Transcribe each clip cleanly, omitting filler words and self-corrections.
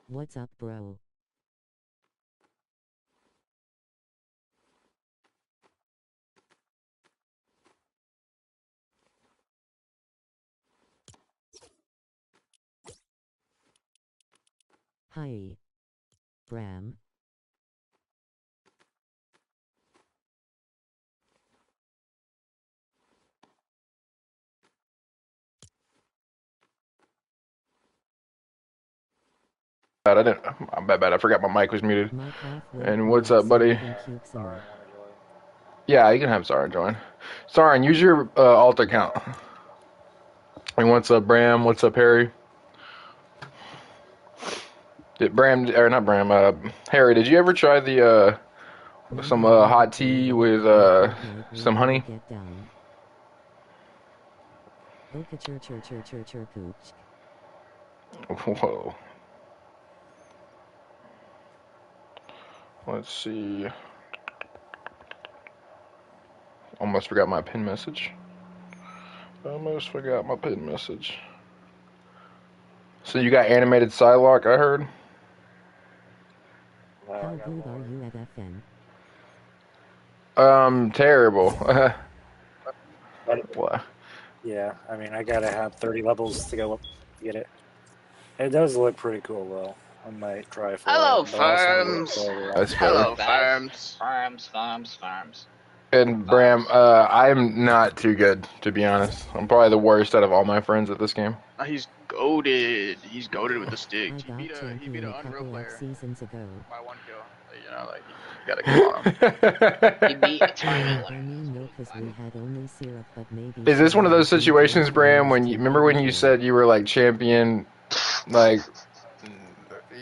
What's up, bro? Hi, Bram. I didn't. I'm bad. I forgot my mic was muted. Mic off, wait, And what's no, up, so buddy? Yeah, you can have Sarin join. Sarin, use your alt account. And what's up, Bram? What's up, Harry? Bram or not Bram? Harry, did you ever try the some hot tea with some honey? Get down. Pooch. Whoa. Let's see. Almost forgot my pin message. Almost forgot my pin message. So you got animated Psylocke, I heard? How good are you at FN? Terrible. What? Yeah, I mean, I gotta have 30 levels to go up to get it. It does look pretty cool, though. I might try for Hello, it. farms. That's Hello, better. farms. And Bram, I'm not too good, to be honest. I'm probably the worst out of all my friends at this game. He's goated. He's goated with the stick. I got champion a couple of seasons ago. By 1 kill. You know, like, you gotta go on him. He beat a tournament winner. I mean, no, because we had only syrup, but maybe... Is this one of those situations, Bram, when you remember when you said you were like champion, like,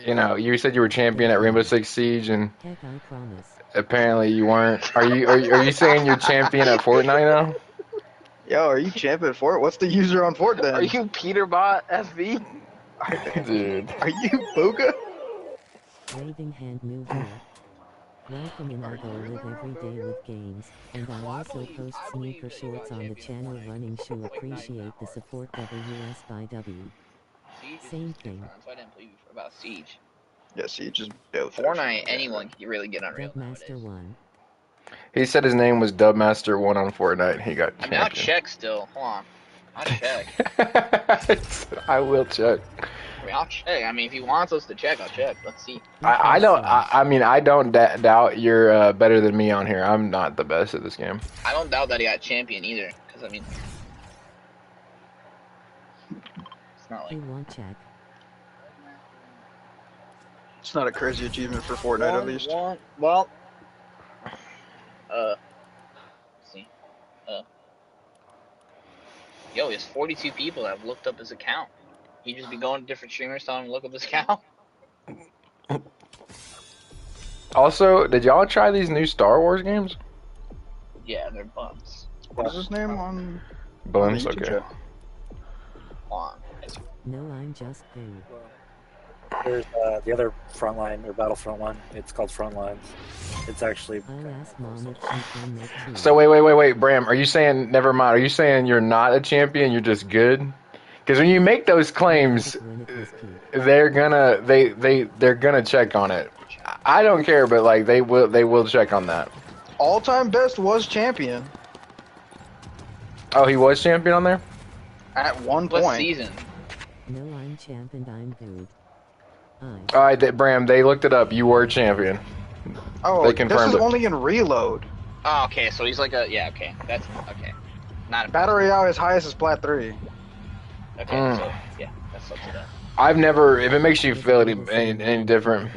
you know, you said you were champion at Rainbow Six Siege, and Heck, I promise. apparently you weren't. Are you saying you're champion at Fortnite now? Yo, are you champion at Fort? What's the user on Fort then? Are you Peterbot FV? Dude. Are you Booga? Waving hand mover. Welcome in, I go live every day with games, and I also post sneaker shorts on the channel running shoe. Appreciate the support. WS by Dubby. Same thing. So I didn't believe you about Siege. Yeah, see, just built Fortnite, anyone can really get unreal. Master 1. He said his name was Dubmaster 1 on Fortnite. He got champion. I'll check still. Hold on. I'll check. I will check. I'll check. I mean, if he wants us to check, I'll check. Let's see. I don't. I mean, I don't doubt you're better than me on here. I'm not the best at this game. I don't doubt that he got champion either. Because I mean, it's not like. He won't check. It's not a crazy achievement for Fortnite, at least. Well, let's see. Yo, there's 42 people that have looked up his account. He just be going to different streamers telling him to look up his account. Also, did y'all try these new Star Wars games? Yeah, they're bums. What is his name on? Bums, on the YouTube okay. channel? No, I'm just good. There's the other Frontline, or Battlefront one. It's called Frontlines. It's actually... I'll ask Mom if she can make tea. So wait, Bram. Are you saying, never mind, are you saying you're not a champion, you're just good? Because when you make those claims, they're gonna check on it. I don't care, but like they will check on that. All-time best was champion. Oh, he was champion on there? At one What point. season? No, I'm champ and I'm good. Alright, Bram, they looked it up. You were champion. Oh, They this confirmed is it. only in reload. Oh, okay, so he's like a... Yeah, okay. That's... Okay. Not a... Battle Royale, his highest is Plat 3. Okay, so... Yeah, that's up to that. I've never, if it makes you feel any different,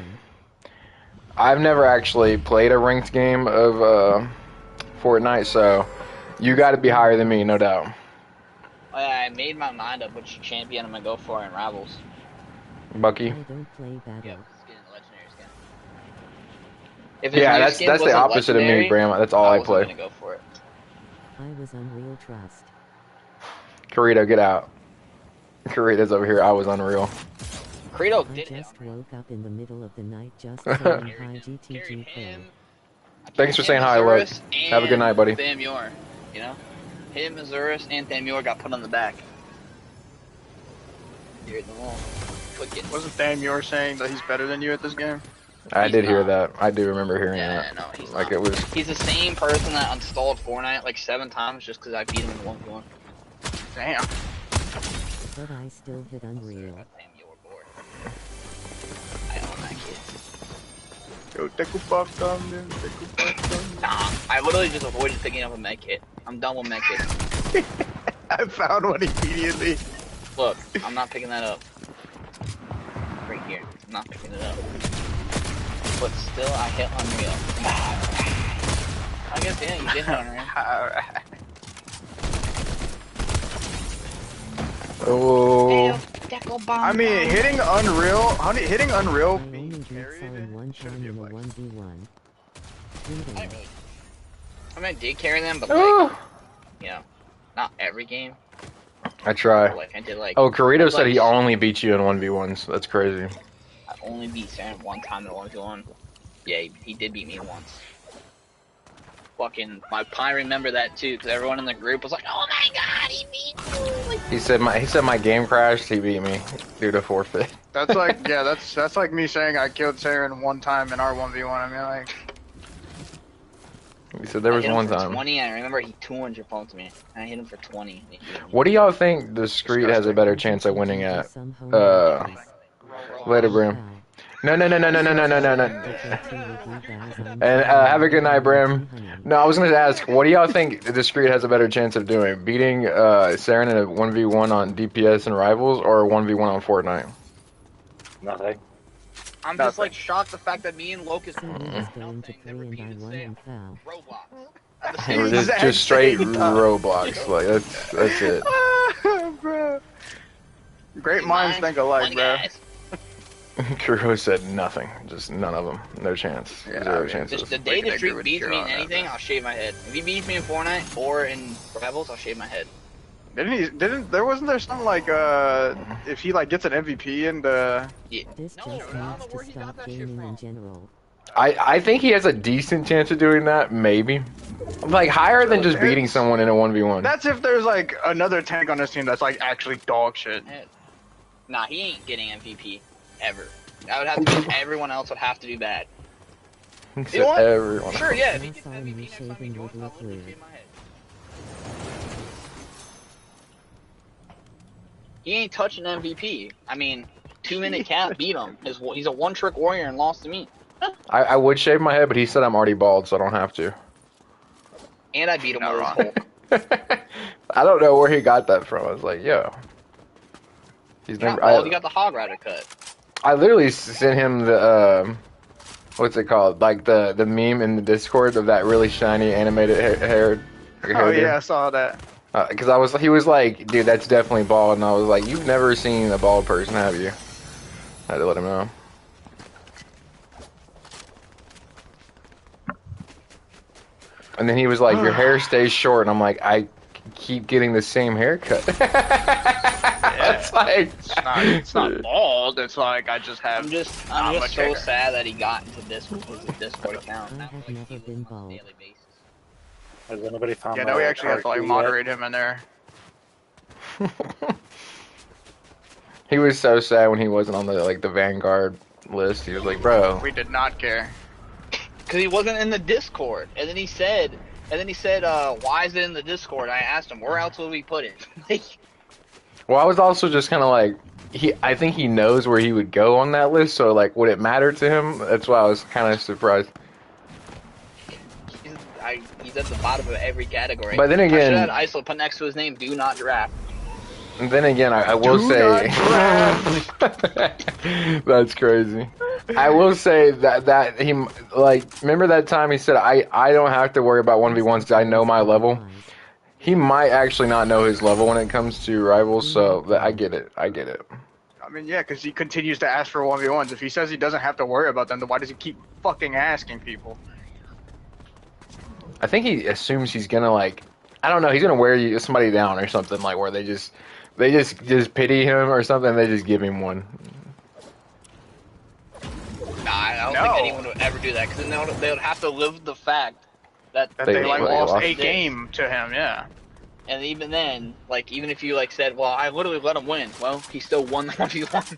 I've never actually played a ranked game of Fortnite, so you got to be higher than me, no doubt. Oh, yeah, I made my mind up which champion I'm gonna go for in Rivals. Bucky? I don't play battle. Yeah, skin, legendary skin. If his Yeah, new that's skin the wasn't opposite of me, legendary, Bram. That's all I wasn't play. gonna go for it. I was Unreal Trust. Corito, get out. Corito's over here. I was unreal. Credo I did it. just woke up in the middle of the night just saying hi GTG Pro. Thanks for saying hi, Luke. Have a good night, buddy. Thamyor, you know? Him, Azurus, and Thamyor got put on the back. Here at the wall. quit getting. Wasn't Sam you were saying that he's better than you at this game? I He's did hear not. that. I do remember hearing Yeah, that. no, he's Like not. it was. He's the same person that installed Fortnite like 7 times just because I beat him in 1v1. Damn. But I still hit Unreal. Damn, you were bored. I own that kid. Yo, Deku Buff done, man. Deku Buff done. Nah, I literally just avoided picking up a med kit. I'm done with med kits. I found one immediately. Look, I'm not picking that up. Right here. I'm not picking it up. But still, I hit Unreal. I guess, yeah, you did hit Unreal. Alright. Oh. I mean, hitting Unreal I only being beat carried Sullen one should time be in a like 1v1. I mean, I did carry them, but like, you know, not every game. I try. Like, I did like. Oh, Corito said like, he only beat you in 1v1s. That's crazy. I only beat Sam one time in 1v1. Yeah, he did beat me once. Fucking, I remember that too, because everyone in the group was like, "Oh my god, he beat you!" Like, He said my game crashed. He beat me due to forfeit. That's like, yeah, that's like me saying I killed Saren one time in our 1v1. I mean, like, He said there was I hit him one for time. 20, I remember he 200 punked me. And I hit him for 20. And he beat me. What do y'all think the Discreet has a better chance of winning at? Later, Brim. No. And have a good night, Brim. No, I was gonna ask, what do y'all think the Discreet has a better chance of doing? Beating Saren in a 1v1 on DPS and Rivals, or a 1v1 on Fortnite? Nothing. I'm just like shocked the fact that me and Locust Going to 3 and I won and fell. Roblox. Or just straight Roblox, like that's it. bro. Great minds think alike, bro. Kuro said nothing, just none of them, no chance, Yeah, zero I mean, chances. The day the I agree streak with beats you me in on that, anything, man. I'll shave my head. If he beats me in Fortnite or in Rivals, I'll shave my head. Wasn't there something like, if he like gets an MVP and, This just needs to stop gaming in general. I think he has a decent chance of doing that, maybe. Like, higher than just beating someone in a 1v1. that's if there's like another tank on his team that's like actually dog shit. Nah, he ain't getting MVP ever. That would have to be everyone else would have to do bad. You know what? Everyone. Sure, yeah. If he I gets saw MVP you next time he shaving joins, would I'll look literally weird. shave my head. He ain't touching MVP. I mean, 2-minute cat beat him. He's a one-trick warrior and lost to me. I would shave my head, but he said I'm already bald, so I don't have to. And I beat him Not with wrong. his whole. I don't know where he got that from. I was like, yo. He's Not never. bald, you got the hog rider cut. I literally sent him the what's it called? Like the meme in the Discord of that really shiny animated hair. Oh yeah, I saw that. Because he was like, dude, that's definitely bald, and I was like, you've never seen a bald person, have you? I had to let him know. And then he was like, your hair stays short, and I'm like, I keep getting the same haircut. It's like It's not bald. It's like I just have. I'm just much so hair. sad that he got into this with his Discord account. I Now, have like, never he been looks on a bald. daily basis. Has anybody found Yeah, now we my actually have to like card moderate him in there. he was so sad when he wasn't on the Vanguard list. He was like, bro. We did not care. Because he wasn't in the Discord. And then he said, why is it in the Discord? I asked him, where else would we put it? Well, I was also just kind of like, I think he knows where he would go on that list, so like, would it matter to him? That's why I was kind of surprised. He's at the bottom of every category. But then again- I should have ISO put next to his name, do not draft. And then again, I will Do say, that's crazy. I will say that he, like, remember that time he said, I don't have to worry about 1v1s because I know my level. He might actually not know his level when it comes to Rivals, so I get it. I get it. I mean, yeah, because he continues to ask for 1v1s. If he says he doesn't have to worry about them, then why does he keep fucking asking people? I think he assumes he's gonna like, I don't know, he's gonna wear somebody down or something, like where they just pity him or something. They just give him one. Nah, I don't No. think anyone would ever do that, because then they would have to live with the fact that That They they like lost lost a it. game to him, yeah. And even then, like, even if you like said, well, I literally let him win, well, he still won the 1v1.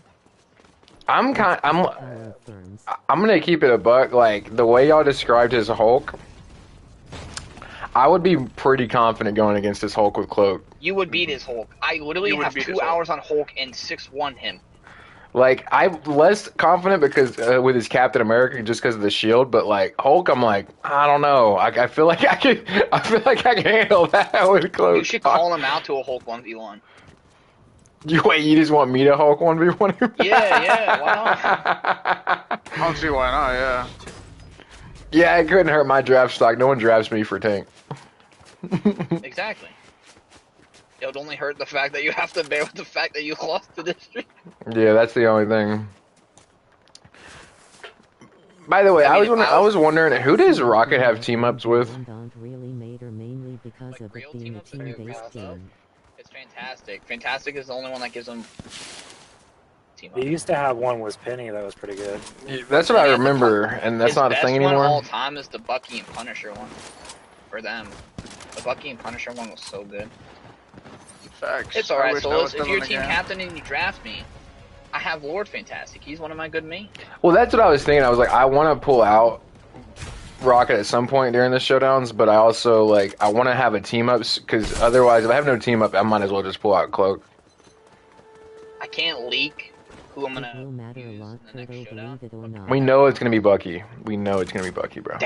I'm Power of firms. I'm gonna keep it a buck. Like the way y'all described his Hulk, I would be pretty confident going against his Hulk with cloak. You would beat his Hulk. I literally have 2 hours on Hulk and 6-1 him. Like I'm less confident because with his Captain America just because of the shield, but like Hulk, I'm like I don't know. I feel like I could. I feel like I can handle that with cloak. You should call him out to a Hulk 1v1. You just want me to Hulk 1v1 him? Yeah, why not? I don't see why not. Yeah. Yeah, it couldn't hurt my draft stock. No one drafts me for tank. Exactly. It would only hurt the fact that you have to bear with the fact that you lost to this stream. Yeah, that's the only thing. By the way, I was wondering, who does Rocket have team ups with? Really made or mainly because of it being a team-based game. It's Fantastic. Fantastic is the only one that gives them team He up. used to have one with Penny that was pretty good. That's what I remember, and that's not a thing His best one anymore. all time is the Bucky and Punisher one. For them. The Bucky and Punisher one was so good. Facts. It's I alright, wish that so was if still you're in the team game. captain and you draft me, I have Lord Fantastic. He's one of my good mates. Well, that's what I was thinking. I was like, I want to pull out Rocket at some point during the showdowns, but I also like I want to have a team up because otherwise, if I have no team up, I might as well just pull out Cloak. I can't leak who I'm It gonna will matter a use lot, in the next Kurto, showdown. believe it or not. We know it's gonna be Bucky. We know it's gonna be Bucky, bro.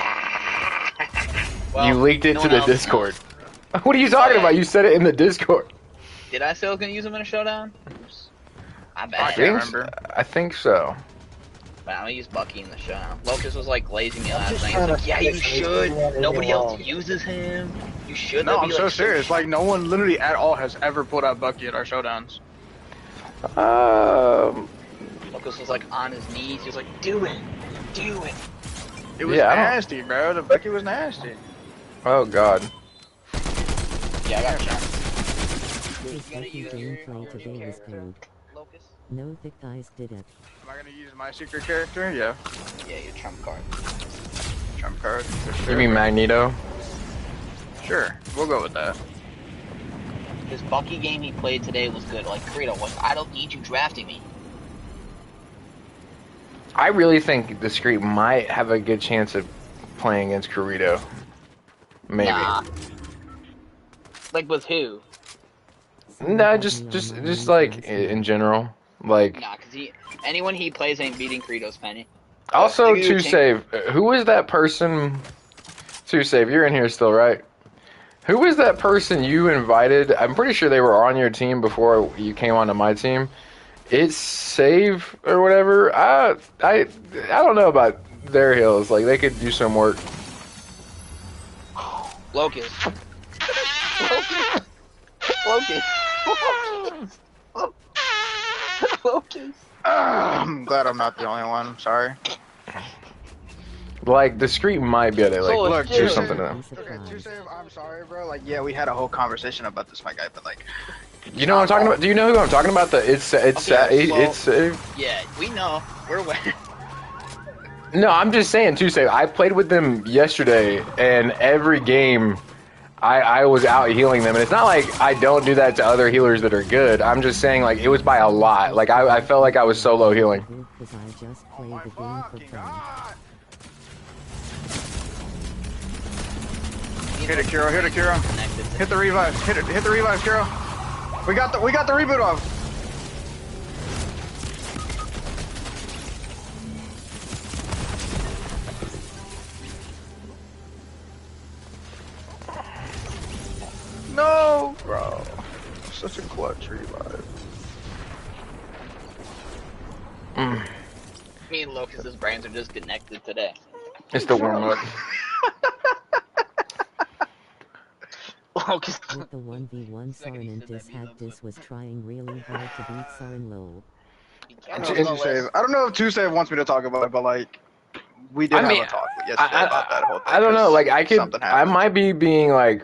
Well, You leaked it no to one the else Discord. What are you talking Okay. about? You said it in the Discord. Did I say I was gonna use him in a showdown? Oops. I I bet. can't remember. I think so. But I'm gonna use Bucky in the showdown. Locust was like glazing me last just night. He's like, trying to yeah, you fix should. anything Nobody else wrong. uses him. You should. No, That'd I'm be, so like, serious. Like no one literally at all has ever pulled out Bucky at our showdowns. Locust was like on his knees. He was like, do it. Do it. It was Yeah, I don't- nasty, bro. The Bucky was nasty. Oh God. Yeah, I got shot. His Bucky gameplay today was good. Locust? No thick guys did it. Am I gonna use my secret character? Yeah, Yeah, your trump card. trump card. For sure. You mean Magneto? Sure, we'll go with that. His Bucky game he played today was good. Like, Credo, I don't need you drafting me. I really think Discreet might have a good chance of playing against Corito. Maybe. Nah. Like, with who? No, just like in general. Like Nah, because anyone he plays ain't beating Credo's Penny. also Dude, to Tank- save. Who was that person? To save, you're in here still, right? Who was that person you invited? I'm pretty sure they were on your team before you came onto my team. It's Save or whatever. I don't know about their hills. Like they could do some work. Locust. Locust. Locust. Locust. I'm glad I'm not the only one. I'm sorry. Like Discreet might be able to like So Look, it's do Tuesday, something to them. okay, Tuesday, I'm sorry, bro. Like, yeah, we had a whole conversation about this, my guy, but like, You know what I'm talking about? Do you know who I'm talking about? It's Okay, well- Save. Yeah, we know. We're aware. No, I'm just saying too. Say I played with them yesterday, and every game, I was out healing them, and it's not like I don't do that to other healers that are good. I'm just saying like it was by a lot. Like I felt like I was solo healing. Because I just play my the game for fucking fun. god! Hit it, Kiro. Hit it, Kiro. Connected to Hit the revive. Hit it. Hit the revive, Kiro. We got the reboot off. No, bro. Such a clutch revive. me and Locust's brains are just connected today. It's the warm up. Locust. With the 1v1 Sarin and Dis was trying really hard to beat Sarin low. I don't know if Tuesday wants me to talk about it, but like, we did I mean, have a talk yesterday about that whole thing. I don't know. 'cause Like I could, something I happened. might be being like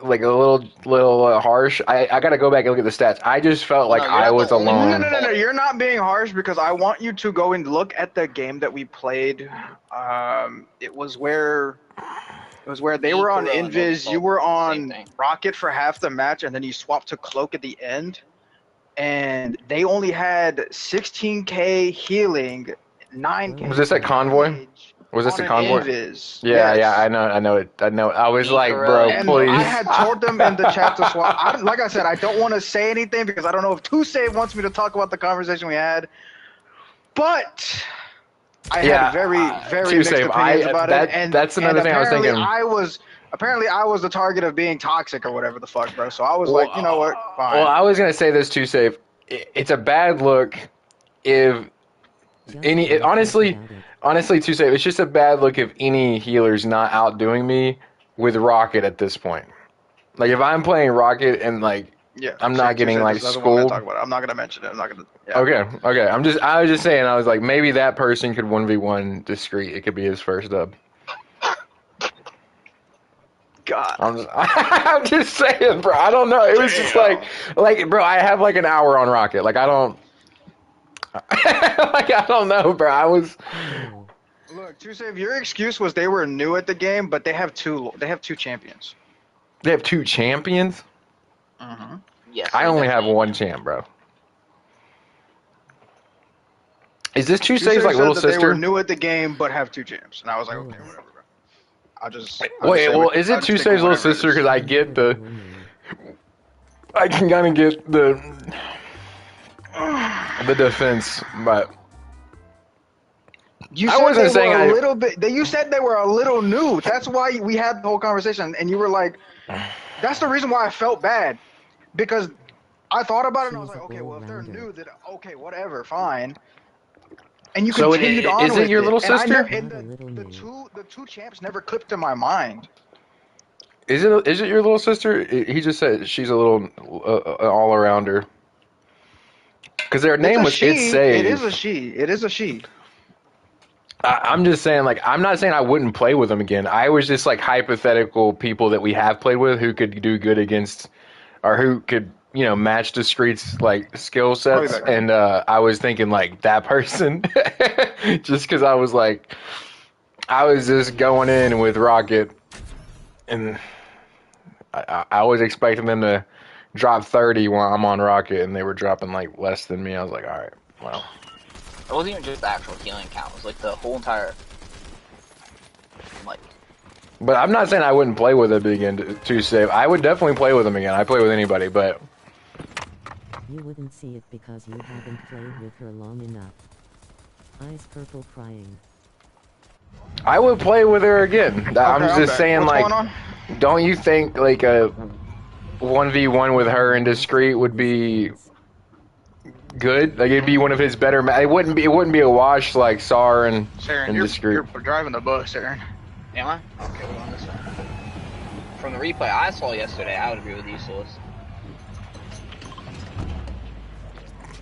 a little harsh. I gotta go back and look at the stats. I just felt like No, you're I not was the only one. alone. No, you're not being harsh because I want you to go and look at the game that we played. It was where they were on Invis, you were Same on thing. Rocket for half the match, and then you swapped to Cloak at the end. and they only had 16k healing, 9k Was this at Convoy? damage Was this on a an convoy? invis. Yeah, Yes. I know it. I was like, Nicarel. bro, And please. I had told them in the chat to swap. Like I said, I don't want to say anything because I don't know if Two-Save wants me to talk about the conversation we had. But I had very mixed Two-Save, opinions about it. And that's another thing I was apparently thinking. apparently I was the target of being toxic or whatever the fuck, bro. So I was like, you know what? Fine. Well, I was gonna say this too, Safe. It's a bad look if honestly, too Safe. It's just a bad look if any healer's not outdoing me with Rocket at this point. Like if I'm playing Rocket and like Yeah, I'm not getting like schooled. talk about it. I'm not gonna mention it. I'm not gonna. Yeah. Okay. I was just saying. I was like, maybe that person could 1v1 discreet. It could be his first dub. God. I'm just saying, bro. I don't know. It was just like, bro. I have like an hour on Rocket. Like I don't. Like I don't know, bro. I was. Look, Two-Save, your excuse was they were new at the game, but they have two. They have two champions. They have two champions. Mm-hmm. Yes. I only have one champ, bro. Is this Two-Save's like little sister? They were new at the game, but have two champs, and I was like, okay, whatever, bro. Is it Two-Save's little sister? Because I get I can kind of get the defense, but you said you said they were a little new. That's why we had the whole conversation, and you were like, that's the reason why I felt bad, because I thought about it and I was like, okay, well if they're new, then okay, whatever, fine. And you continued on with it. Is it your little sister? The two champs never clipped to my mind. Is it your little sister? He just said she's a little all arounder. Because their name was It's Save. It is a she. I'm just saying, like, I'm not saying I wouldn't play with them again. I was just like hypothetical people that we have played with who could do good against, or who could, match Discreet's like skill sets. And I was thinking like that person, just because I was just going in with Rocket, and I was expecting them to drop 30 while I'm on Rocket, and they were dropping like less than me. I was like, all right, well. It wasn't even just the actual healing count. It was like the whole entire, like. But I'm not saying I wouldn't play with them again to save. I would definitely play with them again. I play with anybody, but. You wouldn't see it because you haven't played with her long enough. Eyes purple crying. I would play with her again. Okay, I'm just saying, what's like, don't you think like a 1v1 with her and Discreet would be good? Like it'd be one of his better. It wouldn't be a wash like SAR and Discreet. You're driving the bus, Aaron. Am I? Okay, we're on this one. From the replay I saw yesterday, I would agree with you, Solis.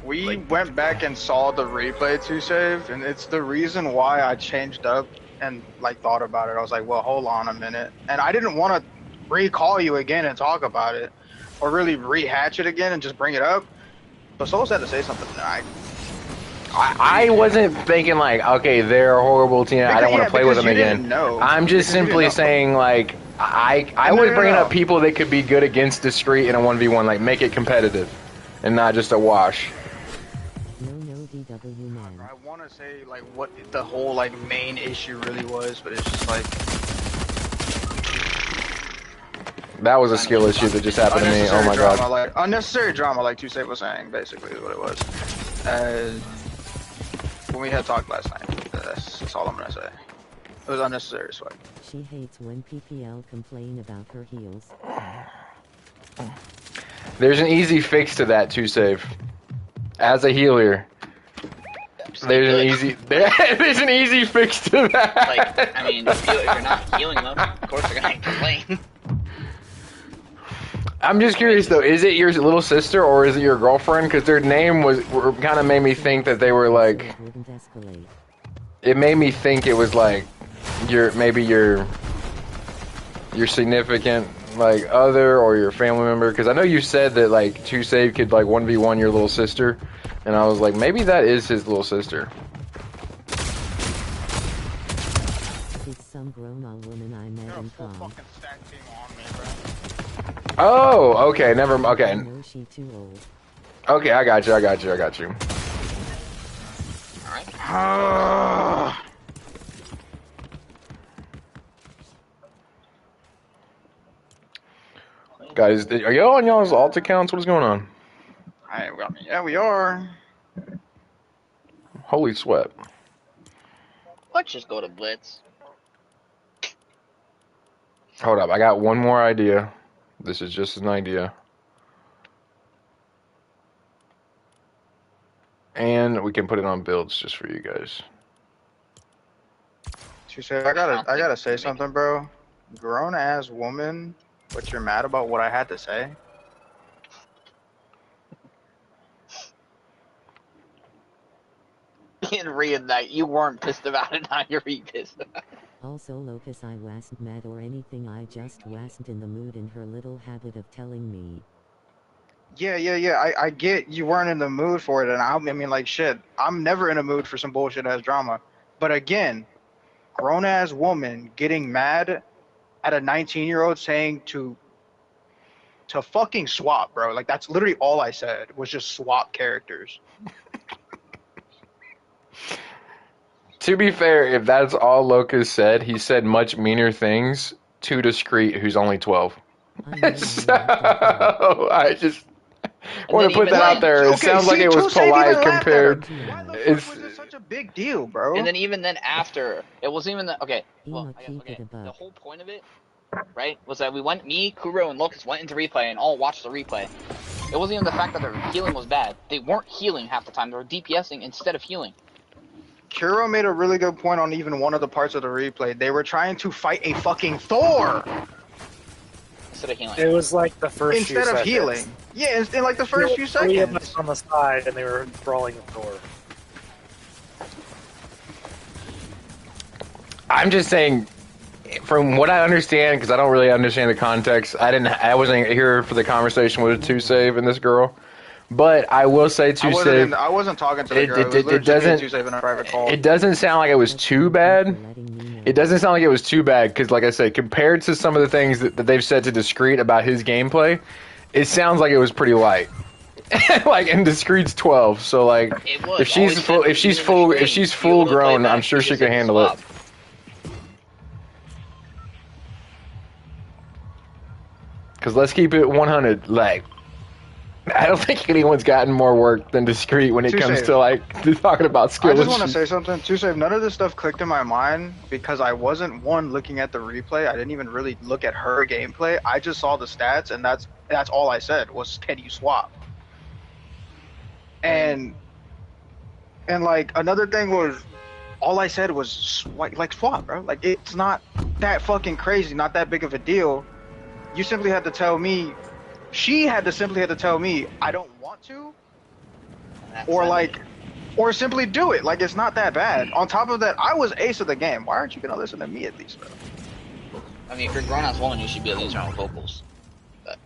We went back and saw the replay to save, and it's the reason why I changed up and like thought about it. I was like, well, hold on a minute, and I didn't want to recall you again and talk about it, or really rehatch it again and just bring it up. But Solis had to say something. I wasn't thinking like, okay, they're a horrible team. I don't want to play with them again. I'm just simply saying like, I was bringing up people that could be good against Discreet in a 1v1, like make it competitive, and not just a wash. No, DW man. I want to say like what the whole like main issue really was, but it's just like that was a skill issue that just happened to me. Oh my god! Like, unnecessary drama, like Two-Save was saying, basically is what it was. When we had talked last night, that's all I'm gonna say. It was unnecessary as fuck. She hates when PPL complain about her heels. There's an easy fix to that, Two-Save. As a healer, there's an easy fix to that. Like, I mean, if you're not healing them, of course they're gonna complain. I'm just curious though, is it your little sister or is it your girlfriend? Because their name kind of made me think that they were like. It made me think it was like your significant like other or your family member. Because I know you said that like Two-Save could like 1v1 your little sister, and I was like maybe that is his little sister. It's some grown-on woman I met in prom. Oh, okay, okay. I know she too old. Okay, I got you. I got you. I got you. Alright. Guys, are y'all on y'all's alt accounts? What is going on? Yeah, we are. Holy sweat. Let's just go to Blitz. Hold up, I got one more idea. This is just an idea. And we can put it on builds just for you guys. She said, I gotta say something, bro. Grown ass woman, but you're mad about what I had to say? In Reignite, you weren't pissed about it, now you're pissed about it. Also Locus, I wasn't mad or anything, I just wasn't in the mood, in her little habit of telling me. Yeah. I get you weren't in the mood for it, and I mean, like, shit, I'm never in a mood for some bullshit ass drama. But again, grown ass woman getting mad at a 19-year-old saying to fucking swap, bro. Like, that's literally all I said was just swap characters. To be fair, if that's all Locus said, he said much meaner things to Discreet, who's only 12. So, I just want to put that out there. It sounds like it was polite compared. Why the fuck was it such a big deal, bro? And then even then after, it wasn't even the, okay, well, I guess, Keep it okay, above. the whole point of it, right, was that we went, me, Kuro, and Locust went into replay and all watched the replay. It wasn't even the fact that their healing was bad. They weren't healing half the time. They were DPSing instead of healing. Kuro made a really good point on even one of the parts of the replay. They were trying to fight a fucking Thor Instead of healing. It was like the first few instead of seconds. healing. Yeah, in like the first few Three of seconds. us on the side, and they were brawling the Thor. I'm just saying, from what I understand, because I don't really understand the context. I wasn't here for the conversation with 2Save and this girl. But I will say 2Save. I wasn't talking to the girl. It doesn't. 2Save in a private call. It doesn't sound like it was too bad. It doesn't sound like it was too bad because, like I said, compared to some of the things that they've said to Discreet about his gameplay, it sounds like it was pretty light. Like, and Discreet's 12, so like, if she's full grown, I'm sure she can handle it. Because let's keep it 100. Like, I don't think anyone's gotten more work than Discreet when it comes to like talking about skill. I just want to say something. 2Save, none of this stuff clicked in my mind because I wasn't looking at the replay. I didn't even really look at her gameplay. I just saw the stats, and that's all I said was, can you swap? And like another thing was, all I said was like swap, bro. Like, it's not that fucking crazy, not that big of a deal. You simply had to tell me. She had to simply tell me I don't want to, or simply do it. Like, it's not that bad. On top of that, I was ace of the game. Why aren't you gonna listen to me at least, bro? I mean, if you're a grown-ass woman, you should be at least around vocals. But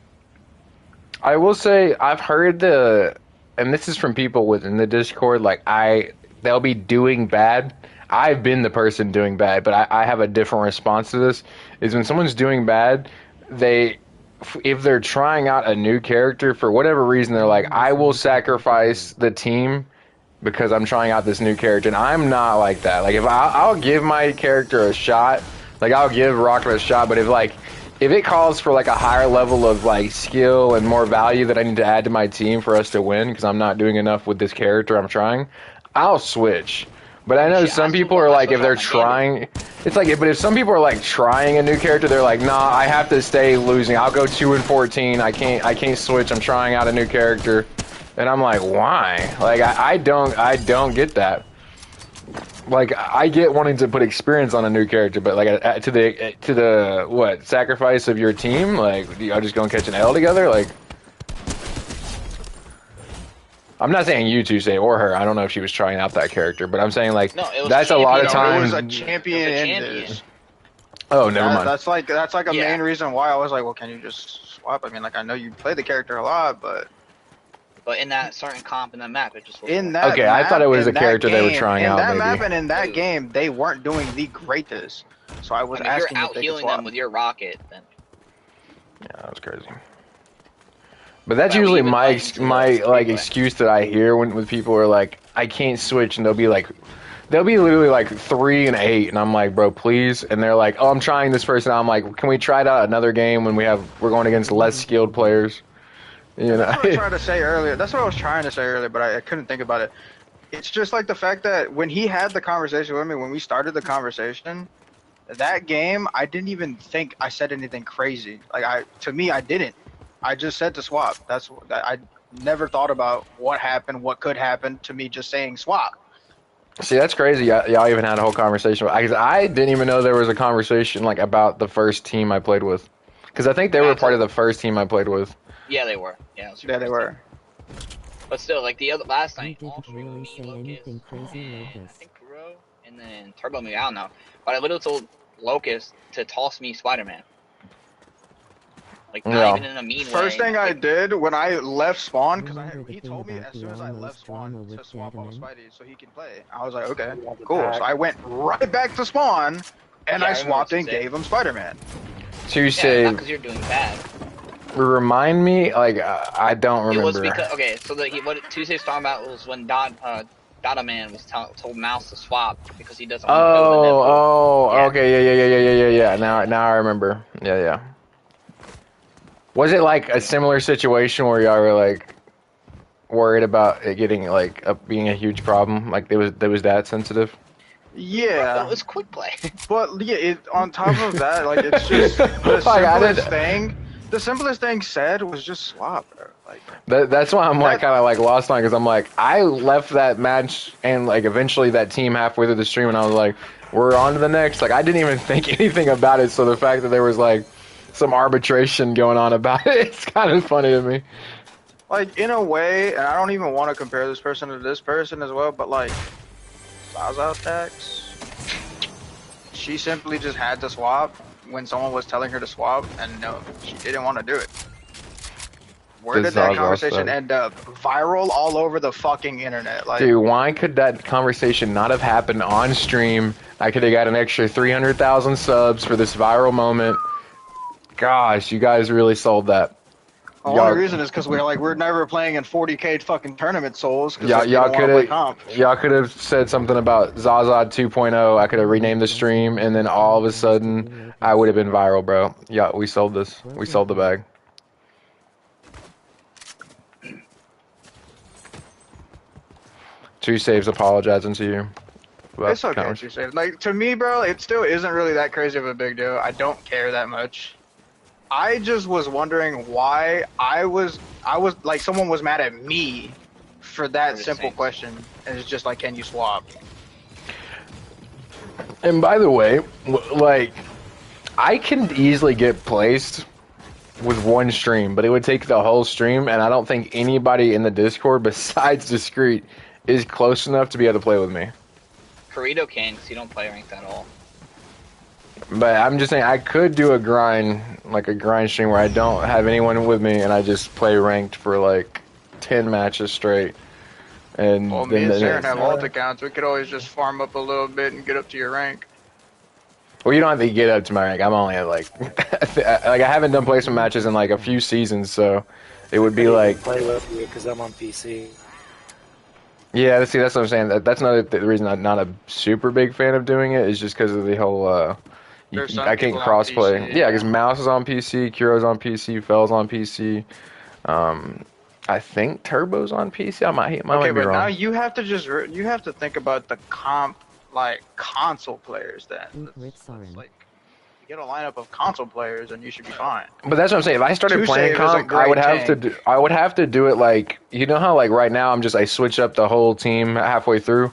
I will say I've heard and this is from people within the Discord. Like, they'll be doing bad. I've been the person doing bad, but I have a different response to this. Is when someone's doing bad, if they're trying out a new character, for whatever reason, they're like, I will sacrifice the team because I'm trying out this new character. And I'm not like that. Like, if I'll give my character a shot, like, I'll give Rocket a shot, but if it calls for like a higher level of like skill and more value that I need to add to my team for us to win because I'm not doing enough with this character I'm trying, I'll switch. But I know some people are like, if they're trying, it's like, but if some people are like trying a new character, they're like, nah, I have to stay losing. I'll go 2-14. I can't switch. I'm trying out a new character, and I'm like, why? Like, I don't get that. Like, I get wanting to put experience on a new character, but like to the what, sacrifice of your team? Like, y'all just gonna catch an L together? Like, I'm not saying you 2Save or her. I don't know if she was trying out that character, but I'm saying like that's a lot of times. It was a champion. Oh, never mind. That's like a main reason why I was like, well, can you just swap? I mean, like, I know you play the character a lot, but in that certain comp in that map, it just was in that. Okay, map, I thought it was a character they were trying out. In that maybe. map and in that game, they weren't doing the greatest. So I was asking if you're out if they could healing swap. them with your rocket, then Yeah, that was crazy. But that's But we usually even my went ex- into the my like screenplay. excuse that I hear when people are like, I can't switch, and they'll be literally like 3 and 8, and I'm like, bro, please. And they're like, oh, I'm trying this person. I'm like, can we try it out another game when we're going against less skilled players? You And know. that's what I tried to say earlier. That's what I was trying to say earlier, but I couldn't think about it. It's just like the fact that when he had the conversation with me, when we started the conversation, that game, I didn't even think I said anything crazy. To me, I didn't. I just said to swap. I never thought about what happened, what could happen to me just saying swap. See, that's crazy. Y'all even had a whole conversation. I didn't even know there was a conversation like about the first team I played with, because I think they were part of the first team I played with. Yeah, they were. Yeah, it was your Yeah, they first were. team. But still, like the other last You night, didn't all stream with really me, say Locust, anything crazy, and I Locust. think Kuro, and then Turbo Me. I don't know, but I literally told Locust to toss me Spider-Man. Like not even Yeah. in a mean First way. thing I Like, did when I left spawn, because Remember the he thing told me about as the soon as I left almost spawn drama to with swap off Dataman? Spidey so he can play. I was like, okay, You want the cool. pack. So I went right back to spawn, and yeah, I I remember what swapped you and said. gave him Spider-Man. To Yeah, say, not because you're doing bad. remind me, like I don't It was remember. because so what Tuesday's talking about was when Data Man was told Mouse to swap because he doesn't want to play with a Deadpool. Yeah. Okay, yeah. Now I remember. Yeah. Was it like a similar situation where y'all were like worried about it getting like being a huge problem? Like it was that sensitive? Yeah, It was quick play. but yeah, on top of that, like it's just the Like I did. simplest thing. The simplest thing said was just swap, bro. Like That's why I'm like that. kind of like lost on, because I'm like, I left that match and like eventually that team halfway through the stream, and I was like, we're on to the next. Like I didn't even think anything about it. So the fact that there was like some arbitration going on about it, it's kind of funny to me. Like in a way, and I don't even want to compare this person to this person as well, but like Zaza Stacks, she simply just had to swap when someone was telling her to swap, and no, she didn't want to do it. Where The did that Zaza conversation Stacks. end up? Viral all over the fucking internet. Like, Dude, why could that conversation not have happened on stream? I could have got an extra 300,000 subs for this viral moment. Gosh, you guys really sold that. the only reason is because we're never playing in 40K fucking tournament souls because like, they don't want to play comp. y'all could have said something about Zaza 2.0. I could have renamed the stream, and then all of a sudden, I would have been viral, bro. Yeah, we sold this. We sold the bag. Two saves apologizing to you. It's okay, you say. Like to me, bro, it still isn't really that crazy of a big deal. I don't care that much. I just was wondering why I was like someone was mad at me for that simple question, and it's just like, can you swap? And by the way, like, I can easily get placed with one stream, but it would take the whole stream, and I don't think anybody in the Discord besides Discreet is close enough to be able to play with me. Corrido can, because you don't play ranked at all. But I'm just saying, I could do a grind, like a grind stream where I don't have anyone with me, and I just play ranked for like 10 matches straight. And well, me and Saren have alt accounts. We could always just farm up a little bit and get up to your rank. Well, you don't have to get up to my rank. I'm only at like, I haven't done placement matches in like a few seasons, so it would be like. Play with you because I'm on PC. Yeah, see, that's what I'm saying. That's another reason I'm not a super big fan of doing it, is just because of the whole. I can't crossplay. Yeah, because Mouse is on PC, Kuro's on PC, Fell's on PC. I think Turbo's on PC. I might be wrong. But now you have to think about the console players then. Like, you get a lineup of console players and you should be fine. But that's what I'm saying. If I started playing comp, I would have to do it like, you know how like right now I switch up the whole team halfway through.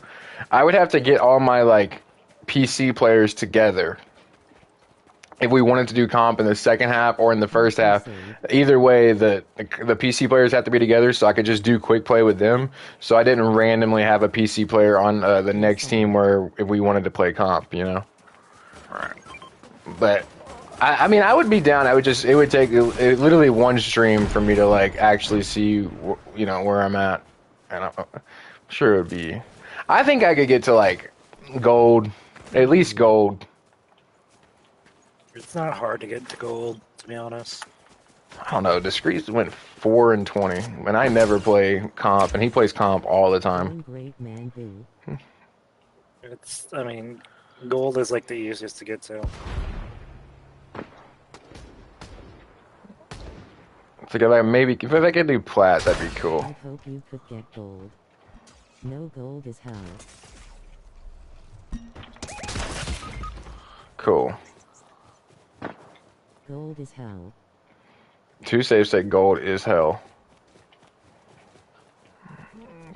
I would have to get all my like PC players together if we wanted to do comp in the second half or in the first half. Either way, the PC players have to be together, so I could just do quick play with them. So I didn't randomly have a PC player on the next team where if we wanted to play comp, you know. Right. But I mean, I would be down. It would take literally one stream for me to like actually see, you know, where I'm at, and I'm sure it would be. I think I could get to like gold, at least gold. It's not hard to get to gold, to be honest. I don't know. Discreet went 4-20, and I never play comp, and he plays comp all the time. Doing great, man, boo. I mean, gold is like the easiest to get to. So like maybe if I could do plat, that'd be cool. I hope you could get gold. No gold is hell. Cool. Gold is hell. Two saves say gold is hell.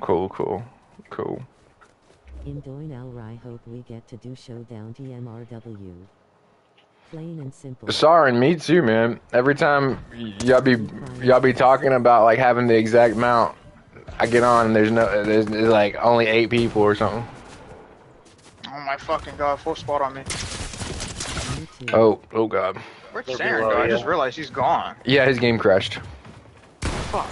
Cool. In Doin Alrai, hope we get to do showdown TMRW. Plain and simple. Sorry, me too, man. Every time y'all be talking about like having the exact amount, I get on and there's like only 8 people or something. Oh my fucking god, full spot on me. Me too. Oh god. Where'd Saren go? I just realized he's gone. Yeah, his game crashed. Fuck.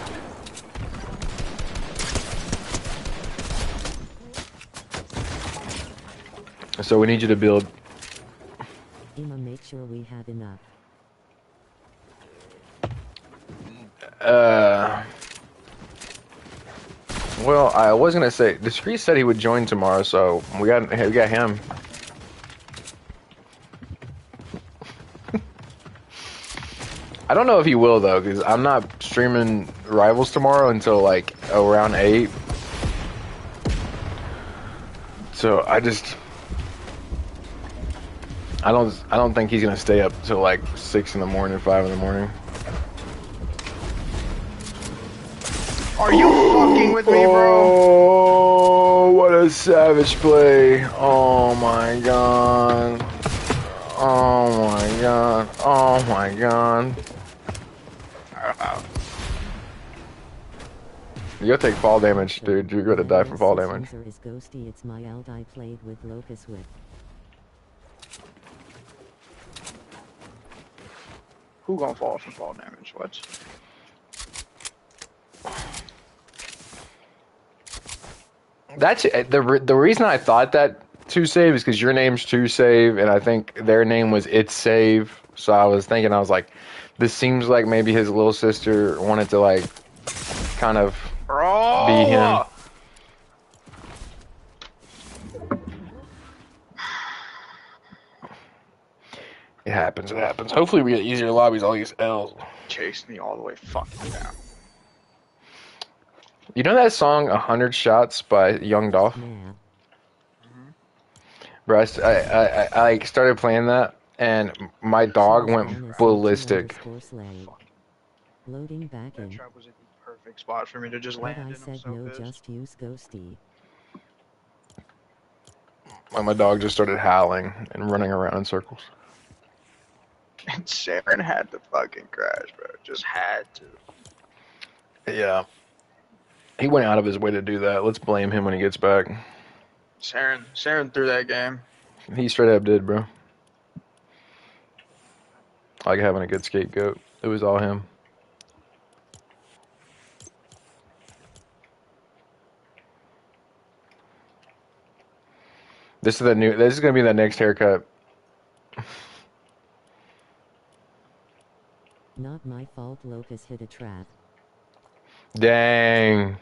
So we need you to build. Ima, make sure we have enough. Well, I was gonna say Discreet said he would join tomorrow, so we got him. I don't know if he will though, because I'm not streaming Rivals tomorrow until like around 8. So I don't think he's gonna stay up till like 6 in the morning, 5 in the morning. Are you fucking with me, bro? Oh, what a savage play! Oh my god! Oh my god! Oh my god! You'll take fall damage, dude. You're gonna die from fall damage. Is Ghosty. It's my eld I played with Locus with. Who gonna fall from fall damage? What? That's the reason I thought that 2save is because your name's 2save, and I think their name was It's Save. So I was like, this seems like maybe his little sister wanted to like kind of be him. It happens. Hopefully we get easier lobbies. All these L's. Chased me all the way fucking down. You know that song 100 Shots by Young Dolph? Yeah. Bro, I like started playing that, and my dog went ballistic. Loading back That in. trap was in the perfect spot for me to just But land I in. said I'm so no, pissed. just use Ghosty. And my dog just started howling and running around in circles. And Saren had to fucking crash, bro. Just had to. Yeah. He went out of his way to do that. Let's blame him when he gets back. Saren threw that game. He straight up did, bro. Like having a good scapegoat. It was all him. This is gonna be the next haircut. Not my fault, Locus hit a trap. Dang.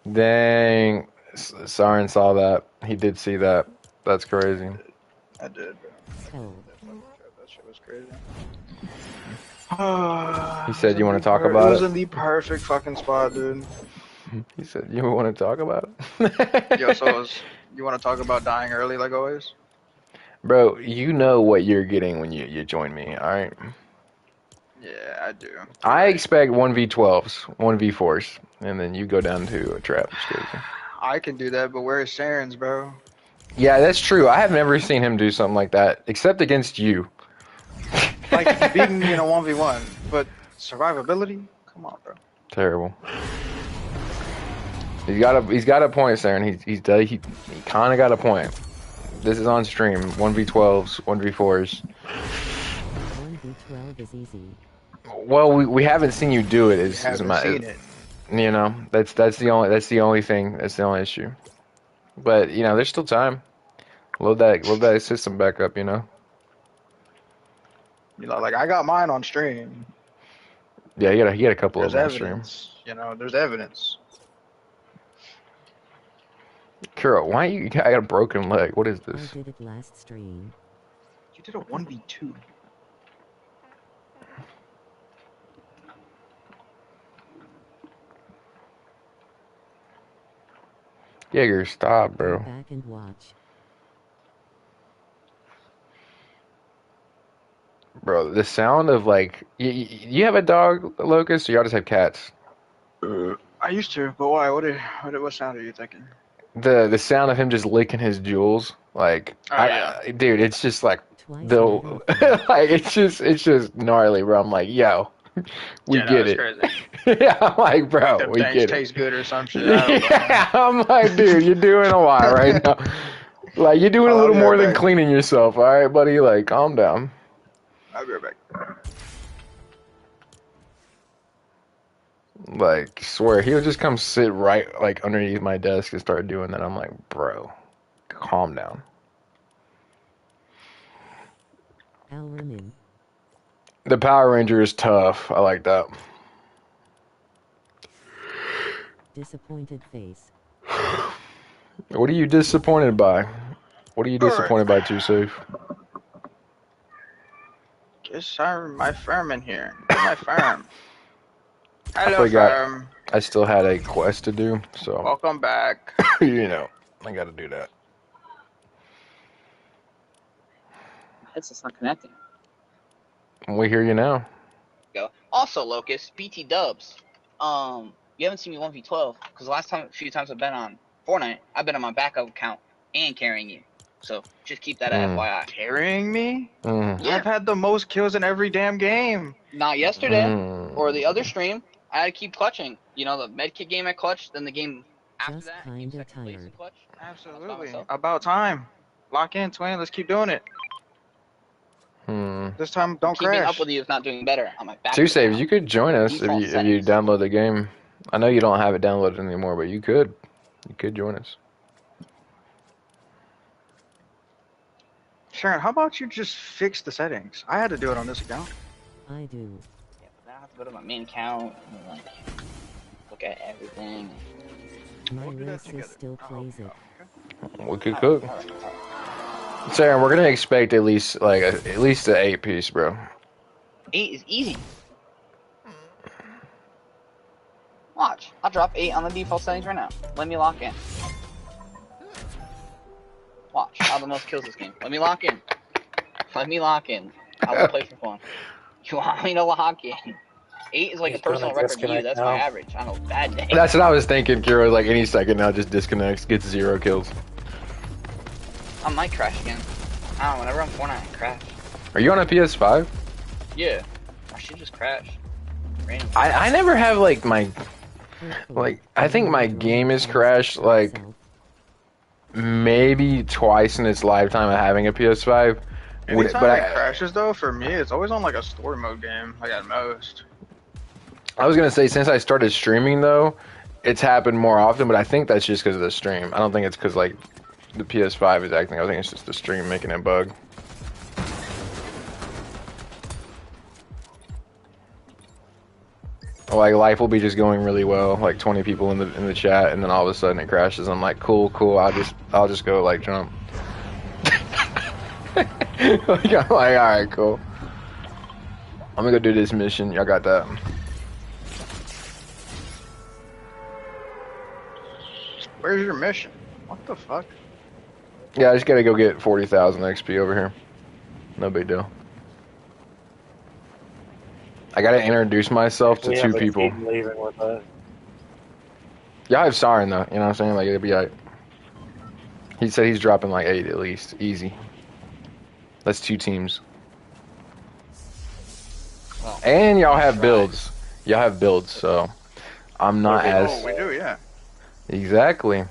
Saren saw that. He did see that. That's crazy. I did, bro. Oh. That shit was crazy. He said, "You want to talk about it?" It was it?" in the perfect fucking spot, dude. He said, "You want to talk about it?" Yo, so you want to talk about dying early like always? Bro, you know what you're getting when you join me, alright? Yeah, I do. I expect 1v12s, 1v4s, and then you go down to a trap. It's crazy. I can do that, but where is Saren's, bro? Yeah, that's true. I have never seen him do something like that, except against you. Like, beating me in a 1v1, but survivability? Come on, bro. Terrible. He's got a point, Saren. He kind of got a point. This is on stream. 1v12s, 1v4s. 1v12 is easy. Well, we haven't seen you do it. Is Haven't my, seen it. You know, that's the only thing. That's the only issue. But you know, there's still time. Load that system back up. You know. You know, like I got mine on stream. Yeah, he had a couple There's of them on stream. evidence. You know, there's evidence. Kuro, why you? I got a broken leg. What is I this? did it last stream. You did a 1v2. Jaeger, stop, Go bro. back and watch. Bro, the sound of like you have a dog, Locust, or y'all just have cats? I used to, but why? What sound are you thinking? The sound of him just licking his jewels, like Oh, yeah. dude, it's just like Twice the better than like it's just gnarly, bro. I'm like, yo, we Yeah, no, get it's it. crazy. Yeah, I'm like, bro, Them we things get it. taste good or some shit. I don't know. Yeah, I'm like, dude, you're doing a lot right now. Like, you're doing a I'll little be more right than back. cleaning yourself, all right, buddy? Like, calm down. I'll be right back. Like, swear, he would just come sit right, like, underneath my desk and start doing that. I'm like, bro, calm down. Al Ramin. The Power Ranger is tough. I like that. Disappointed face. What are you disappointed by? What are you disappointed by, Too Safe? Guess I'm my firm in here. Where's my firm? I Hello, forgot. firm. I still had a quest to do, so, Welcome back. you know, I gotta do that. Headset's not connecting. We hear you now. Go. Also, Locust, BT Dubs. You haven't seen me 1v12 because the last few times I've been on Fortnite, I've been on my backup account and carrying you. So just keep that FYI. Carrying me? Yeah. I've had the most kills in every damn game. Not yesterday or the other stream. I had to keep clutching. You know, the medkit game I clutched, then the game after Just that, I came kinda second place in tired. clutch. Absolutely. About time. Lock in, twin. Let's keep doing it. This time, don't Keeping crash. up with you, if not doing better. On my backup Too Saves, account. you could join us if Default you settings. download the game. I know you don't have it downloaded anymore, but you could. You could join us. Sharon, how about you just fix the settings? I had to do it on this account. I do. Yeah, but then I have to go to my main account and like look at everything. My We'll do that racist together. still plays it. We could cook. Sarah, we're gonna expect at least an 8-piece, bro. 8 is easy. Watch. I'll drop 8 on the default settings right now. Let me lock in. Watch. I'll have the most kills this game. Let me lock in. Let me lock in. I will play for fun. You want me to lock in? 8 is like He's a personal gonna record to you. disconnect That's now. my average on a bad day. That's what I was thinking, Kiro. Like any second now, just disconnects, gets 0 kills. I might crash again. I don't know. Whenever I'm Fortnite, I crash. Are you on a PS5? Yeah. I should just crash. Randomly. I never have like my Hopefully, I think my everyone game has has crashed like himself. maybe twice in its lifetime of having a PS5. Anytime But it crashes, though, for me, it's always on like a story mode game, like at most. I was gonna say since I started streaming though, it's happened more often. But I think that's just because of the stream. I don't think it's because like the PS5 is acting. I think it's just the stream making it bug. Like life will be just going really well, like 20 people in the chat, and then all of a sudden it crashes. I'm like, cool. I'll just go like jump. Like, I'm like, all right, cool. I'm gonna go do this mission. Y'all got that? Where's your mission? What the fuck? Yeah, I just gotta go get 40,000 XP over here. No big deal. I gotta introduce myself to We 2 have a people. team leaving with us. Yeah, I have Siren though. You know what I'm saying? Like it'll be alright. He said he's dropping like 8 at least, easy. That's 2 teams. Well, And y'all have builds. Y'all have builds, so I'm not as Oh, we do, yeah. exactly.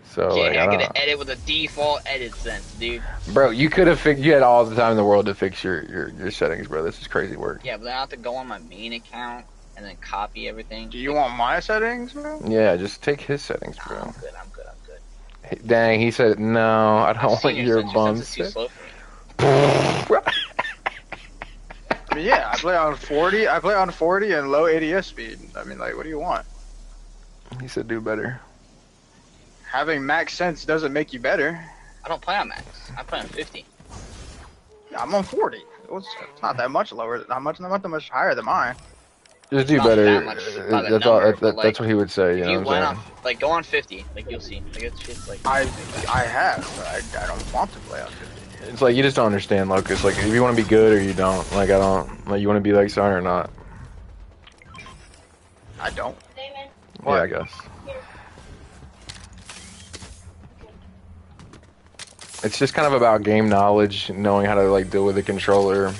So yeah, like, I I get don't an edit with a default edit sense, dude. bro, you could have fixed. You had all the time in the world to fix your settings, bro. This is crazy work. Yeah, but then I have to go on my main account and then copy everything. Do you want my settings, bro? Yeah, just take his settings, Nah, bro. I'm good. I'm good. I'm good. Dang, he said no. I don't want Senior your sense, bum sense is too set. slow for me. I mean, yeah, I play on 40. I play on 40 and low ADS speed. I mean, like, what do you want? He said do better. Having max sense doesn't make you better. I don't play on max. I play on 50. I'm on 40. It's not that much lower. Not that much higher than mine. Just do Not better. that much by the That's number, all. but, That's like, what he would say. You If know you what went I'm on, like, go on 50, like, you'll see. Like, it's just like. I have. But I don't want to play on 50. saying? It's like you just don't understand, Locust. Like if you want to be good or you don't. Like I don't. Like you want to be like Son or not. I don't. Yeah, I guess. It's just kind of about game knowledge, knowing how to like deal with the controller.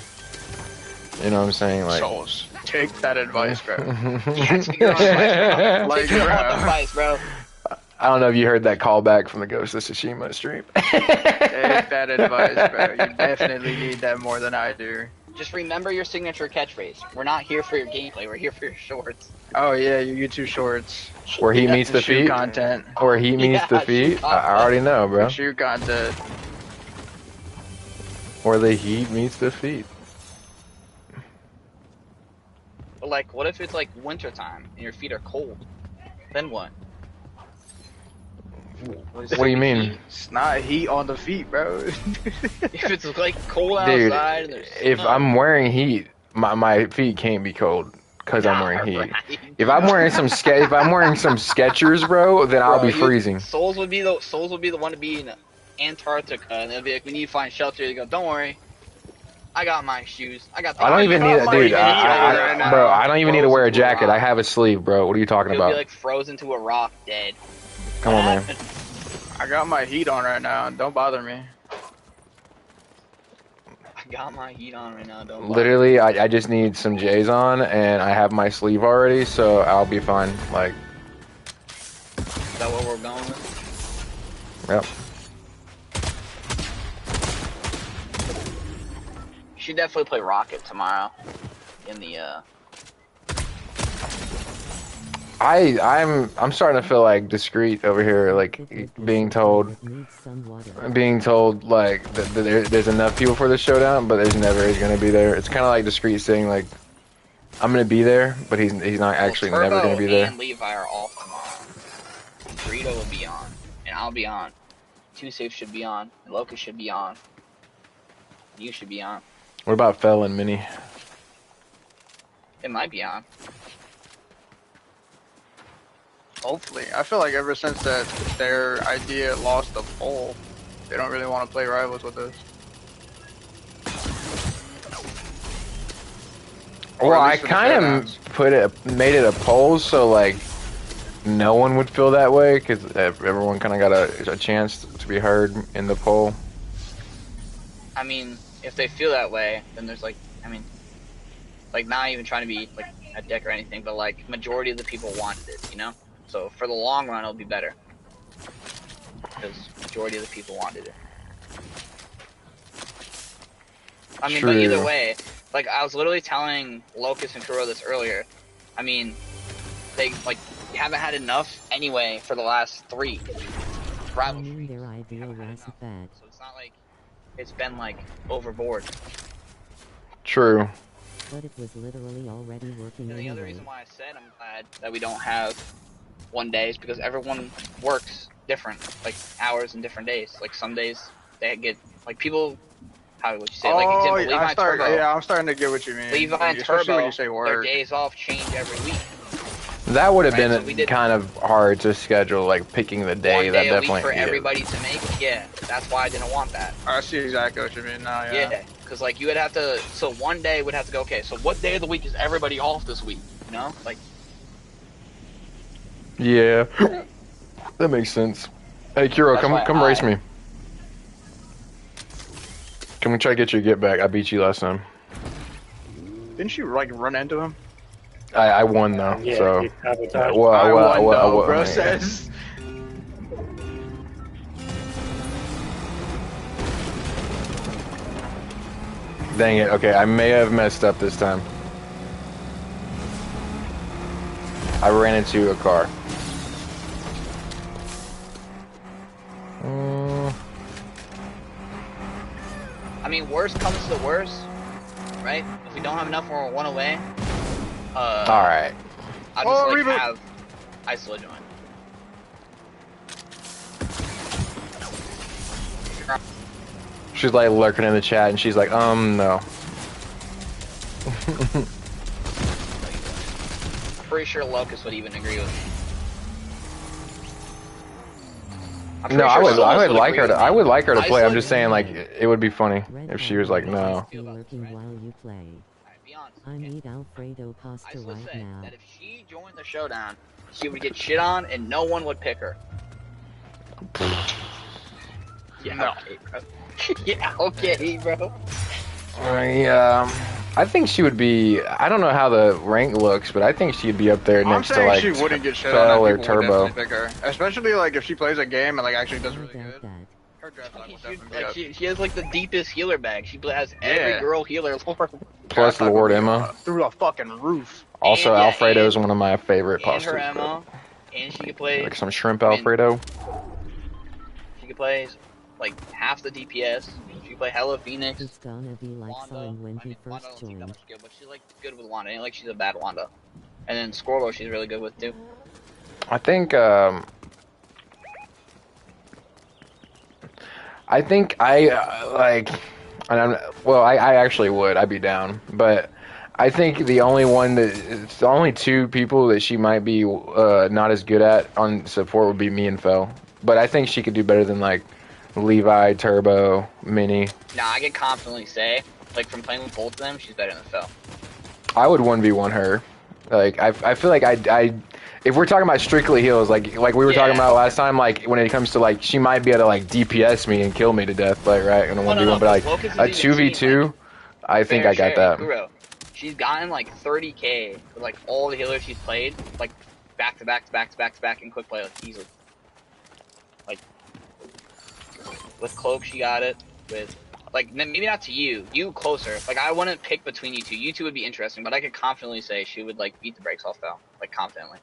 You know what I'm saying? Like. Souls. Take that advice, bro. Yeah, take your own advice, bro. Like, Take your bro. own advice, bro. I don't know if you heard that call back from the Ghost of Tsushima stream. Take that advice, bro. You definitely need that more than I do. Just remember your signature catchphrase. We're not here for your gameplay. We're here for your shorts. Oh yeah, your YouTube shorts. Where he meets the Shoe feet. content. Where he meets Yeah, the feet. shoot I already know, bro. Shoe content. Where the heat meets the feet. But like, what if it's like wintertime and your feet are cold? Then what? What do you mean? It's not heat on the feet, bro. If it's like cold Dude, outside and there's if snow. I'm wearing heat, my feet can't be cold because I'm wearing heat. If I'm wearing some Skechers, bro, then I'll be freezing. Souls would be the one to be in Antarctica, and they'll be like, we need to find shelter. They go, don't worry, I got my shoes. I got. I don't even need, dude. Bro, I don't even need to wear a jacket. I have. have a sleeve, bro. What are you talking You'll about? be like frozen to a rock, dead. Come on, man. I got my heat on right now. Don't bother me. I got my heat on right now. Don't. bother. Literally, I just need some J's on, and I have my sleeve already, so I'll be fine. Like, Is that what we're going with? yep. You should definitely play Rocket tomorrow. In the I'm starting to feel like discreet over here, like being told like that there's enough people for the showdown, but there's never is gonna be there. It's kind of like discreet saying like I'm gonna be there, but he's not actually Turbo never gonna be there. and Levi are off tomorrow. Burrito will be on, and I'll be on. Two Safe should be on. And Locust should be on. You should be on. What about Fell and Mini? It might be on. Hopefully. I feel like ever since that their idea lost the poll, they don't really want to play rivals with us. Well, I kind of made it a poll so like no one would feel that way because everyone kind of got a chance to be heard in the poll. I mean, if they feel that way, then there's like, I mean, like not even trying to be like a dick or anything, but like majority of the people wanted it, you know? So for the long run, it'll be better. Because majority of the people wanted it. I mean, but either way, like I was literally telling Locust and Kuro this earlier. I mean, they like haven't had enough anyway for the last 3 rivalries. Their ideal was bad. So it's not like it's been like overboard. True. But it was literally already working And the other anyway. reason why I said I'm glad that we don't have one day is because everyone works different, like hours and different days. Like some days they get like people. How would you say? Like example, Levi Turbo. Yeah, I'm starting to get what you mean. Levi and Especially Turbo, when you say their work. days off change every week. That would have Right, so been we did kind of hard to schedule, like picking the day. One That day a week definitely for everybody to make. Yeah, that's why I didn't want that. I see exactly what you mean now. Yeah. Yeah, because like you would have to. So one day would have to go. Okay, so what day of the week is everybody off this week? You know, like. Yeah, that makes sense. Hey, Kuro, come race me. Can we try to get your get back? I beat you last time. Didn't you like run into him? I won though, Yeah, so. you sabotage. I won though, well, bro yeah. says. Dang it. Okay, I may have messed up this time. I ran into a car. I mean, worst comes to worst. right? If we don't have enough, we're 1 away. Alright. I'll Oh, just like reboot. have Isola join. She's like lurking in the chat and she's like, no. I'm pretty sure Locust would even agree with me. I'm pretty No, I sure would Solus like agree her to with me. I would like her to play. I'm Isola- just saying like it would be funny Red if she was like, Alfredo no. must be lurking while you play. Alright, be honest. I need Alfredo pasta Isola right said now. that if she joined the showdown, she would get shit on and no one would pick her. Yeah, No. okay, bro. Yeah, okay, bro. I think she would be. I don't know how the rank looks, but I think she'd be up there I'm next to saying like she wouldn't get shit Fell on or and people would Turbo. definitely pick her. Especially like if she plays a game and like actually does I really doubt good. that. Her draft stock would She, definitely be like, up. she has like the deepest healer bag. She has every Yeah. girl healer lore. Plus Draft stock Lord would be Emma. through the fucking roof. Also, And, yeah, Alfredo is and- one of my favorite And her pastas. Emma. And she could play. Like some shrimp I mean, Alfredo. She could play like half the DPS. She could play hella Phoenix. It's gonna be like Wanda. Sullen when I he mean, Wanda first don't seem that joined. much skill, but she's like good with Wanda. Ain't like she's a bad Wanda. And then Squirtle, she's really good with too. I think like, and I actually would. I'd be down, but I think the only one that it's the only two people that she might be not as good at on support would be me and Fel. But I think she could do better than like Levi, Turbo, Mini. Nah, I can confidently say, like from playing with both of them, she's better than Phil. I would 1v1 her. Like I feel like I if we're talking about strictly heals, like we were Yeah. talking about last time, like when it comes to like she might be able to like DPS me and kill me to death, like right in a 1v1, no, but like Locust is a even 2v2, seeing, like, I think fair I got share. that. Kuro, she's gotten like 30k with like all the healers she's played, like back to back to back to back to back in quick play, like easily. Like with Cloak, she got it. With like maybe not to you, you closer. Like I wouldn't pick between you two. You two would be interesting, but I could confidently say she would like beat the brakes off Val, like confidently.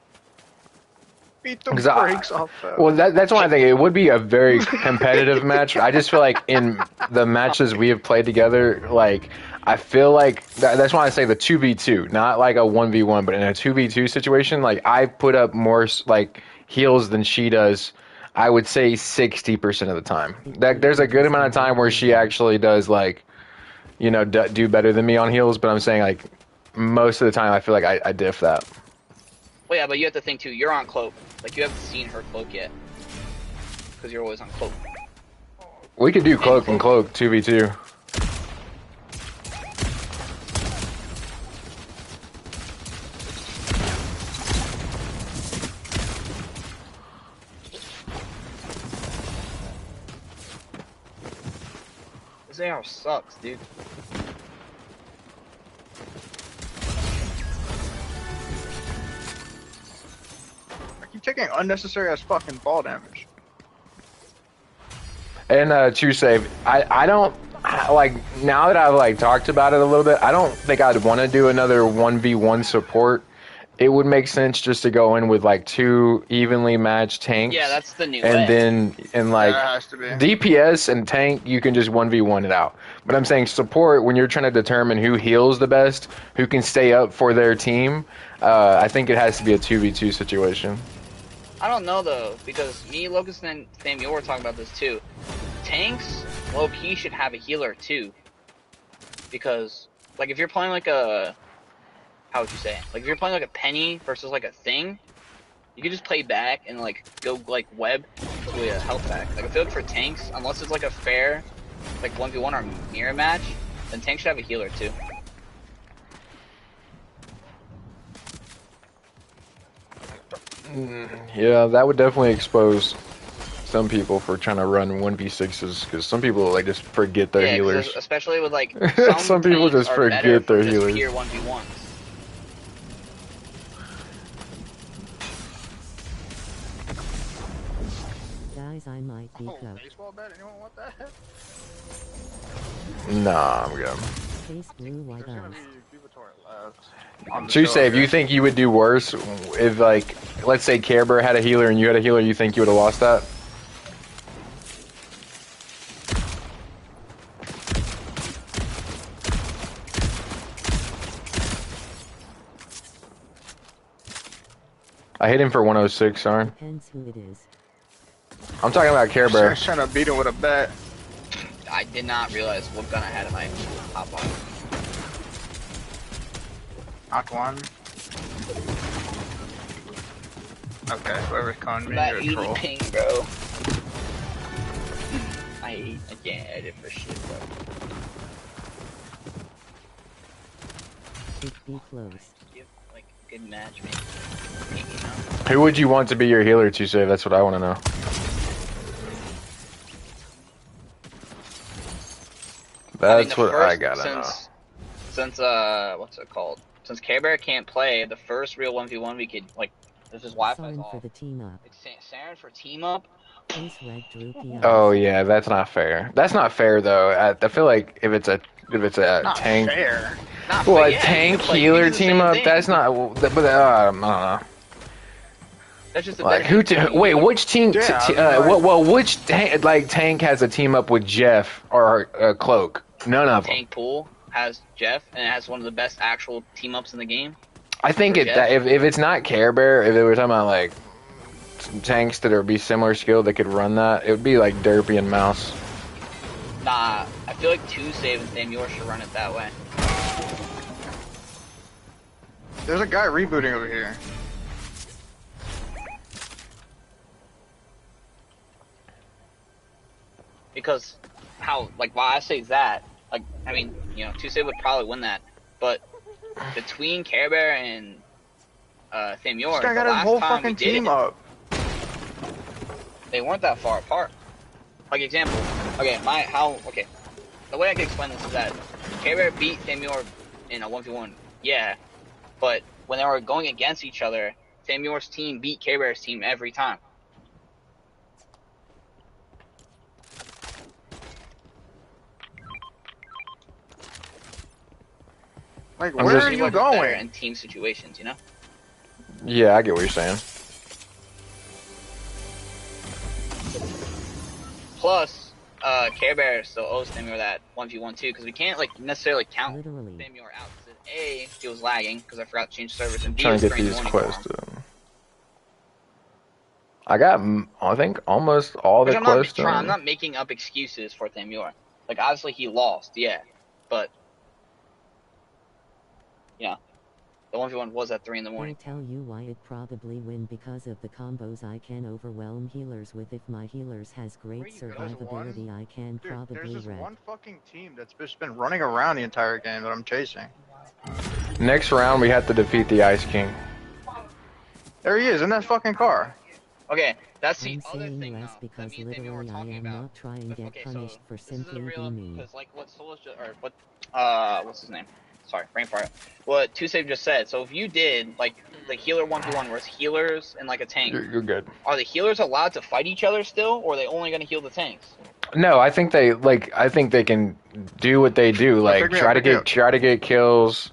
Beat the 'Cause I- brakes off that. Well, that's why I think it would be a very competitive match. I just feel like in the matches we have played together, like I feel like that's why I say the 2v2, not like a 1v1, but in a 2v2 situation, like I put up more like heals than she does. I would say 60% of the time. That there's a good amount of time where she actually does like, you know, do better than me on heals. But I'm saying like most of the time, I feel like I diff that. Well, yeah, but you have to think too. You're on Cloak. Like you haven't seen her Cloak yet, because you're always on Cloak. We could do cloak and cloak 2v2. This AR sucks, dude. I keep taking unnecessary as fucking ball damage. And true save. I don't like now that I've like talked about it a little bit. I don't think I'd want to do another 1v1 support. It would make sense just to go in with like two evenly matched tanks. Yeah, that's the new and way. then and like That has to be. DPS and tank, you can just 1v1 it out. But I'm saying support when you're trying to determine who heals the best, who can stay up for their team. I think it has to be a 2v2 situation. I don't know though, because me, Locust, and Samuel were talking about this too. Tanks, low key, should have a healer too. Because, like, if you're playing like a, how would you say? Like, if you're playing like a Penny versus like a Thing, you can just play back and like go like web to a health pack. Like, I feel like for tanks, unless it's like a fair, like 1v1 or mirror match, then tanks should have a healer too. Yeah, that would definitely expose some people for trying to run 1v6s because some people like just forget their Yeah, 'cause healers. especially with like Some people tanks just are better forget for their just healers. pure 1v1s. Guys, I might be Oh, cooked. baseball bat? Anyone want that? Nah, I'm good. Case blue white There's gonna eyes. be people to our left. On the True show, save, okay? you think you would do worse if like, let's say Care Bear had a healer and you had a healer, you think you would have lost that? I hit him for 106, sorry. Depends who it is. I'm talking about Care I Bear. was trying to beat him with a bet. I did not realize what gun I had in my top on. Knocked one. Okay, whoever's calling me, That you're a 80 troll. ping, bro. I can't edit for shit, bro. It'd be close. Give, like, good match, man. You know? Who would you want to be your healer to save? That's what I want to know. That's what I gotta know. Since what's it called? Since Care Bear can't play, the first real 1v1 we could, like, this is Wi-Fi's Sorry off. for the team up. It's Saren for team up. Ace Red Drew PRs. Oh yeah, that's not fair. That's not fair though. I feel like if it's a Not tank, fair. Not well, fair, a yeah, tank it's like, healer we do the team same up. thing. That's not. But I don't know. That's just a Like better who? team. Wait, which team? Yeah, Which tank has a team up with Jeff or Cloak? None of them. Tank pool has Jeff, and it has one of the best actual team ups in the game. I think For if Jeff? it's not Care Bear, if they were talking about like some tanks that would be similar skill that could run that, it would be like Derpy and Mouse. Nah, I feel like 2-Save and Samuel should run it that way. There's a guy rebooting over here. Because why I say that, like, I mean, you know, 2-Save would probably win that, but between Care Bear and Samuel, This guy the got his last whole time fucking we did team it, up. they weren't that far apart. Like, example, okay, the way I can explain this is that Care Bear beat Samuel in a 1v1, yeah, but when they were going against each other, Samuel's team beat Care Bear's team every time. Like, I'm where just- are He you wasn't better going? in team situations, you know? Yeah, I get what you're saying. Plus, Care Bear still owes Samuel that 1v1 too, because we can't like necessarily count Literally. Samuel out. Because A, he was lagging because I forgot to change servers, and B, Trying was to get during the these morning for quests him. done. I got, I think, almost all Which the I'm not quests I'm done. not making up excuses for Samuel. Like obviously he lost, yeah, but yeah, the 1v1 was at 3 in the I'll morning. tell you why it probably win because of the combos I can overwhelm healers with. If my healers has great There's one- survivability, I can Dude, probably there's this wreck. one fucking team that's just been running around the entire game that I'm chasing. Next round, we have to defeat the Ice King. There he is in that fucking car. Okay, that's the I'm other saying thing less now. because That me and Samuel were literally I talking am about. not trying to get Okay, punished for this is a simply real, being mean. because like what Solas just, or what, what's his name? Sorry, brain fart. What 2-Save just said. So if you did like the healer 1v1, where it's healers and like a tank, You're good. are the healers allowed to fight each other still, or are they only going to heal the tanks? No, I think they can do what they do. Like pick me try up, to get kills.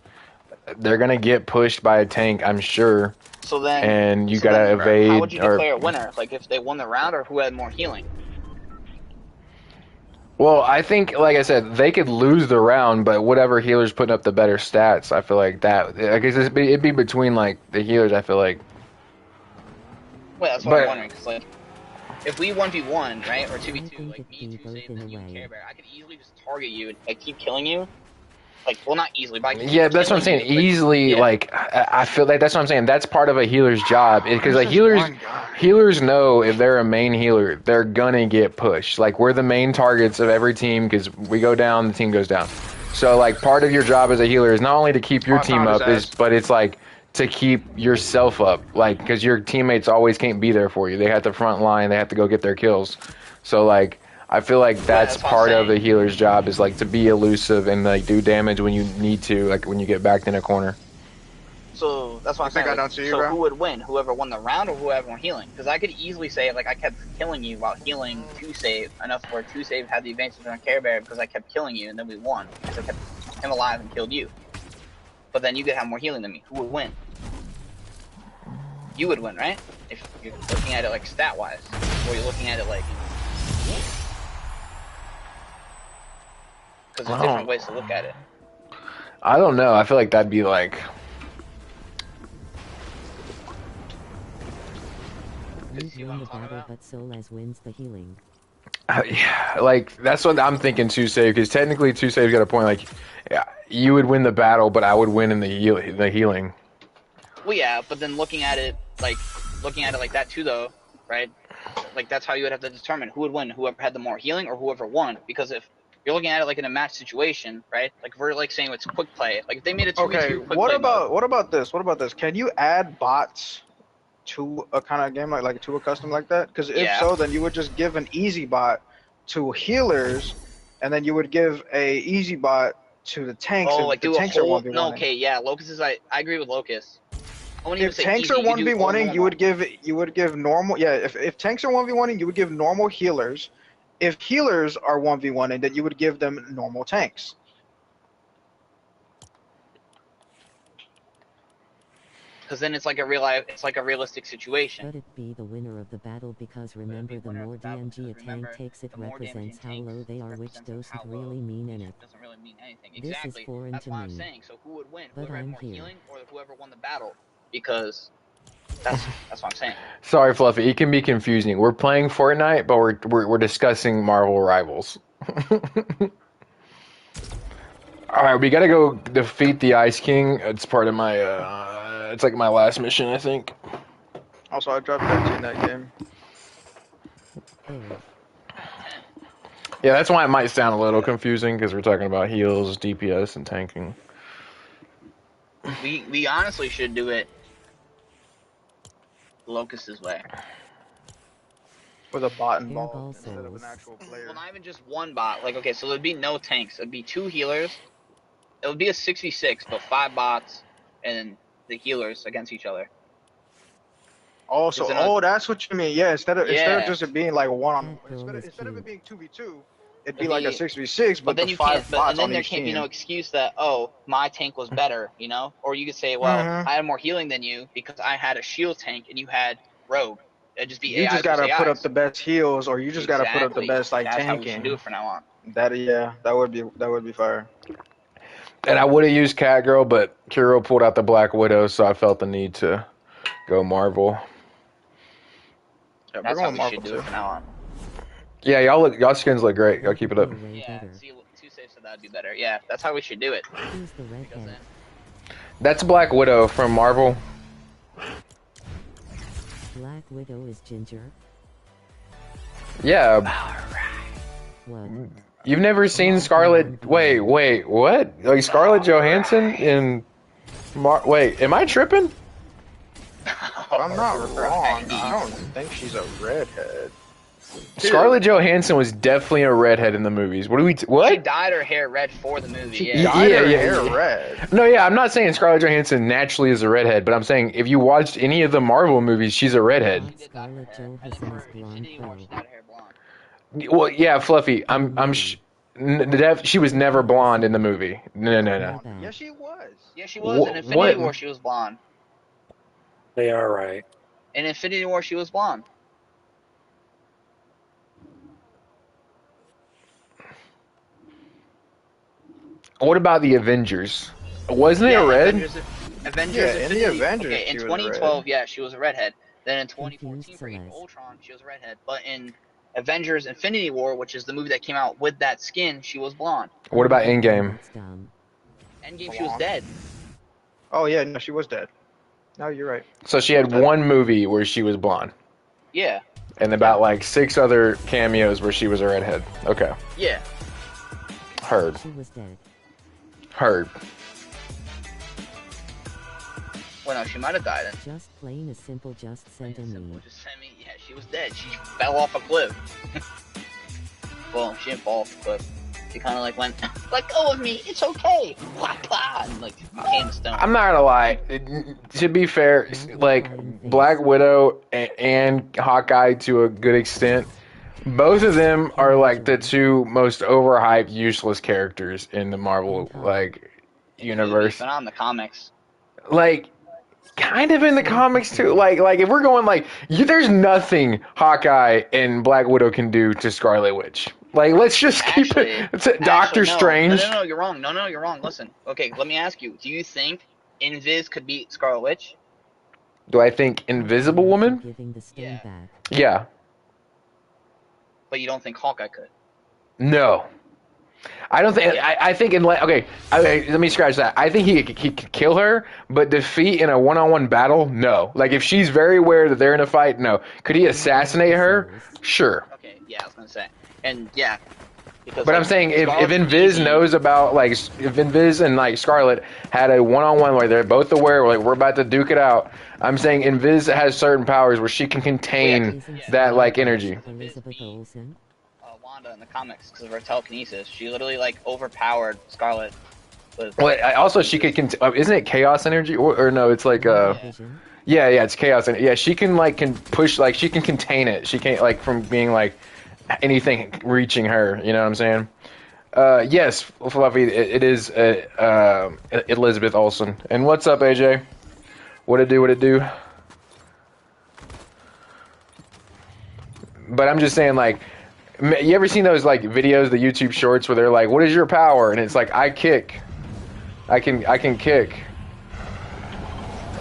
They're gonna get pushed by a tank, I'm sure. So then, And you so gotta then, evade. how would you or, declare a winner? Like if they won the round, or who had more healing? Well, I think, like I said, they could lose the round, but whatever healer's putting up the better stats, I feel like that. I guess it'd be between like the healers. I feel like. Well, that's what I'm wondering. Because like, if we 1v1, right, or 2v2, like me, it'd be both 2-Save, in and a you, way. Care Bear, I could easily just target you and like keep killing you. Like, well, not easily, but I could Yeah, keep that's what I'm killing saying. you, but- Easily, yeah. like I feel like that's what I'm saying. That's part of a healer's job because like There's this one guy. healers know if they're a main healer, they're gonna get pushed. Like we're the main targets of every team because we go down, the team goes down. So like part of your job as a healer is not only to keep your I team found his up, ass. but it's like to keep yourself up. Like because your teammates always can't be there for you. They have to front line. They have to go get their kills. So like. I feel like that's that's what I'm part of saying. the healer's job is like to be elusive and like do damage when you need to, like when you get backed in a corner. So that's what I'm think saying. I Like, don't see you, so bro? who would win? Whoever won the round or whoever won healing? Because I could easily say like I kept killing you while healing 2-Save enough where 2-Save had the advantage on Care Bear because I kept killing you and then we won because I kept him alive and killed you. But then you could have more healing than me. Who would win? You would win, right? If you're looking at it like stat wise, or you're looking at it like. Because there's different ways to look at it. I don't know. I feel like that'd be like see what win I'm the talking battle, about? but Solas wins the healing. Yeah, like that's what I'm thinking. Two save because technically two save's got a point. Like, yeah, you would win the battle, but I would win in the healing. Well, yeah, but then looking at it like that too, though, right? Like that's how you would have to determine who would win, whoever had the more healing or whoever won. Because if you're looking at it like in a match situation, right? Like if we're like saying it's quick play. Like if they made a Okay, 2v2 quick play mode. what about this? What about this? Can you add bots to a kind of game like to a custom like that? Because if Yeah. so, then you would just give an easy bot to healers, and then you would give a easy bot to the tanks Oh, if like the do a tanks are whole. No, 1v1ing. okay, yeah. Locust is. I agree with Locust. I wouldn't even If say tanks easy. are You could do all 1v1ing, normal. you would give normal. Yeah, if tanks are 1v1ing, you would give normal healers. If healers are 1v1ing, then you would give them normal tanks. Because then it's like a realistic situation. But it be the winner of the battle because remember the more DMG a tank takes it represents how low they are, which doesn't really mean anything. Doesn't really mean anything. This is Exactly. foreign That's to why I'm me. saying. So who would win? But Whoever had I'm more here. healing or whoever won the battle? Because that's what I'm saying. Sorry, Fluffy. It can be confusing. We're playing Fortnite, but we're discussing Marvel Rivals. All right, we gotta go defeat the Ice King. It's part of my. It's like my last mission, I think. Also, I dropped 13 that game. Oh, Top 10. Yeah, that's why it might sound a little confusing because we're talking about heals, DPS, and tanking. We honestly should do it Locust's way. With a bot Airball involved instead of an souls. actual player. Well, not even just one bot. Like, okay, so there'd be no tanks. It'd be 2 healers. It would be a 6v6, but 5 bots and the healers against each other. Also, Is it not- that's what you mean. Yeah, instead of Yeah. just it being like one on That girl is instead of it cute. being 2v2, it'd It'd be like a be- 6v6, But but then the you 5 can't. bots And then on there each can't be team. no excuse that my tank was better, you know. Or you could say, well, Mhm. I had more healing than you because I had a shield tank and you had rogue. It'd just be You AIs just gotta versus put up AIs. the best heals, or you just gotta put up the Exactly. best like That's how we should do tanking. it from now on. That would be fire. And I would have used Catgirl, but Kiro pulled out the Black Widow, so I felt the need to go Marvel. Yeah, we're That's how going we Marvel should do too. it from now on. Yeah, y'all skins look great. Y'all keep it up. Way Yeah. better. See, 2 safe said that'd be better. Yeah, that's how we should do it. Who's the Because redhead? then, That's Black Widow from Marvel. Black Widow is Ginger. Yeah, What? you've never seen Scarlett. Wait, what? Like Scarlett Johansson in Wait, am I tripping? If I'm not wrong, I don't think she's a redhead. Scarlett Johansson was definitely a redhead in the movies. What do we? She What? dyed her hair red for the movie. She Yeah. dyed her Yeah, hair yeah. red. No, yeah, I'm not saying Scarlett Johansson naturally is a redhead, but I'm saying if you watched any of the Marvel movies, she's a redhead. She did dye her Scarlett hair. And then Johansson for is blonde Infinity War, pro. she dyed her hair blonde. Well, yeah, Fluffy. She was never blonde in the movie. No. Not bad. Yeah, she was. Yeah, she was. In Infinity What? War, she was blonde. They are right. In Infinity War, she was blonde. What about the Avengers? Wasn't it Yeah, red? Avengers. Yeah, in the Infinity- Avengers, Okay, in she was 2012, red. yeah, she was a redhead. Then in 2014, Confused for Age of Celeste. Ultron, she was a redhead. But in Avengers: Infinity War, which is the movie that came out with that skin, she was blonde. What about Endgame? That's dumb. Endgame, she was Blonde. dead. Oh yeah, no, she was dead. No, you're right. So she had one movie where she was blonde, Yeah, and about like 6 other cameos where she was a redhead. Okay, yeah. heard. She was dead. Well, no, she might have died. Just plain a simple just sent a me. Just send me. Yeah, she was dead. She fell off a cliff. Well, she didn't fall off a cliff. She kind of like went, let go of me. It's okay. Blah, blah, and like became stone. I'm not gonna lie. To be fair, like Black Widow and Hawkeye to a good extent, both of them are like the 2 most overhyped, useless characters in the Marvel like universe. But not in the comics. Like, kind of in the comics too. Like if we're going like, there's nothing Hawkeye and Black Widow can do to Scarlet Witch. Like, let's just keep it. It's Doctor no. Strange. No, you're wrong. No, you're wrong. Listen. Okay, let me ask you. Do you think Invis could beat Scarlet Witch? Do I think Invisible Woman? Giving the stone Yeah. back. Yeah. But you don't think Hawkeye could? No. I don't think. I think in okay. Let me scratch that. I think he could kill her, but defeat in a one-on-one battle, no. Like if she's very aware that they're in a fight, no. Could he assassinate her? Sure. Okay, yeah, I was gonna say, and yeah, because. But like, I'm saying if Scarlet's Invis easy. knows about like if Invis and like Scarlet had a one-on-one where they're both aware, like we're about to duke it out. I'm saying Invis has certain powers where she can contain that like energy. Elizabeth Olsen. Wanda in the comics because of her telekinesis. She literally like overpowered Scarlet. With, Well, also she could isn't it chaos energy or no? It's like Vision. yeah, it's chaos and yeah, she can like can push like she can contain it. She can't like from being like anything reaching her. You know what I'm saying? Yes, Fluffy, it is Elizabeth Olsen. And what's up, AJ? What it do? What it do? But I'm just saying, like, you ever seen those like videos, the YouTube shorts, where they're like, "What is your power?" And it's like, "I kick. I can kick."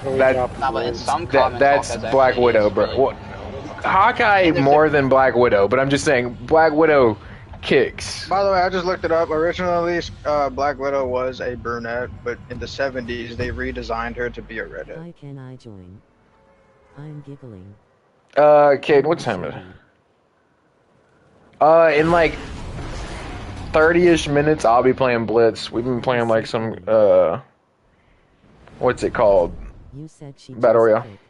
but in some comics, That's Hawkeye's Black actually Widow, is bro. really- What? Hawkeye more than Black Widow, but I'm just saying Black Widow kicks. By the way, I just looked it up. Originally, Black Widow was a brunette, but in the 70s, they redesigned her to be a redhead. Why can I join? I'm giggling. Kate, what time is it? In like 30-ish minutes, I'll be playing Blitz. We've been playing like some, what's it called? You said she Battle just Royale. kicked.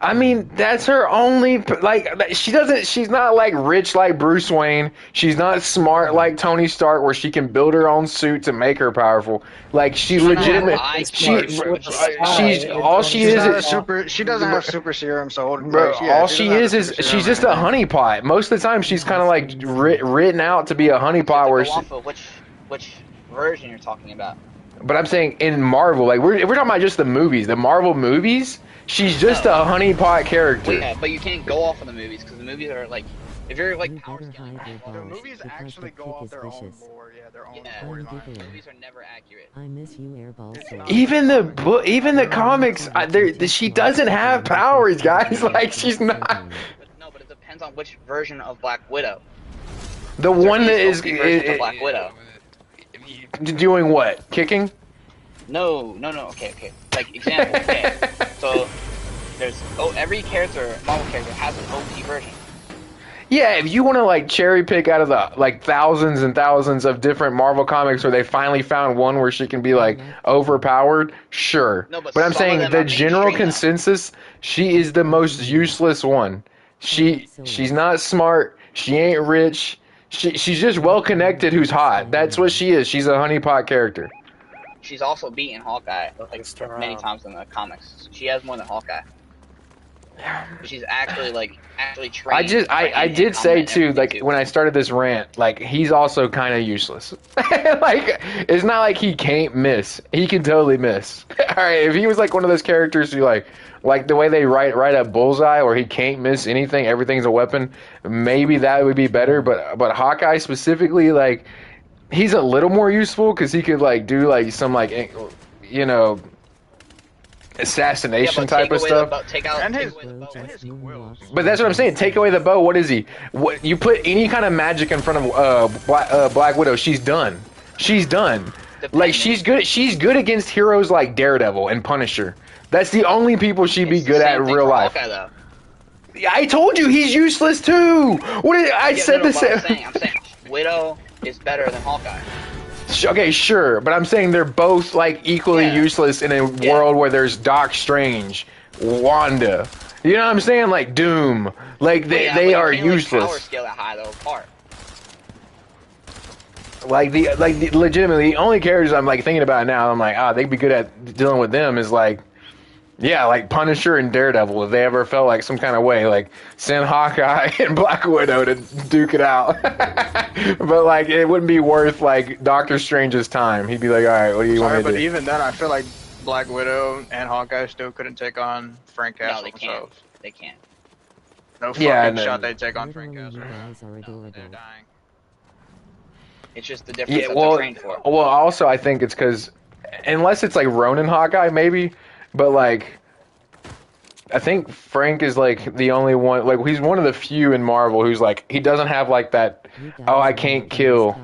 I mean, that's her only, like, she's not like rich like Bruce Wayne. She's not smart like Tony Stark where she can build her own suit to make her powerful. Like, she legitimate, she's, all she She's is not a is, super. She doesn't have super serum, so bro, like, yeah, all she she doesn't is have super she's serum just a honeypot. Most of the time, she's kind of like written out to be a honeypot where Go she, off of which version you're talking about. but I'm saying in Marvel, like we're talking about just the movies, the Marvel movies. She's just a honeypot character. Yeah, but you can't go off of the movies because the movies are like, if you're like You power better scaling, hide your The balls movies because actually the go kick off is their own vicious. lore. Yeah, their own yeah, I'm storyline. giggling. movies are never accurate. I miss you, Airball Sword. Even the comics, she doesn't have powers, guys. Like she's not But no, but it depends on which version of Black Widow. the one that is versions of Black Widow. doing what? Kicking? No. Okay. Like example. Okay, so there's every character, Marvel character has an OP version. Yeah, if you want to like cherry pick out of the like thousands and thousands of different Marvel comics where they finally found one where she can be like overpowered, sure. No, but I'm some saying of them the are general mainstream, though. consensus, she is the most useless one. She's not smart. She ain't rich. She's just well connected. Who's hot? That's what she is. She's a honeypot character. She's also beaten Hawkeye like Just turn many around. times in the comics. She has more than Hawkeye. She's actually trained. I did say too, like when I started this rant, like he's also kind of useless. Like it's not like he can't miss. He can totally miss. All right, if he was like one of those characters who like the way they write a bullseye where he can't miss anything, everything's a weapon. Maybe that would be better. But Hawkeye specifically, like he's a little more useful because he could like do like some like assassination type of stuff. Take away And the his- bow. and his quills. But that's what I'm saying. Take away the bow. What is he? What you put any kind of magic in front of Black Widow? She's done. She's done. Like she's good. She's good against heroes like Daredevil and Punisher. That's the only people she'd be It's the good same at in thing real for life. Hawkeye, though. I told you he's useless too. What did I Yeah, said no, the but same? I'm saying Widow is better than Hawkeye. Okay, sure, but I'm saying they're both like equally Yeah. useless in a world where there's Doc Strange, Wanda. You know what I'm saying? Like Doom. Like they But you are can't, like, useless. power scale that high though apart. Like the legitimately the only characters I'm like thinking about now, I'm like, they'd be good at dealing with them is like, yeah, like Punisher and Daredevil. If they ever felt like some kind of way, like send Hawkeye and Black Widow to duke it out. But like it wouldn't be worth like Doctor Strange's time. He'd be like, all right, what do you Sorry, want me but to do? even then, I feel like Black Widow and Hawkeye still couldn't take on Frank Castle No, they can't. themselves. They can't. No fucking Yeah, no. shot they take on Frank Literally, Castle. you guys are adorable. They're dying. It's just the difference Yeah, that well, they're trained for. well, also I think it's because unless it's like Ronin Hawkeye, maybe, but like I think Frank is like the only one, like he's one of the few in Marvel who's like he doesn't have like that. Oh, I can't kill.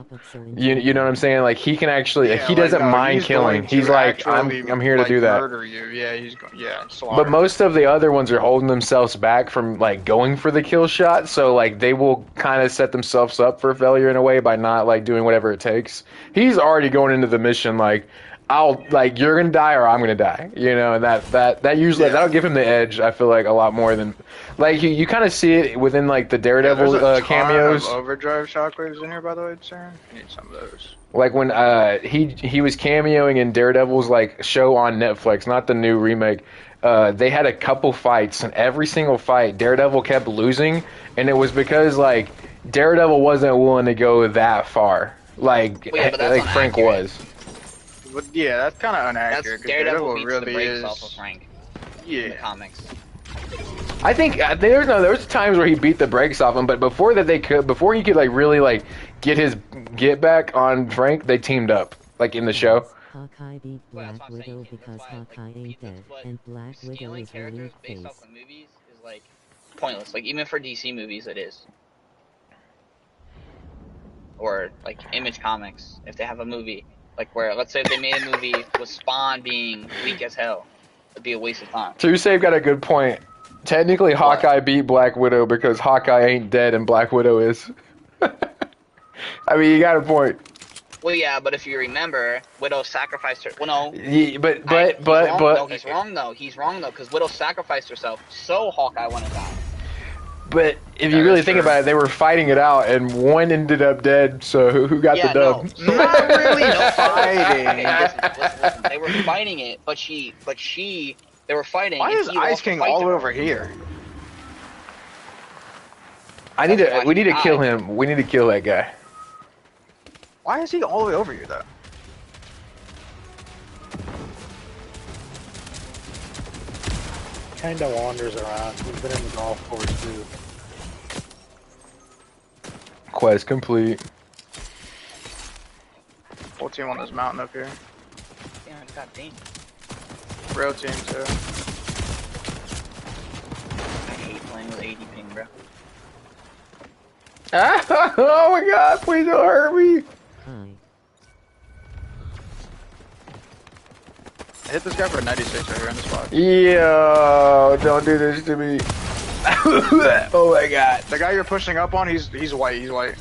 You know what I'm saying? Like he can actually, Yeah, he like, doesn't no, mind he's killing. going He's to like actually, I'm here to like, do that. murder you. Yeah, yeah, But slaughter. most of the other ones are holding themselves back from like going for the kill shot, so like they will kind of set themselves up for failure in a way by not like doing whatever it takes. He's already going into the mission like I'll like you're gonna die or I'm gonna die, you know, and that usually Yeah. that'll give him the edge. I feel like a lot more than like you kind of see it within like the Yeah, Daredevil there's a ton cameos. of overdrive shockwaves in here, by the way, Sarah. I need some of those. Like when he was cameoing in Daredevil's like show on Netflix, not the new remake. They had a couple fights, and every single fight, Daredevil kept losing, and it was because like Daredevil wasn't willing to go that far, like Well, yeah, but that's Frank inaccurate. was. But yeah, that's kind of That's inaccurate. 'Cause Daredevil beats really the brakes is. off of Frank in the Yeah. comics. I think there's times where he beat the brakes off him, but before that before he could like really like get his get back on Frank, they teamed up like in the show. Hawkeye beat Well, that's Black what I'm saying. Widow That's because why, like, Hawkeye ain't dead, but and Black Widow scaling is characters relief based face. off of movies is like pointless. Like even for DC movies, it is. Or like Image Comics, if they have a movie, like where let's say if they made a movie with Spawn being weak as hell, it'd be a waste of time. So you say you've got a good point. Technically, Hawkeye beat Black Widow because Hawkeye ain't dead and Black Widow is. I mean, you got a point. Well, yeah, but if you remember, Widow sacrificed her. Well, no. Yeah, but No, he's wrong though. He's wrong though, because Widow sacrificed herself, so Hawkeye wouldn't die. But if Yeah, you really that's think true. about it, they were fighting it out, and one ended up dead. So who got the dub? No, Not really no, fighting. listen. They were fighting it, they were fighting. Why and is he would Ice also King fight all her. over here? We need he to kill died. him. We need to kill that guy. Why is he all the way over here, though? Kinda wanders around. He's been in the golf course too. Quest complete. Whole team on this mountain up here. Damn, it's got dang. Real team, too. I hate playing with 80 ping, bro. Oh my God! Please don't hurt me. Hi. I hit this guy for a 96 right here on the spot. Yo, don't do this to me. Oh my God. The guy you're pushing up on, he's white. He's white.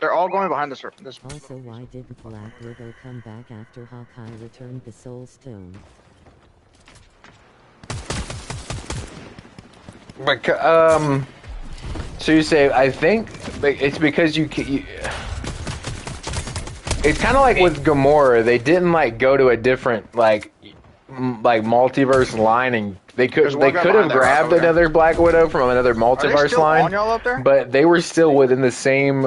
They're all going behind this. Also, why didn't Black Widow come back after Hawkeye returned the Soul Stone? So you say, I think it's because you it's kind of like with Gamora, they didn't like go to a different like multiverse line, and they could There's one guy have behind there, grabbed okay. another Black Widow from another Are they multiverse still line, on y'all up there? but they were still within the same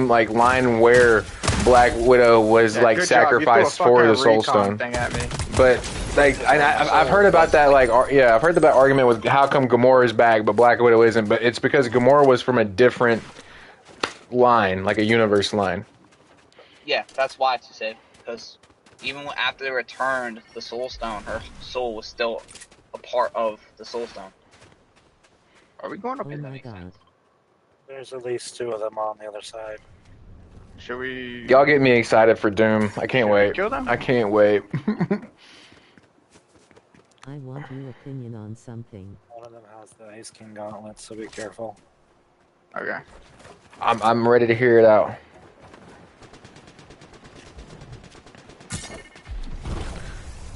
like line where Black Widow was Yeah, like good job. You threw a sacrificed for the fucking Soul recon Stone. thing at me. But like I've heard about that I've heard that argument with how come Gamora is back but Black Widow isn't, but it's because Gamora was from a different line, like a universe line. Yeah, that's why it's said, because even after they returned the Soul Stone, her soul was still a part of the Soul Stone. Are we going up Oh here? my God. There's at least 2 of them on the other side. Should we? Y'all get me excited for Doom. I can't Should we wait. kill them? I can't wait. I want your opinion on something. One of them has the Ice King gauntlet, so be careful. Okay. I'm ready to hear it out.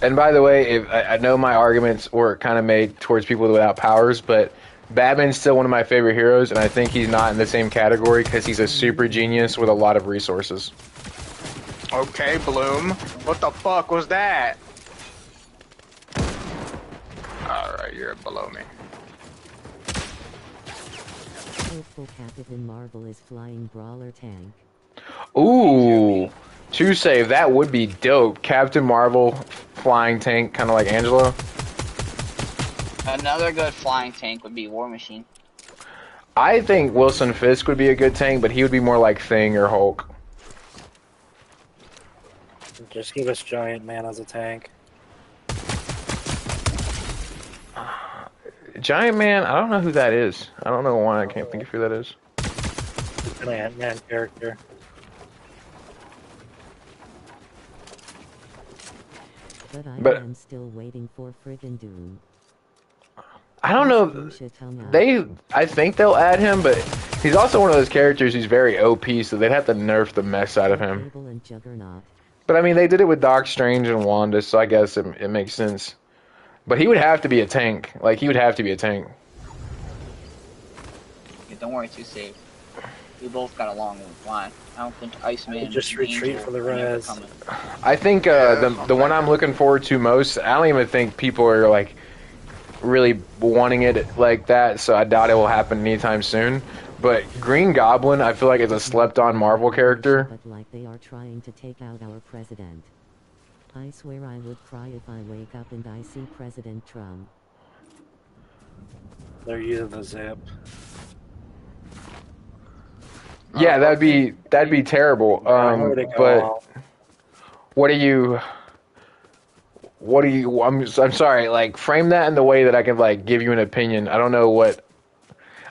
And by the way, if I know my arguments were kind of made towards people without powers, but Batman's still one of my favorite heroes, and I think he's not in the same category because he's a super genius with a lot of resources. Okay, Bloom. What the fuck was that? Alright, you're below me. Hopeful Captain Marvel is flying brawler tank. Ooh, to save, that would be dope. Captain Marvel, flying tank, kind of like Angelo. Another good flying tank would be War Machine. I think Wilson Fisk would be a good tank, but he would be more like Thing or Hulk. Just give us Giant Man as a tank. Giant Man, I don't know who that is. I don't know why I can't think of who that is. It's an Ant-Man character. But I am still waiting for friggin' Doom. I don't know. I think they'll add him, but he's also one of those characters who's very OP, so they'd have to nerf the mess out of him. But I mean, they did it with Doc Strange and Wanda, so I guess it makes sense. But he would have to be a tank. Like, he would have to be a tank. Yeah, don't worry, too safe. We both got along with line. I don't think Iceman. Just retreat for the res. I think the one I'm looking forward to most. I don't even think people are like really wanting it like that, so I doubt it will happen anytime soon. But Green Goblin, I feel like is a slept-on Marvel character. But like they are trying to take out our president. I swear I would cry if I wake up and I see President Trump. They're using the zip. Yeah, that'd be terrible. But what do you? I'm sorry. Like, frame that in the way that I can like give you an opinion. I don't know what.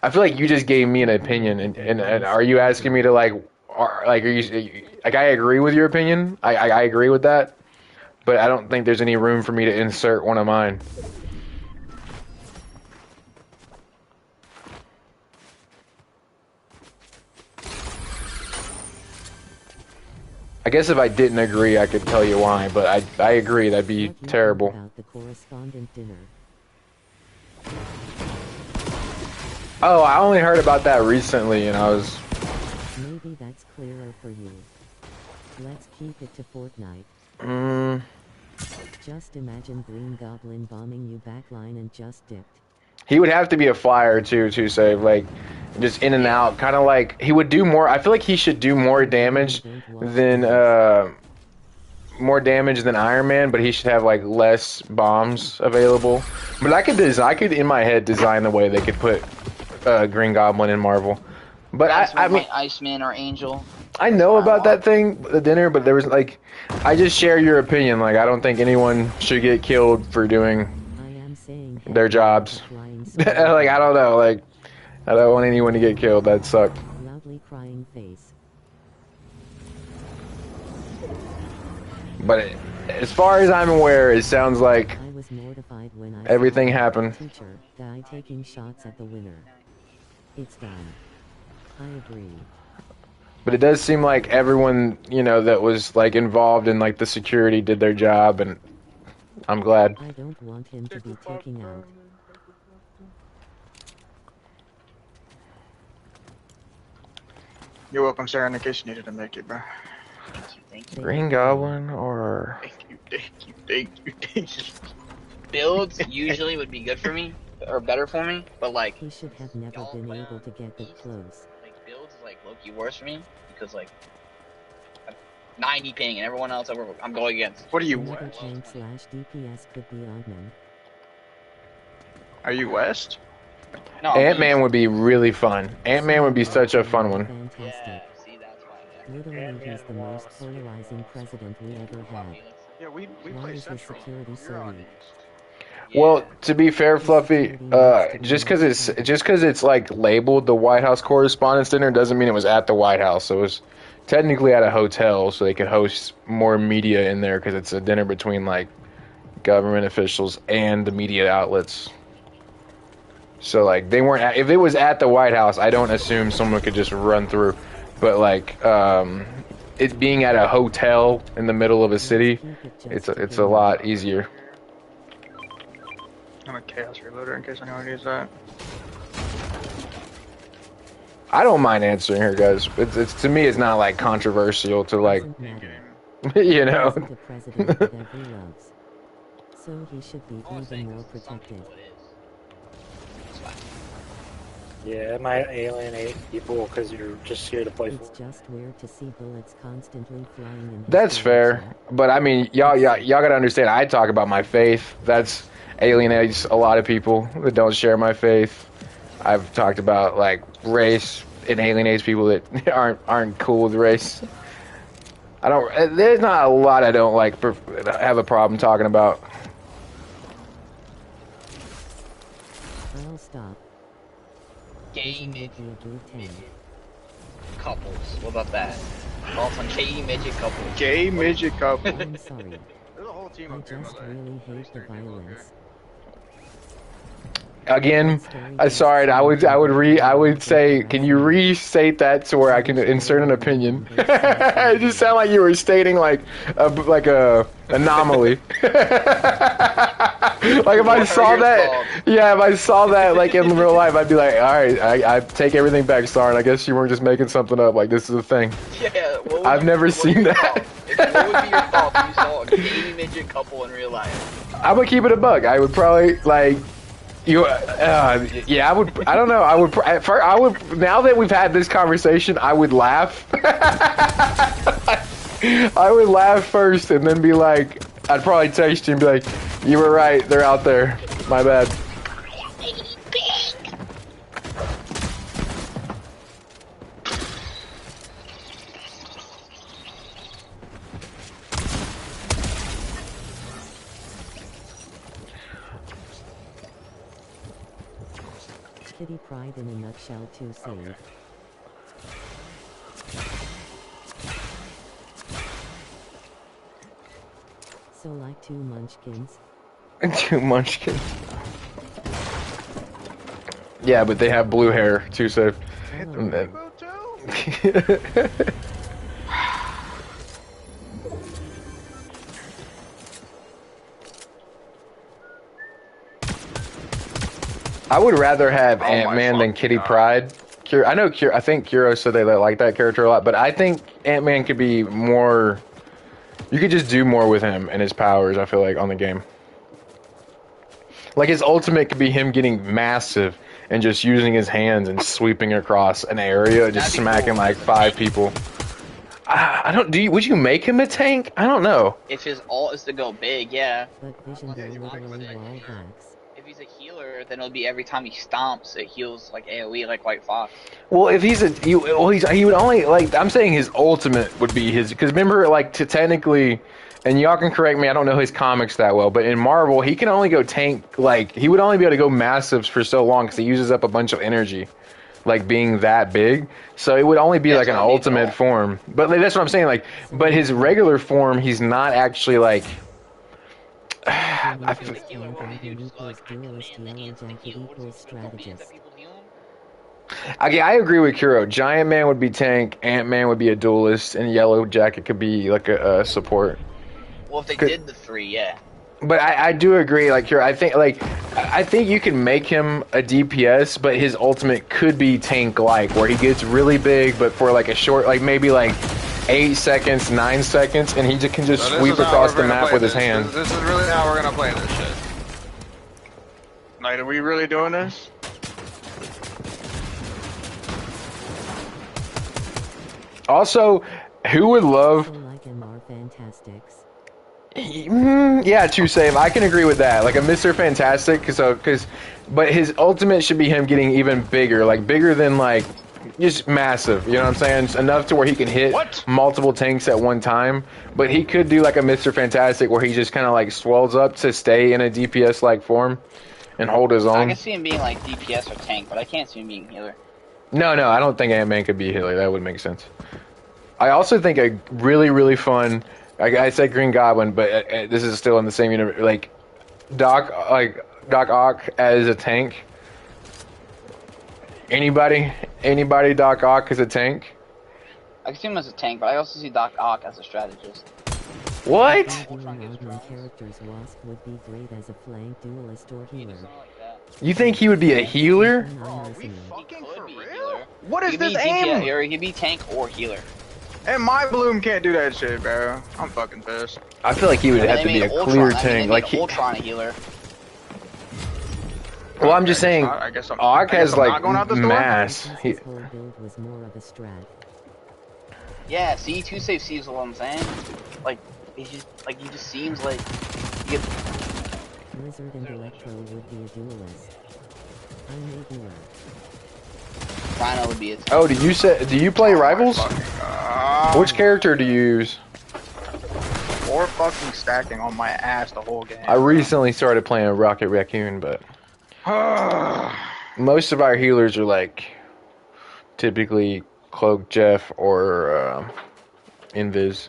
I feel like you just gave me an opinion, and are you asking me to like, are you like I agree with your opinion? I agree with that, but I don't think there's any room for me to insert one of mine. I guess if I didn't agree, I could tell you why, but I agree, that'd be terrible. About the correspondent dinner. Oh, I only heard about that recently, and I was... Maybe that's clearer for you. Let's keep it to Fortnite. Just imagine Green Goblin bombing you backline and just dipped. He would have to be a flyer to save, like, just in and out, kind of like, he would do more, I feel like he should do more damage than Iron Man, but he should have, like, less bombs available. But I could in my head design the way they could put Green Goblin in Marvel. But I mean, Iceman or Angel. I know about that thing, the dinner, but there was, like, I just share your opinion, like, I don't think anyone should get killed for doing their jobs. Like, I don't know, like, I don't want anyone to get killed. That sucked. Loudly crying face. But as far as I'm aware, it sounds like I was mortified when I everything saw happened. the teacher guy taking shots at the winner. It's done. I agree. But it does seem like everyone, you know, that was like involved in like the security did their job, and I'm glad. I don't want him to be taking out. You're welcome, Sarah, in case you needed to make it, bro. Thank you. Green Goblin or... Thank you. Builds usually would be good for me, or better for me, but like... He should have never been able to get that close. Like, builds is like low-key worse for me, because like... I'm 90 ping and everyone else I'm going against. What are you, Another West? tank / DPS could be Ogman. Are you West? No, Ant-Man would be really fun. Ant-Man would be such a fun one. Fantastic. Yeah, see, that's why. Literally, he's the most polarizing president we ever had. Yeah, we Why play is his Central. security so You're on weak? East. Well, to be fair, Fluffy, just because it's like labeled the White House Correspondents' Dinner doesn't mean it was at the White House. So it was technically at a hotel, so they could host more media in there because it's a dinner between like government officials and the media outlets. So like they weren't. If it was at the White House, I don't assume someone could just run through. But like it being at a hotel in the middle of a city, it's a lot easier. I'm a Chaos Reloader in case anyone needs that. I don't mind answering here, guys. It's to me, it's not like controversial to like, you know. The president that everyone loves. So he should be even more protected. Yeah, it might alienate people because you're just here to play. It's just weird to see bullets constantly flying in his That's fair, direction. but I mean, y'all gotta understand. I talk about my faith. That's alienates a lot of people that don't share my faith. I've talked about like race. It alienates people that aren't cool with race. I don't. There's not a lot I don't like. Have a problem talking about. I Gay Vision midget would be a good tank. couples. What about that? Thoughts on gay midget couples? Gay midget couple. I'm sorry. There's a whole team I up here, by just the way. really hate the Start getting violence. Again, sorry, I would say, can you restate that to where I can insert an opinion? It just sounded like you were stating like a anomaly. Like if I saw that, yeah, if I saw that like in real life, I'd be like, all right, I take everything back, Star, and I guess you weren't just making something up. Like this is a thing. Yeah, I've never seen that. What would be your thoughts if you saw a gay midget couple in real life? I would keep it a bug. I would probably like. Yeah, I would. I don't know. I would. At first, I would. Now that we've had this conversation, I would laugh. I would laugh first, and then be like, I'd probably text you and be like, "You were right. They're out there. My bad." Kitty Pride in a nutshell to save. So like 2 munchkins. 2 munchkins. Yeah, but they have blue hair too, so. And then... I would rather have Ant-Man than Kitty Pryde. I think Kuro said they like that character a lot, but I think Ant-Man could be more... You could just do more with him and his powers, I feel like, on the game. Like, his ultimate could be him getting massive and just using his hands and sweeping across an area, just smacking like 5 people. Would you make him a tank? I don't know. If his ult is to go big, yeah. But Vision literally wall hacks. If he's a healer, then it'll be every time he stomps, it heals like AoE, like White Fox. Well, if he would only, like, I'm saying his ultimate would be his, because remember, like, technically, and y'all can correct me, I don't know his comics that well, but in Marvel, he can only go tank, like, he would only be able to go massives for so long, because he uses up a bunch of energy, like, being that big, so it would only be, like, an ultimate form. But like, that's what I'm saying, like, but his regular form, he's not actually, like... I feel Okay, I agree with Kuro. Giant Man would be tank, Ant-Man would be a duelist, and Yellow Jacket could be like a support. Well, if they did the 3, yeah. But I do agree, like Kuro. I think you can make him a DPS, but his ultimate could be tank-like, where he gets really big, but for like a short, like maybe like 8 seconds, 9 seconds, and he can just sweep across the map with his hand. This is really how we're gonna play this shit. Like, are we really doing this? Also, who would love... Like MR Fantastics. Yeah, true save. I can agree with that. Like a Mr. Fantastic, but his ultimate should be him getting even bigger, like bigger than like just massive. You know what I'm saying? It's enough to where he can hit multiple tanks at one time. But he could do like a Mr. Fantastic where he just kind of like swells up to stay in a DPS like form and hold his own. I can see him being like DPS or tank, but I can't see him being healer. No, I don't think Ant-Man could be a healer. That would make sense. I also think a really, really fun. I said Green Goblin, but this is still in the same universe. Like Doc Ock as a tank. Anybody Doc Ock as a tank? I can see him as a tank, but I also see Doc Ock as a strategist. What? Characters Wasp would be great as a flank duelist or healer. You think he would be a healer? Are we fucking for real? Healer. What is this aim? Or he could be tank or healer. And my Bloom can't do that shit, bro. I'm fucking pissed. I feel like he would have to be a clear tank. Like Ultron a healer. Well, I'm just saying, Ock has like mass. His whole build was more of a strat. Yeah, see, 2 save sees what I'm saying. Like, he just seems like you get... Blizzard and Electro would be a duelist. I'm a healer. Rhino would be a tank. Oh, do you play Rivals? Which character do you use? Or fucking stacking on my ass the whole game. I recently started playing Rocket Raccoon, but most of our healers are like typically Cloak Jeff or Invis.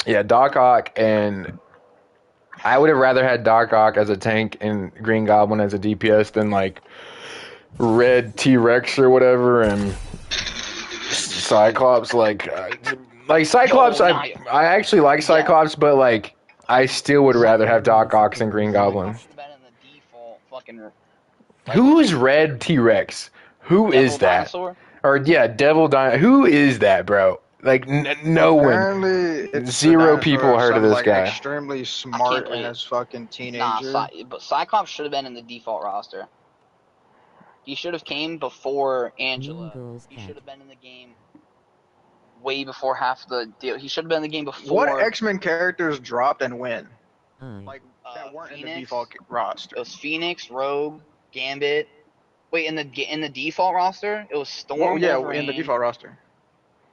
Yeah, Doc Ock, and I would have rather had Doc Ock as a tank and Green Goblin as a DPS than like Red T-Rex or whatever and Cyclops. Like Cyclops, Yo, I actually like yeah. Cyclops, but like I still would rather have Doc Ock than Green Goblin. Should have been in the default fucking. Who is Red T-Rex? Who Devil is that? Dinosaur? Or yeah, Devil Dino. Who is that, bro? Like no one. Apparently, it's Zero the people dinosaur of heard of some, this like, guy. extremely smart believe and it. as fucking teenager. But Cyclops should have been in the default roster. He should have came before Angela. He should have been in the game way before half the deal. He should have been in the game before. What X-Men characters dropped and when? Like that weren't Phoenix, in the default roster. It was Phoenix, Rogue, Gambit. Wait, in the default roster, it was Storm. Well, yeah, Wolverine, in the default roster.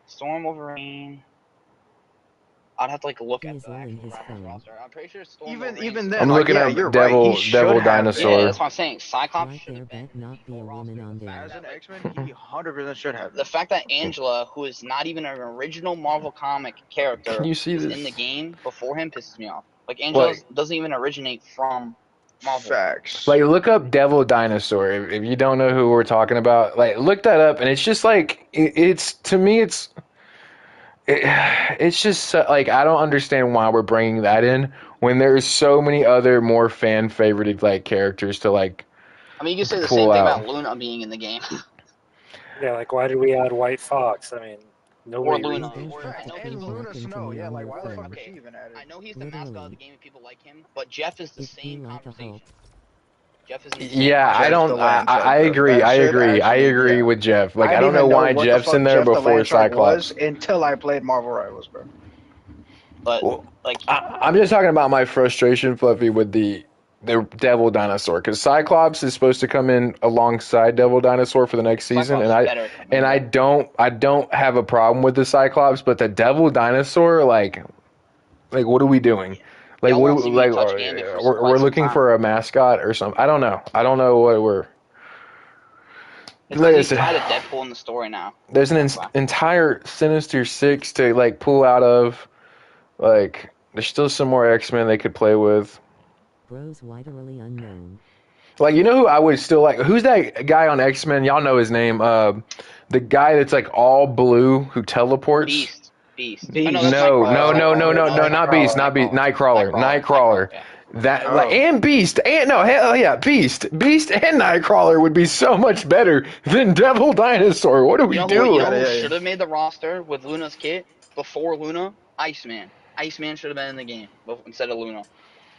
Storm, Wolverine. I'd have to like look He at is the rolling actual his phone. roster. I'm pretty sure Storm. Even Wolverine, then, I'm like, looking yeah, up you're Devil right. He should Devil have Dinosaur. Yeah, that's what I'm saying. Cyclops Right should there, have been bet not be a woman on there. As an X-Men, he 100% should have. The fact that Angela, who is not even an original Marvel comic character, Can you see is this? in the game before him pisses me off. Like Angela Like- doesn't even originate from Marvel. Facts. Like look up Devil Dinosaur if you don't know who we're talking about. Like look that up, and it's just like it's to me it's just like I don't understand why we're bringing that in when there's so many other more fan favorited like characters to like. I mean, you can say the Pull same thing out. about Luna being in the game. Yeah, like why did we add White Fox? I mean, Or nobody. Luna. There's Or, just I know a And page Luna looking to Snow, me yeah, on like your why the fuck phone. was she even added? I know he's the mascot of Literally. the game and people like him, but Jeff is the It'd be same like a conversation. Hulk. Jeff is in the same Yeah, I Jeff don't. the Land Shark, I bro. agree. That I shit agree. I actually, agree yeah. with Jeff. Like I didn't don't know even why what the Jeff's fuck in there Jeff the before Land Shark Cyclops. was until I played Marvel Rivals, bro. But Well, like, I'm just talking about my frustration, Fluffy, with the Devil Dinosaur because Cyclops is supposed to come in alongside Devil Dinosaur for the next season, Cyclops better come in. I don't have a problem with the Cyclops, but the Devil Dinosaur, like what are we doing? Like Y'all what won't see me like touch Gambit for we're quite some looking time. for a mascot or something. I don't know what we're. It's Like I because he's said, tied to Deadpool in the story now. there's an entire Sinister Six to like pull out of. Like there's still some more X-Men they could play with. Bros widely unknown. Like, you know who I would still like? Who's that guy on X-Men? Y'all know his name. The guy that's like all blue who teleports. Beast. Beast. Oh, No, that's Nightcrawler. not Beast, Nightcrawler. Nightcrawler, yeah. That like and Beast and no hell yeah Beast and Nightcrawler would be so much better than Devil Dinosaur. What are we doing? You know who should have made the roster with Luna's kit before Luna? Iceman. Iceman should have been in the game instead of Luna.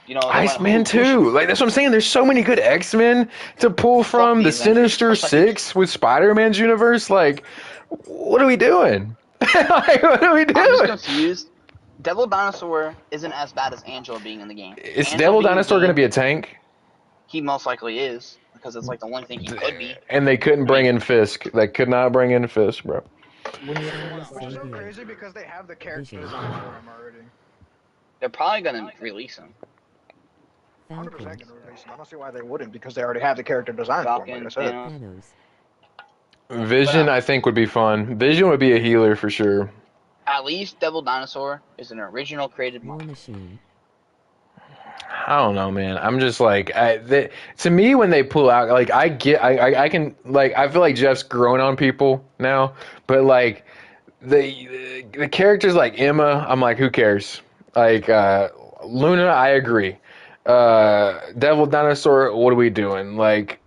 You know, Iceman too. Like that's what I'm saying. There's so many good X-Men to pull from the Sinister Six with Spider-Man's universe. Like, what are we doing? Like, what are we doing? I'm just confused. Devil Dinosaur isn't as bad as Angela being in the game. Is Devil Dinosaur going to be a tank? He most likely is because it's like the only thing he could be. And they couldn't bring in Fisk. They could not bring in Fisk, bro. Which is so crazy because they have the character design for him already. They're probably gonna release him. 100% gonna release him. I don't see why they wouldn't because they already have the character design for him. Like I said. Thanos. Vision, I think, would be fun. Vision would be a healer for sure. At least Devil Dinosaur is an original created War monster. Machine. I don't know, man. I'm just like, to me, when they pull out, like, I can, like, I feel like Jeff's grown on people now, but like, the characters like Emma, I'm like, who cares? Like, Luna, I agree. Devil Dinosaur, what are we doing? Like,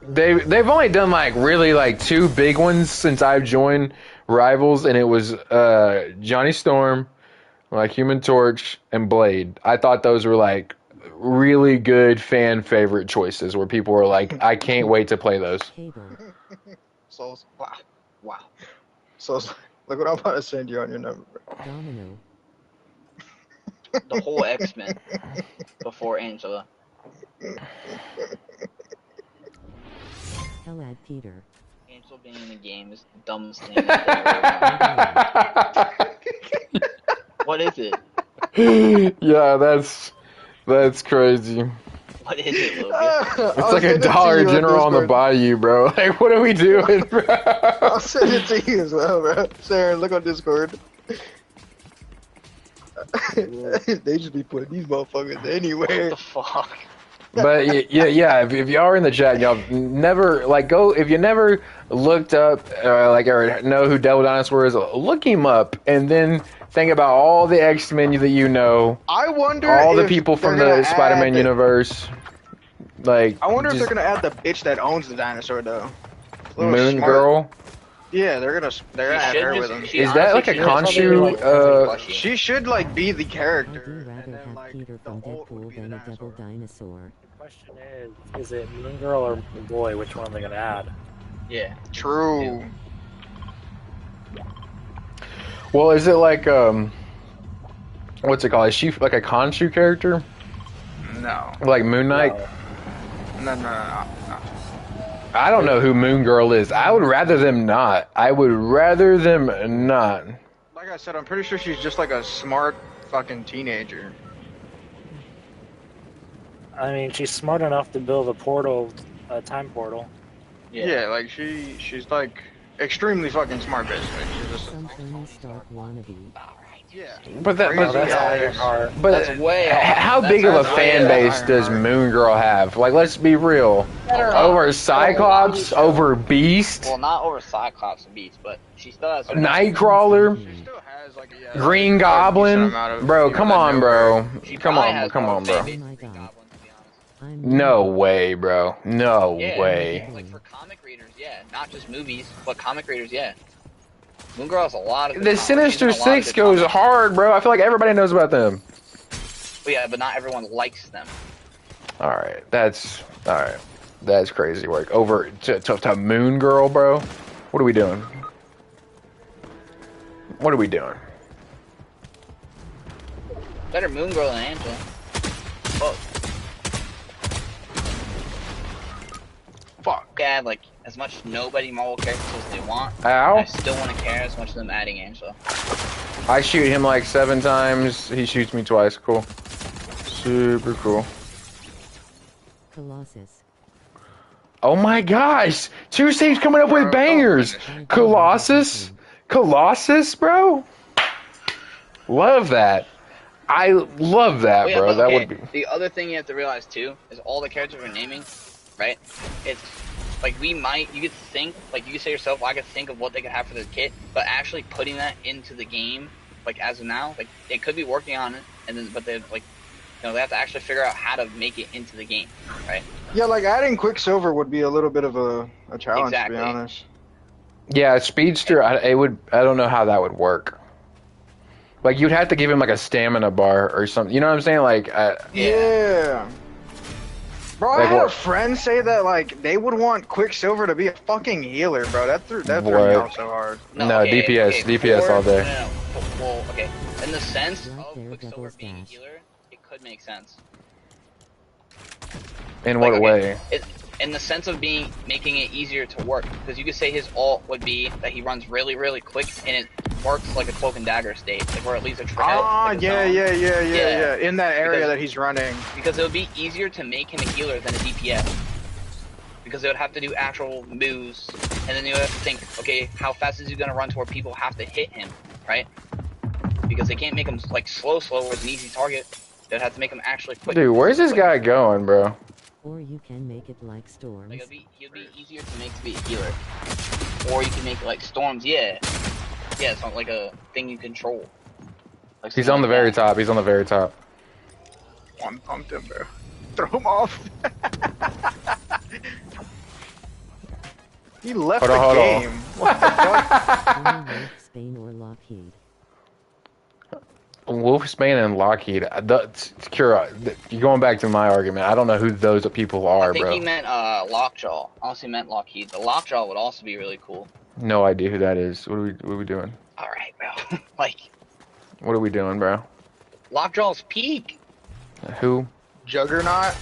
they've only done like really like two big ones since I've joined Rivals, and it was Johnny Storm, like Human Torch, and Blade. I thought those were like really good fan favorite choices where people were like, I can't wait to play those. Cable. So, Wow. so look what I'm about to send you on your number. Domino. The whole X-Men before Angela. Hellad Peter. Angela being in the game is the dumbest thing I've ever heard. What is it? Yeah, that's crazy. What is it, Logan? It's like a Dollar General on the bayou, bro. Like, what are we doing, bro? I'll send it to you as well, bro. Sarah, look on Discord. They just be putting these motherfuckers anywhere. What the fuck? But yeah. If y'all are in the chat, y'all never go. If you never looked up or know who Devil Dinosaur is, look him up, and then think about all the X-Men that you know. I wonder all the if people from they're the gonna Spider-Man add universe. Like, I wonder if just they're gonna add the bitch that owns the dinosaur though. Little Moon smart- Girl. Yeah, they're gonna add her with them. Is that like a Khonshu? She should like be the I'd character. rather And then, have like, Peter the from alt would Deadpool be the than a devil dinosaur. Question is it Moon Girl or Boy? Which one are they gonna add? Yeah. True. Well, is it like what's it called? Is she like a Khonshu character? No. Like Moon Knight? No. I don't know who Moon Girl is. I would rather them not. I would rather them not. Like I said, I'm pretty sure she's just like a smart fucking teenager. I mean, she's smart enough to build a time portal. Yeah, like she's like extremely fucking smart, basically. She's just Some Tony Stark wannabe. yeah. But that, Oh, that's Crazy Ironheart. but That's way off. how That's big of a way fan off. base does Moon Girl have? Like, let's be real. Over Cyclops, over Beast, Well, not over Cyclops and Beast, but she still has. Nightcrawler, She still has like a Green like, a Goblin. decent amount of Bro, people come that on, know her. bro. She Come probably on, has come more on, bro. fan base Oh my than Green God. Goblin, to be honest. No way, bro. No Yeah. way. Like for comic readers, yeah, not just movies, but comic readers, yeah. Moon Girl has a lot of. The good comics. She's Sinister in a lot of Six good goes comics. hard, bro. I feel like everybody knows about them. But yeah, but not everyone likes them. Alright, that's crazy work. Over to Moon Girl, bro. What are we doing? What are we doing? Better Moon Girl than Angela. Whoa. Fuck. Add like as much nobody Marvel characters as they want. Ow. I still want to care as much as them adding Angela. I shoot him like 7 times. He shoots me twice. Cool. Super cool. Colossus. Oh my gosh! 2 saves coming up with bangers! Colossus? Colossus, bro? Love that. I love that, Oh, yeah, bro. but, That okay, would be... The other thing you have to realize too is all the characters we're naming, right? It's like you could think, like you could say yourself, well, I could think of what they could have for their kit, but actually putting that into the game, like as of now, like they could be working on it, and then but they're like, you know, they have to actually figure out how to make it into the game, right? Yeah, like adding Quicksilver would be a little bit of a challenge, Exactly. to be honest. Yeah, Speedster, I don't know how that would work. Like, you'd have to give him, like, a stamina bar or something. You know what I'm saying? Like, Yeah. Bro, I Like had a what? friend say that like they would want Quicksilver to be a fucking healer, bro. That threw me What? off so hard. No, DPS all day. No. Well, okay. In the sense Black of Daredevil's Quicksilver being a dash. healer, it could make sense. in Like, what okay, way? In the sense of making it easier to work, because you could say his ult would be that he runs really, really quick, and it works like a cloak and dagger state, like where it leaves a trail. Ah, like a yeah, zone. yeah. In that area Because- that he's running. Because it would be easier to make him a healer than a DPS. Because they would have to do actual moves, and then you would have to think, okay, how fast is he gonna run to where people have to hit him, right? Because they can't make him like slow where it's an easy target. They'd have to make him actually quick. Dude, where's this guy going, bro? Or you can make it like Storms. Like he'd be easier to make to be a healer. Or you can make it like Storms, yeah. Yeah, it's not like a thing you control. Like He's something on the like very that. top. He's on the very top. One pumped him, bro. Throw him off. He left Hold on, the hold on. game. What the fuck? Only Wolf, Spain, or Lockheed. Wolfsbane and Lockheed. Kira, you're going back to my argument. I don't know who those people are, I think bro. he meant Lockjaw. Honestly meant Lockheed. The Lockjaw would also be really cool. No idea who that is. What are we doing? Alright, bro. Like, What are we doing, bro? Lockjaw's peak. Who? Juggernaut?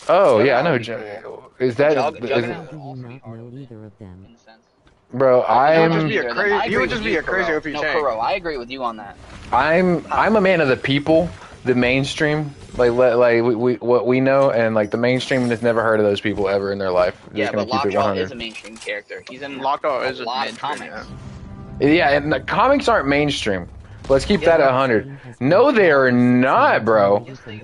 Oh, yeah, I Juggernaut know. would be cool. Is that? Juggernaut Do would you also be not hard know either of them? in a sense. Bro, He would just I'm be a crazy. He would just be a crazy OP No, tank. Kuro, I agree with you on that. I'm a man of the people, the mainstream, like what we know, and like the mainstream has never heard of those people ever in their life. Yeah, Just gonna but keep it Lockjaw 100. is a mainstream character. He's in Lockjaw a is a lot of mainstream, comics. Yeah, and the comics aren't mainstream. Let's keep Yeah, that at bro. 100. No, they are not, bro. Just because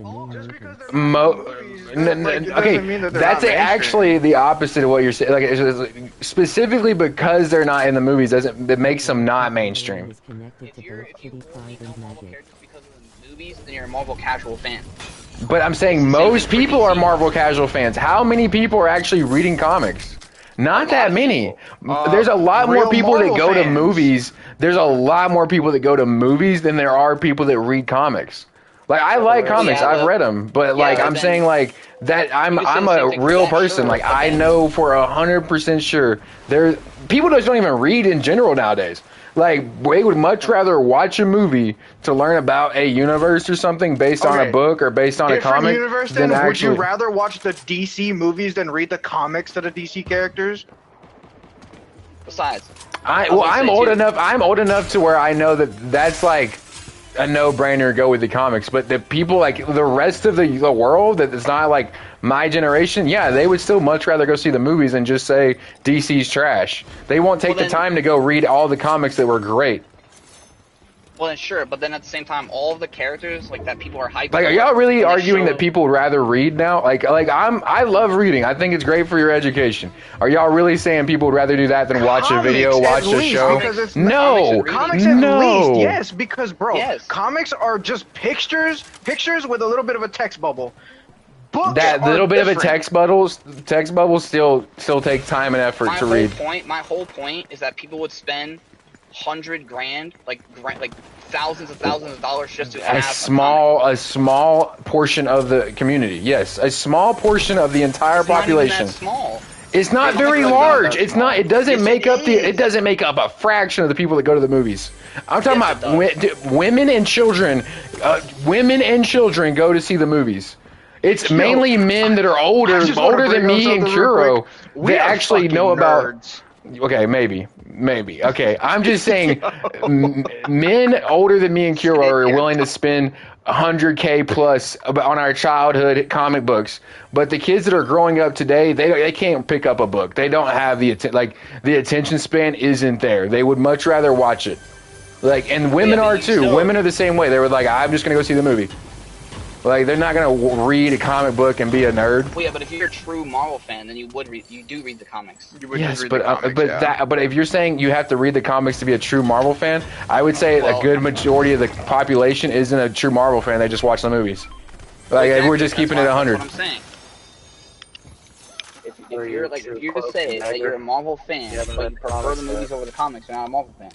they're not movies, it Okay, doesn't mean that they're that's not mainstream. actually the opposite of what you're saying. Like, specifically because they're not in the movies doesn't it makes them not mainstream. If you don't Marvel characters because of the movies, then you're a Marvel casual fan. But I'm saying most people are Marvel casual fans. How many people are actually reading comics? Not that many. There's a lot more real people that Marvel go to fans. movies. There's a lot more people that go to movies than there are people that read comics. Like I like comics, Yeah, I've but- read them, but yeah, like but I'm then- saying like that I'm You can say I'm the same a thing for real that, person. sure, like but I then- know for 100% sure there people just don't even read in general nowadays. Like they would much rather watch a movie to learn about a universe or something based on a Okay. book or based on a Different comic universe. than Then would actually. you rather watch the DC movies than read the comics to the DC characters? Besides, I'm say old too. enough. I'm old enough to where I know that that's like a no-brainer. Go with the comics, but the people like the rest of the world that is not like my generation. Yeah, they would still much rather go see the movies and just say DC's trash. They won't take Well, the then- time to go read all the comics that were great. well then sure, but then at the same time, all of the characters like that people are hyped. Like, are for, y'all really when they arguing show- that people would rather read now? I love reading. I think it's great for your education. Are y'all really saying people would rather do that than watch a video, Comics, watch at a least, show? because it's No, Comics at no. least, yes, because bro, Yes. comics are just pictures with a little bit of a text bubble. Books That are little bit of a different. text bubble still take time and effort to read. My whole point is that people would spend $100,000, like thousands of dollars just to have A small portion of the community. Yes, a small portion of the entire It's not even population. that small. It's not It's very not that large. It's small. not. It doesn't Yes, make it up the. is. It doesn't make up a fraction of the people that go to the movies. I'm talking Yes, about women and children. Women and children go to see the movies. It's mainly men that are older I just wanna than bring me up and something real Kuro quick. We that are actually fucking know about. nerds. Okay, maybe. Okay, I'm just saying, men older than me and Kuro are willing to spend 100K plus on our childhood comic books. But the kids that are growing up today, they can't pick up a book. They don't have the attention span isn't there. They would much rather watch it. Like, and women Yeah, but are you too. still- Women are the same way. They were like, I'm just gonna go see the movie. Like, they're not gonna read a comic book and be a nerd. Well, yeah, but if you're a true Marvel fan, then you do read the comics. You would Yes, just read but the comics, yeah. but if you're saying you have to read the comics to be a true Marvel fan, I would say a Well- good majority of the population isn't a true Marvel fan. They just watch the movies. Like Exactly, we're just keeping it that's 100. what I'm saying. If Or you're you're like, true if you just Cloak say and that you're a Dagger. Marvel fan, You haven't but read you the prefer comics the movies yet. over the comics, you're not a Marvel fan.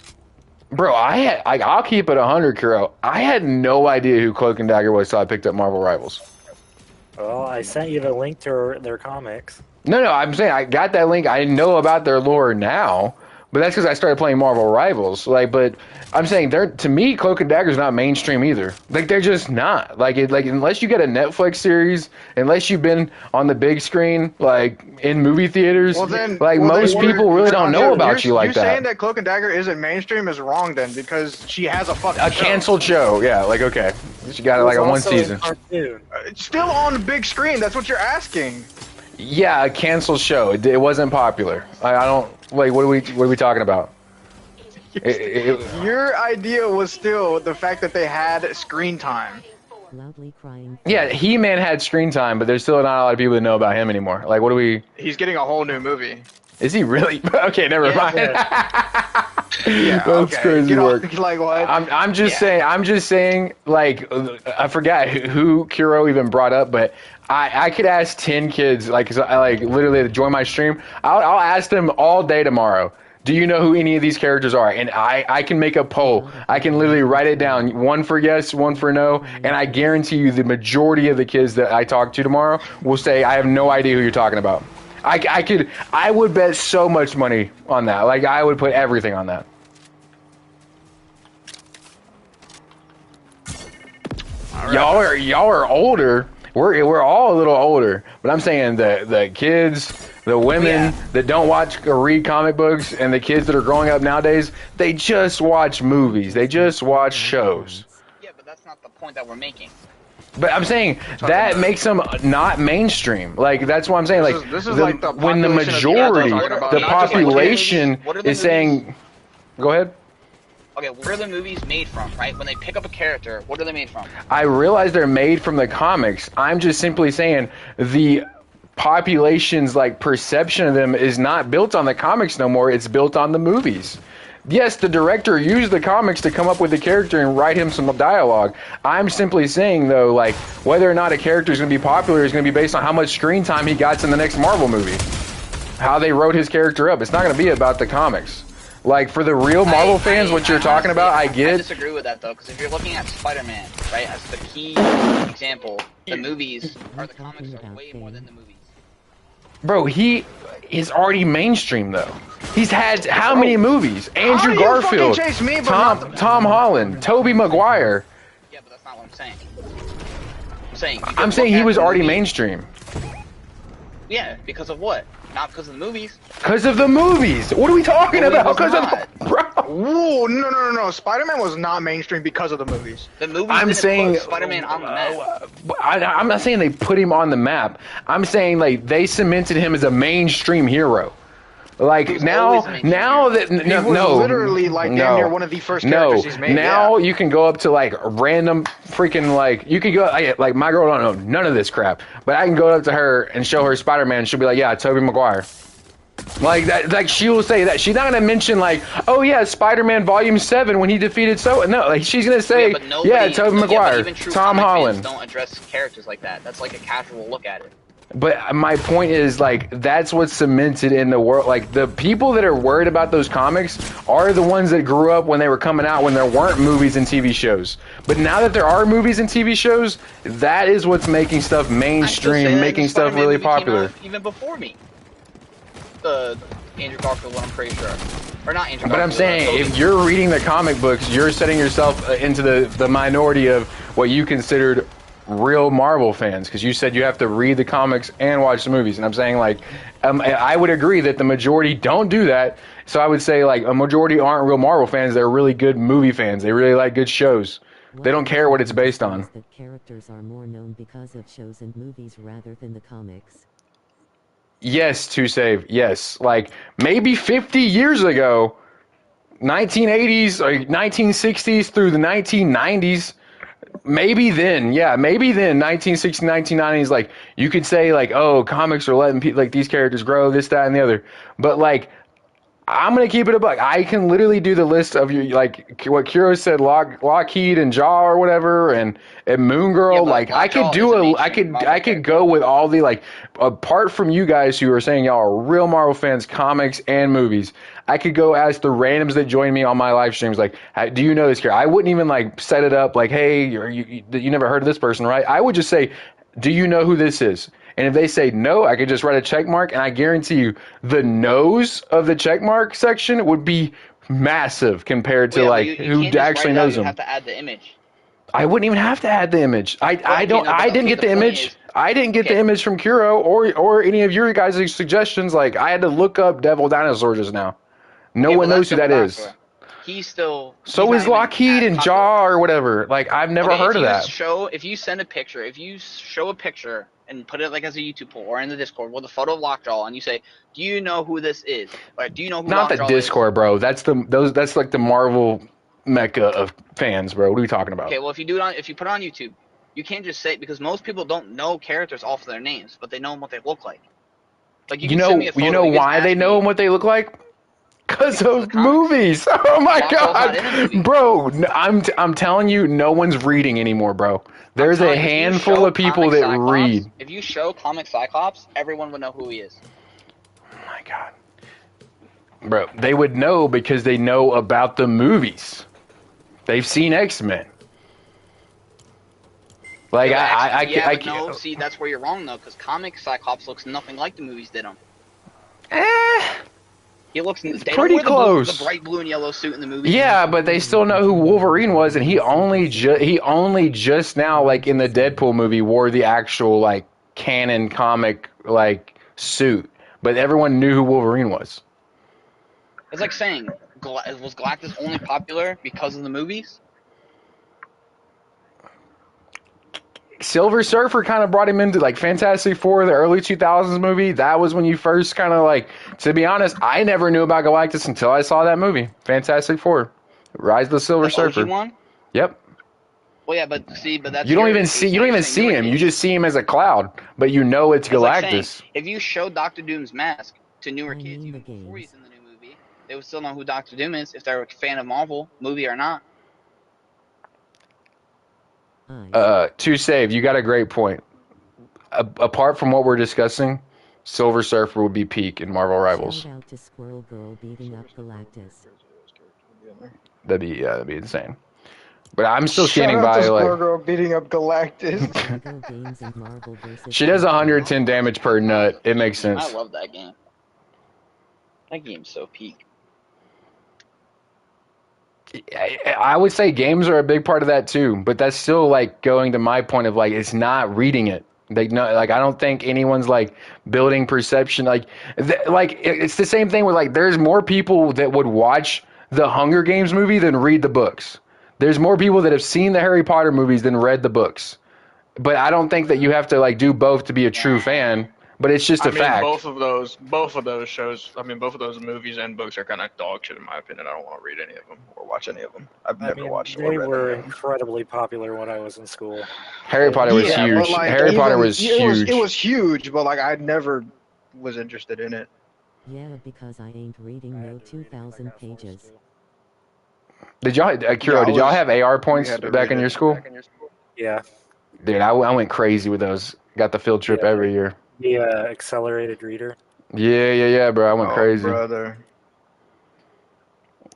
Bro, I'll keep it 100, Kuro. I had no idea who Cloak and Dagger was, so I picked up Marvel Rivals. Well, I sent you the link to their comics. No, I'm saying I got that link. I know about their lore now, but that's because I started playing Marvel Rivals. Like, but I'm saying to me, Cloak and Dagger's not mainstream either. Like, they're just not. Like, unless you get a Netflix series, unless you've been on the big screen, like in movie theaters, most people really don't know about you like you that. saying that Cloak and Dagger isn't mainstream is wrong then, because she has a fucking A show. canceled show, yeah. Like, okay, she got like a one Also a season. cartoon. It's still on the big screen. That's what you're asking. Yeah, a canceled show. It wasn't popular. I don't like. What are we talking about? Your idea was still the fact that they had screen time. Loudly crying. Yeah, He-Man had screen time, but there's still not a lot of people that know about him anymore. Like, what do we? He's getting a whole new movie. Is he really? Okay, never mind. Yeah, That's okay. crazy Get work. off, like what? I'm just saying. I'm just saying. Like, I forgot who Kuro even brought up, but I could ask 10 kids, like, 'cause I like literally to join my stream. I'll ask them all day tomorrow. Do you know who any of these characters are? And I can make a poll. I can literally write it down. One for yes, one for no. And I guarantee you the majority of the kids that I talk to tomorrow will say, I have no idea who you're talking about. I would bet so much money on that. Like, I would put everything on that. Y'all are older. we're all a little older, but I'm saying the kids, the women that don't watch or read comic books, and the kids that are growing up nowadays, they just watch movies. They just watch shows. Yeah, but that's not the point that we're making. But I'm saying that makes them not mainstream. Like that's what I'm saying. Like this is like the when the population of majority, people talking about the not just like population What are the is saying, go ahead. Okay, where are the movies made from, right? When they pick up a character, what are they made from? I realize they're made from the comics. I'm just simply saying the population's like perception of them is not built on the comics no more. It's built on the movies. Yes, the director used the comics to come up with the character and write him some dialogue. I'm simply saying, though, like, whether or not a character is going to be popular is going to be based on how much screen time he gets in the next Marvel movie. How they wrote his character up. It's not going to be about the comics. Like, for the real Marvel fans, what you're talking about, I get. I disagree with that, though, because if you're looking at Spider-Man, right, as the key example, the movies or the comics are way more than the movies. Bro, he is already mainstream, though. He's had how many movies? Andrew Garfield, Tom Holland, Tobey Maguire. Yeah, but that's not what I'm saying. I'm saying he was already mainstream. Yeah, because of what? Not because of the movies. Because of the movies. What are we talking about? Because of bro. Ooh, no. Spider-Man was not mainstream because of the movies. The movies. I'm saying put Spider-Man on the map. I'm not saying they put him on the map. I'm saying like they cemented him as a mainstream hero. Like now that literally like damn near one of the first characters he's made. Now you can go up to like random freaking like you can go like my girl don't know none of this crap, but I can go up to her and show her Spider-Man. And she'll be like, yeah, Tobey Maguire. Like that, like she will say that she's not gonna mention like, oh yeah, Spider-Man Volume 7 when he defeated no, like she's gonna say, yeah, Tobey Maguire, Tom Holland. Don't address characters like that. That's like a casual look at it. But my point is, like, that's what's cemented in the world. Like, the people that are worried about those comics are the ones that grew up when they were coming out when there weren't movies and TV shows. But now that there are movies and TV shows, that is what's making stuff mainstream, making stuff really popular. Even before me. The Andrew Garfield one, I'm pretty sure. Or not Andrew Garfield. But I'm saying, if you're reading the comic books, you're setting yourself into the minority of what you considered real Marvel fans, because you said you have to read the comics and watch the movies, and I'm saying like I would agree that the majority don't do that, so I would say like a majority aren't real Marvel fans. They're really good movie fans. They really like good shows. They don't care what it's based on. That characters are more known because of shows and movies rather than the comics. Yes, to save. Yes, like maybe 50 years ago, 1980s or 1960s through the 1990s. Maybe then, 1960s, 1990s, like, you could say, like, oh, comics are letting people, like, these characters grow, this, that, and the other. But, like, I'm going to keep it a buck. I can literally do the list of, you, like, what Kuro said, Lockheed and Jaw or whatever, and Moon Girl. Yeah, like, I could do I could go with all the, like, apart from you guys who are saying y'all are real Marvel fans, comics and movies, I could go ask the randoms that join me on my live streams, like, do you know this character? I wouldn't even, like, set it up like, hey, you never heard of this person, right? I would just say, do you know who this is? And if they say no, I could just write a check mark, and I guarantee you the no's of the check mark section would be massive compared to, who actually knows them. You have to add the image. I wouldn't even have to add the image. I didn't get the image. I didn't get the image from Kuro or any of your guys' suggestions. Like, I had to look up Devil Dinosaur just now. No one knows who that is. He's still. So is Lockheed and Jaw or whatever. Like, I've never heard of that. If you send a picture, if you show a picture and put it like as a YouTube poll or in the Discord with a photo of Lockjaw, and you say, "Do you know who this is?" Or do you know who Not Lockjaw the Discord, is? bro. That's like the Marvel mecca of fans, bro. What are we talking about? Okay, well, if you put it on YouTube, you can't just say, because most people don't know characters off their names, but they know what they look like. Like you know why they know what they look like? Because of movies. Oh my god, bro! I'm telling you, no one's reading anymore, bro. There's a handful of people that read. If you show Comic Cyclops, everyone would know who he is. Oh my god, bro! They would know because they know about the movies. They've seen X-Men. Like no, see, that's where you're wrong though, because Comic Cyclops looks nothing like the movies did him. He looks. They pretty don't wear close. the bright blue and yellow suit in the movie. Yeah, but they still know who Wolverine was, and he only just now, like in the Deadpool movie, wore the actual like canon comic like suit. But everyone knew who Wolverine was. It's like saying, was Galactus only popular because of the movies? Silver Surfer kind of brought him into like Fantastic Four, the early 2000s movie. That was when you first kind of like, to be honest, I never knew about Galactus until I saw that movie, Fantastic Four, Rise of the Silver Surfer. OG one? Yep. Well, yeah, but that's you don't even see him. You just see him as a cloud, but you know it's Galactus. Like saying, if you show Doctor Doom's mask to newer kids even before he's in the new movie, they would still know who Doctor Doom is if they're a fan of Marvel movie or not. To save, you got a great point. Apart from what we're discussing, Silver Surfer would be peak in Marvel Rivals. Shout out to Squirrel Girl beating up Galactus. That'd be insane. But I'm still standing by Squirrel Girl beating up Galactus. She does 110 damage per nut. It makes sense. I love that game. That game's so peak. I would say games are a big part of that too, but that's still like going to my point of like it's not reading it. Like no, like I don't think anyone's like building perception. Like it's the same thing with like there's more people that would watch the Hunger Games movie than read the books. There's more people that have seen the Harry Potter movies than read the books. But I don't think that you have to like do both to be a true fan. But it's just a fact. Both of those shows, both of those movies and books are kind of dog shit in my opinion. I don't want to read any of them or watch any of them. I've never watched them. They were incredibly popular when I was in school. Harry Potter was huge. Like, Harry Potter was huge. It was huge, but like I never was interested in it. Yeah, because I ain't reading no 2,000 pages. Did y'all, Kuro, did y'all have AR points back in your school? Yeah. Dude, I went crazy with those. Got the field trip every year. The accelerated reader. Yeah, bro. I went crazy. Brother.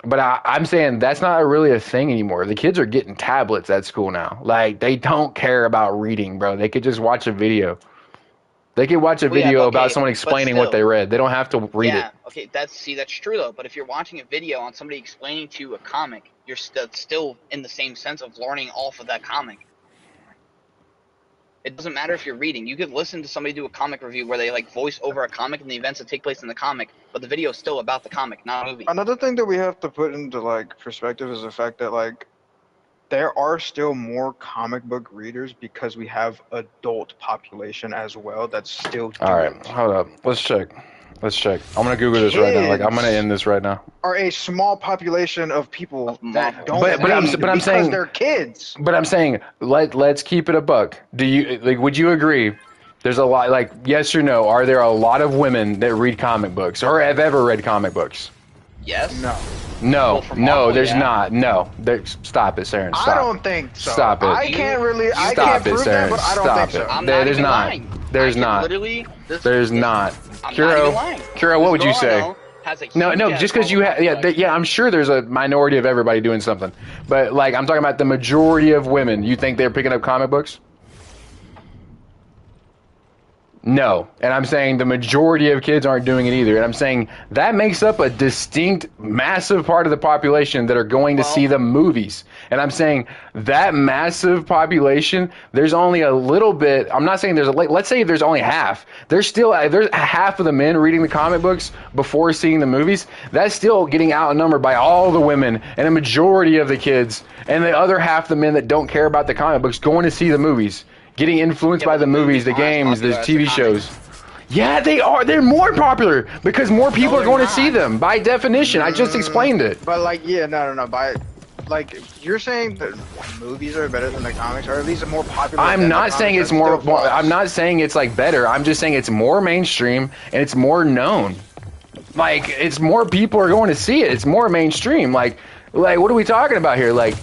But I'm saying that's not really a thing anymore. The kids are getting tablets at school now. Like, they don't care about reading, bro. They could just watch a video. They could watch a video about someone explaining what they read. They don't have to read it. Yeah, okay, that's true, though. But if you're watching a video on somebody explaining to you a comic, you're still in the same sense of learning off of that comic. It doesn't matter if you're reading. You could listen to somebody do a comic review where they like voice over a comic and the events that take place in the comic, but the video is still about the comic, not a movie. Another thing that we have to put into like perspective is the fact that like there are still more comic book readers because we have adult population as well that's still doing. All right, hold up. Let's check. I'm gonna Google this right now. Like I'm gonna end this right now. Are a small population of people that don't but I'm saying they're kids. But I'm saying let's keep it a buck. Do you like? Would you agree? There's a lot. Like yes or no? Are there a lot of women that read comic books or have ever read comic books? Yes. No, there's not. No, stop it, Saren. Stop. I don't think so. Stop it. I can't prove that, but I don't think so. I'm not even lying. There's not. There's not. Kuro, what would you say? No, just because you have, yeah, I'm sure there's a minority of everybody doing something, but like I'm talking about the majority of women. You think they're picking up comic books? No, and I'm saying the majority of kids aren't doing it either, and I'm saying that makes up a distinct, massive part of the population that are going to see the movies, and I'm saying that massive population, there's only a little bit, I'm not saying let's say there's only half, there's half of the men reading the comic books before seeing the movies, that's still getting outnumbered by all the women and a majority of the kids, and the other half the men that don't care about the comic books going to see the movies. Getting influenced by the movies, the games, the TV shows. Yeah, they are. They're more popular because more people are going to see them. By definition, I just explained it. But like, no. Like, you're saying that movies are better than the comics, or at least more popular. I'm not saying it's more. I'm not saying it's like better. I'm just saying it's more mainstream and it's more known. Like, it's more people are going to see it. It's more mainstream. Like what are we talking about here? Like,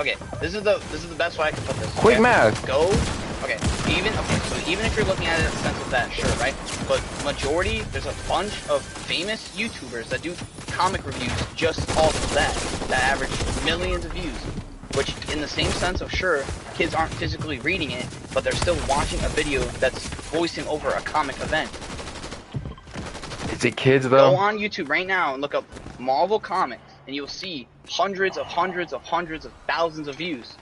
Okay, this is the best way I can put this. Quick math. So even if you're looking at it in the sense of that, sure, right? But majority, there's a bunch of famous YouTubers that do comic reviews just off of that average millions of views. Which, in the same sense of sure, kids aren't physically reading it, but they're still watching a video that's voicing over a comic event. Is it kids Go though? on YouTube right now and look up Marvel Comics, and you'll see hundreds of thousands of views.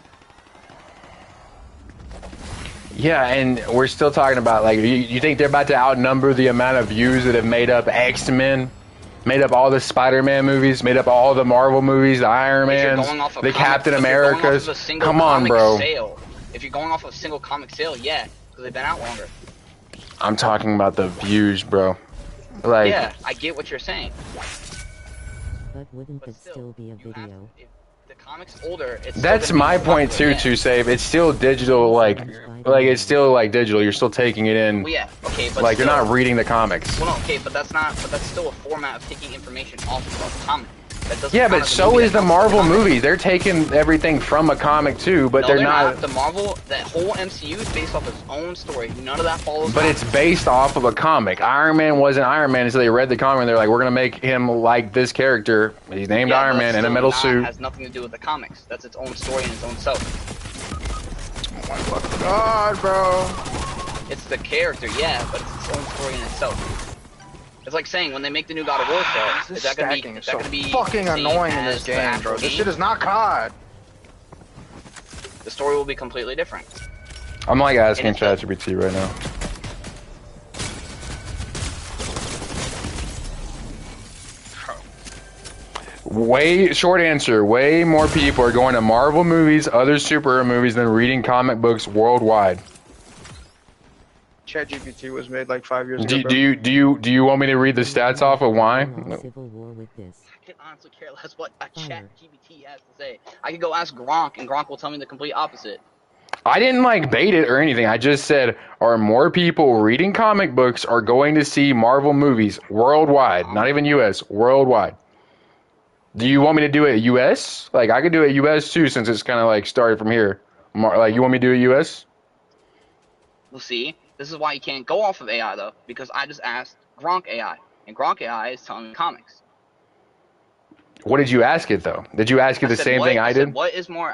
Yeah, and we're still talking about, like, you think they're about to outnumber the amount of views that have made up X-Men, made up all the Spider-Man movies, made up all the Marvel movies, the Iron Mans, the Captain Americas? Come on, bro. If you're going off of a single comic sale, yeah, because they've been out longer. I'm talking about the views, bro. Like, yeah, I get what you're saying. But wouldn't it still be a video? If the comic's older, it's that's my point too, to save. It's still digital, like it's still like digital. You're still taking it in. Well, yeah, okay, but like still, you're not reading the comics. Well, no, okay, but that's still a format of taking information off of a comic. Yeah, but so is the Marvel movie. They're taking everything from a comic too, but they're not. The Marvel, that whole MCU is based off its own story. None of that follows. But it's based off of a comic. Iron Man wasn't Iron Man until they read the comic and they're like, we're gonna make him like this character. He's named Iron Man in a metal suit. It has nothing to do with the comics. That's its own story and its own self. Oh my fucking god, bro. It's the character, yeah, but it's its own story in itself. It's like saying when they make the new God of War show, is that gonna be fucking annoying in this game, bro? This shit is not COD. The story will be completely different. I'm like asking ChatGPT right now. Short answer, way more people are going to Marvel movies, other superhero movies than reading comic books worldwide. ChatGPT was made like 5 years ago. Do you want me to read the stats off of why? Civil war with this. I could honestly care less what ChatGPT has to say. I could go ask Gronk, and Gronk will tell me the complete opposite. I didn't like bait it or anything. I just said, are more people reading comic books or going to see Marvel movies worldwide? Not even US, worldwide. Do you want me to do it US? Like, I could do it US too, since it's kind of like started from here. Like, you want me to do it US? We'll see. This is why you can't go off of AI, though, because I just asked Gronk AI, and Gronk AI is telling me comics. What did you ask it, though? Did you ask it the same thing I did? What is more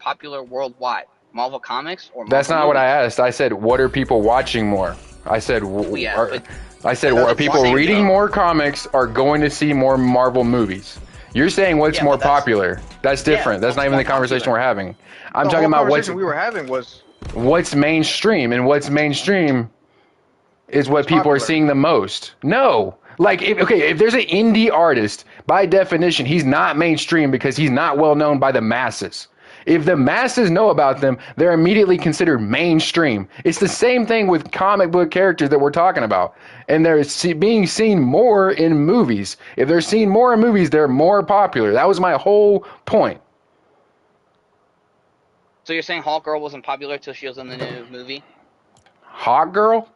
popular worldwide? Marvel Comics or Marvel That's not movies? what I asked. I said, what are people watching more? I said, are people reading more comics or going to see more Marvel movies? You're saying what's more popular. That's different. That's not even the conversation we're having. I'm talking about what we were having was what's mainstream, and what's mainstream is what people are seeing the most. No. Like, if there's an indie artist, by definition, he's not mainstream because he's not well known by the masses. If the masses know about them, they're immediately considered mainstream. It's the same thing with comic book characters that we're talking about. And they're being seen more in movies. If they're seen more in movies, they're more popular. That was my whole point. So you're saying Hawk Girl wasn't popular till she was in the new movie? Hawk Girl?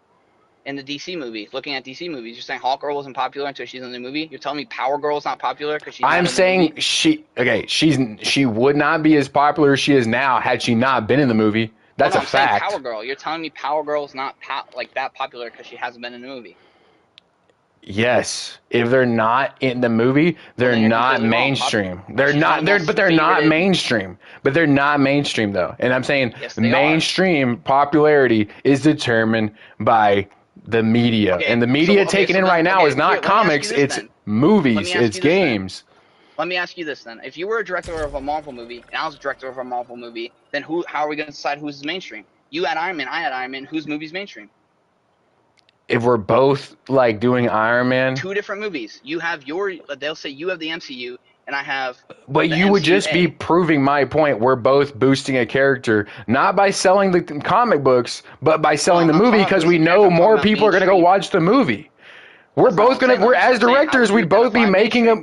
In the DC movie, looking at DC movies, you're saying Hawk Girl wasn't popular until she's in the movie? You're telling me Power Girl is not popular because she's I'm saying she would not be as popular as she is now had she not been in the movie. That's a fact. Power Girl. You're telling me Power Girl is not like that popular because she hasn't been in the movie. Yes, if they're not in the movie, they're not mainstream. They're not mainstream. But they're not mainstream though. And I'm saying mainstream popularity is determined by the media. And the media taken in right now is not comics, it's movies, it's games. Let me ask you this then. If you were a director of a Marvel movie and I was a director of a Marvel movie, then how are we going to decide who's mainstream? You had Iron Man, I had Iron Man, whose movie's mainstream? If we're both like doing Iron Man, two different movies. You have they'll say you have the MCU and I have. But you would just be proving my point. We're both boosting a character, not by selling the comic books, but by selling the movie because we know more people are going to go watch the movie. We're both going to, as directors, we'd both be making a,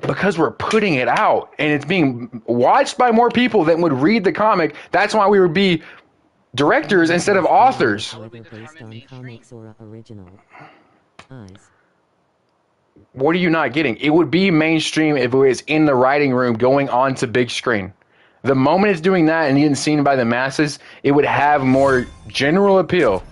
because we're putting it out and it's being watched by more people than would read the comic. That's why we would be directors instead of authors. Whether based on comics or original. What are you not getting? It would be mainstream if it was in the writing room going on to big screen. The moment it's doing that and getting seen by the masses, it would have more general appeal.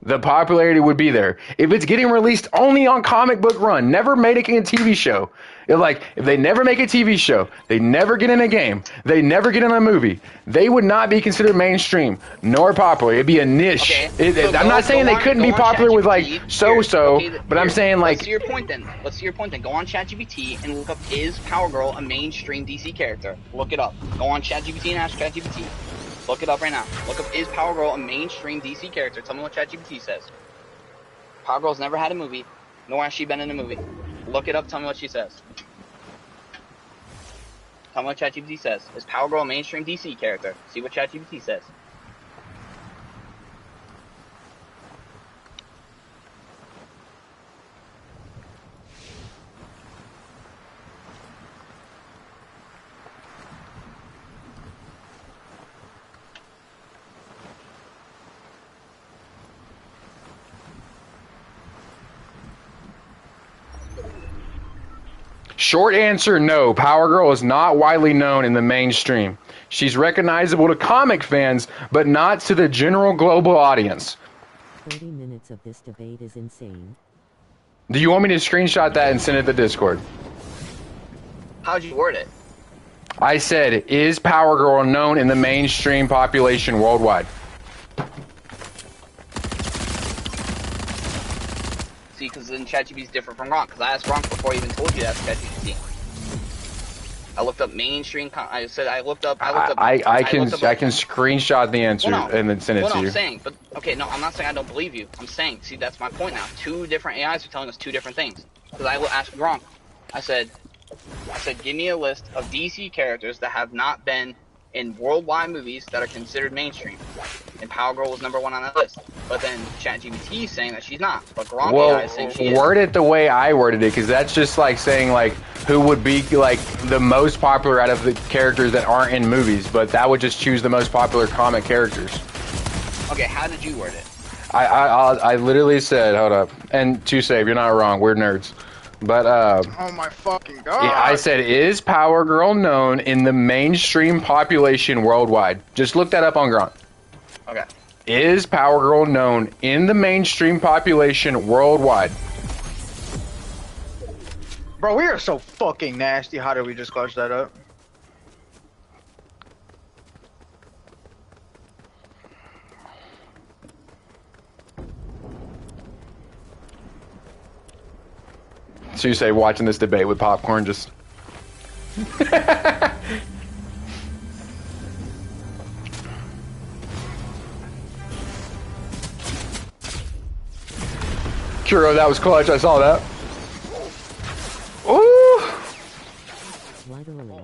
the popularity would be there. If it's getting released only on Comic Book Run, never making a TV show, if they never make a TV show, they never get in a game, they never get in a movie, they would not be considered mainstream nor popular. It'd be a niche. Okay, I'm not saying they couldn't be popular with like so-so, but I'm saying like. Let's see your point then. Go on ChatGPT and look up, is Power Girl a mainstream DC character? Look it up. Go on ChatGPT and ask ChatGPT. Look it up right now. Look up, is Power Girl a mainstream DC character? Tell me what ChatGPT says. Power Girl's never had a movie, nor has she been in a movie. Look it up, tell me what she says. Tell me what ChatGPT says. Is Power Girl a mainstream DC character? See what ChatGPT says. Short answer, no. Power Girl is not widely known in the mainstream. She's recognizable to comic fans, but not to the general global audience. 30 minutes of this debate is insane. Do you want me to screenshot that and send it to Discord? How'd you word it? I said, is Power Girl known in the mainstream population worldwide? See, because then ChatGPT is different from Gronk. Because I asked Gronk before I even told you to ask ChatGPT. I looked up mainstream. I looked up. I can screenshot the answer and then send it to you. I'm saying, but okay, no, I'm not saying I don't believe you. I'm saying, see, that's my point now. Two different AIs are telling us two different things. Because I asked Gronk. I said, give me a list of DC characters that have not been in worldwide movies that are considered mainstream. And Power Girl was number 1 on that list. But then ChatGPT is saying that she's not. But Gronk AI is saying she is. Word it the way I worded it, because that's just like saying like who would be like the most popular out of the characters that aren't in movies. But that would just choose the most popular comic characters. Okay, how did you word it? I literally said, hold up, and to save, you're not wrong. We're nerds. But oh my fucking god! Yeah, I said, is Power Girl known in the mainstream population worldwide? Just look that up on Gronk. Okay. Is Power Girl known in the mainstream population worldwide? Bro, we are so fucking nasty. How did we just clutch that up? So you say watching this debate with popcorn just... Kuro, that was clutch. I saw that. Ooh! Literally.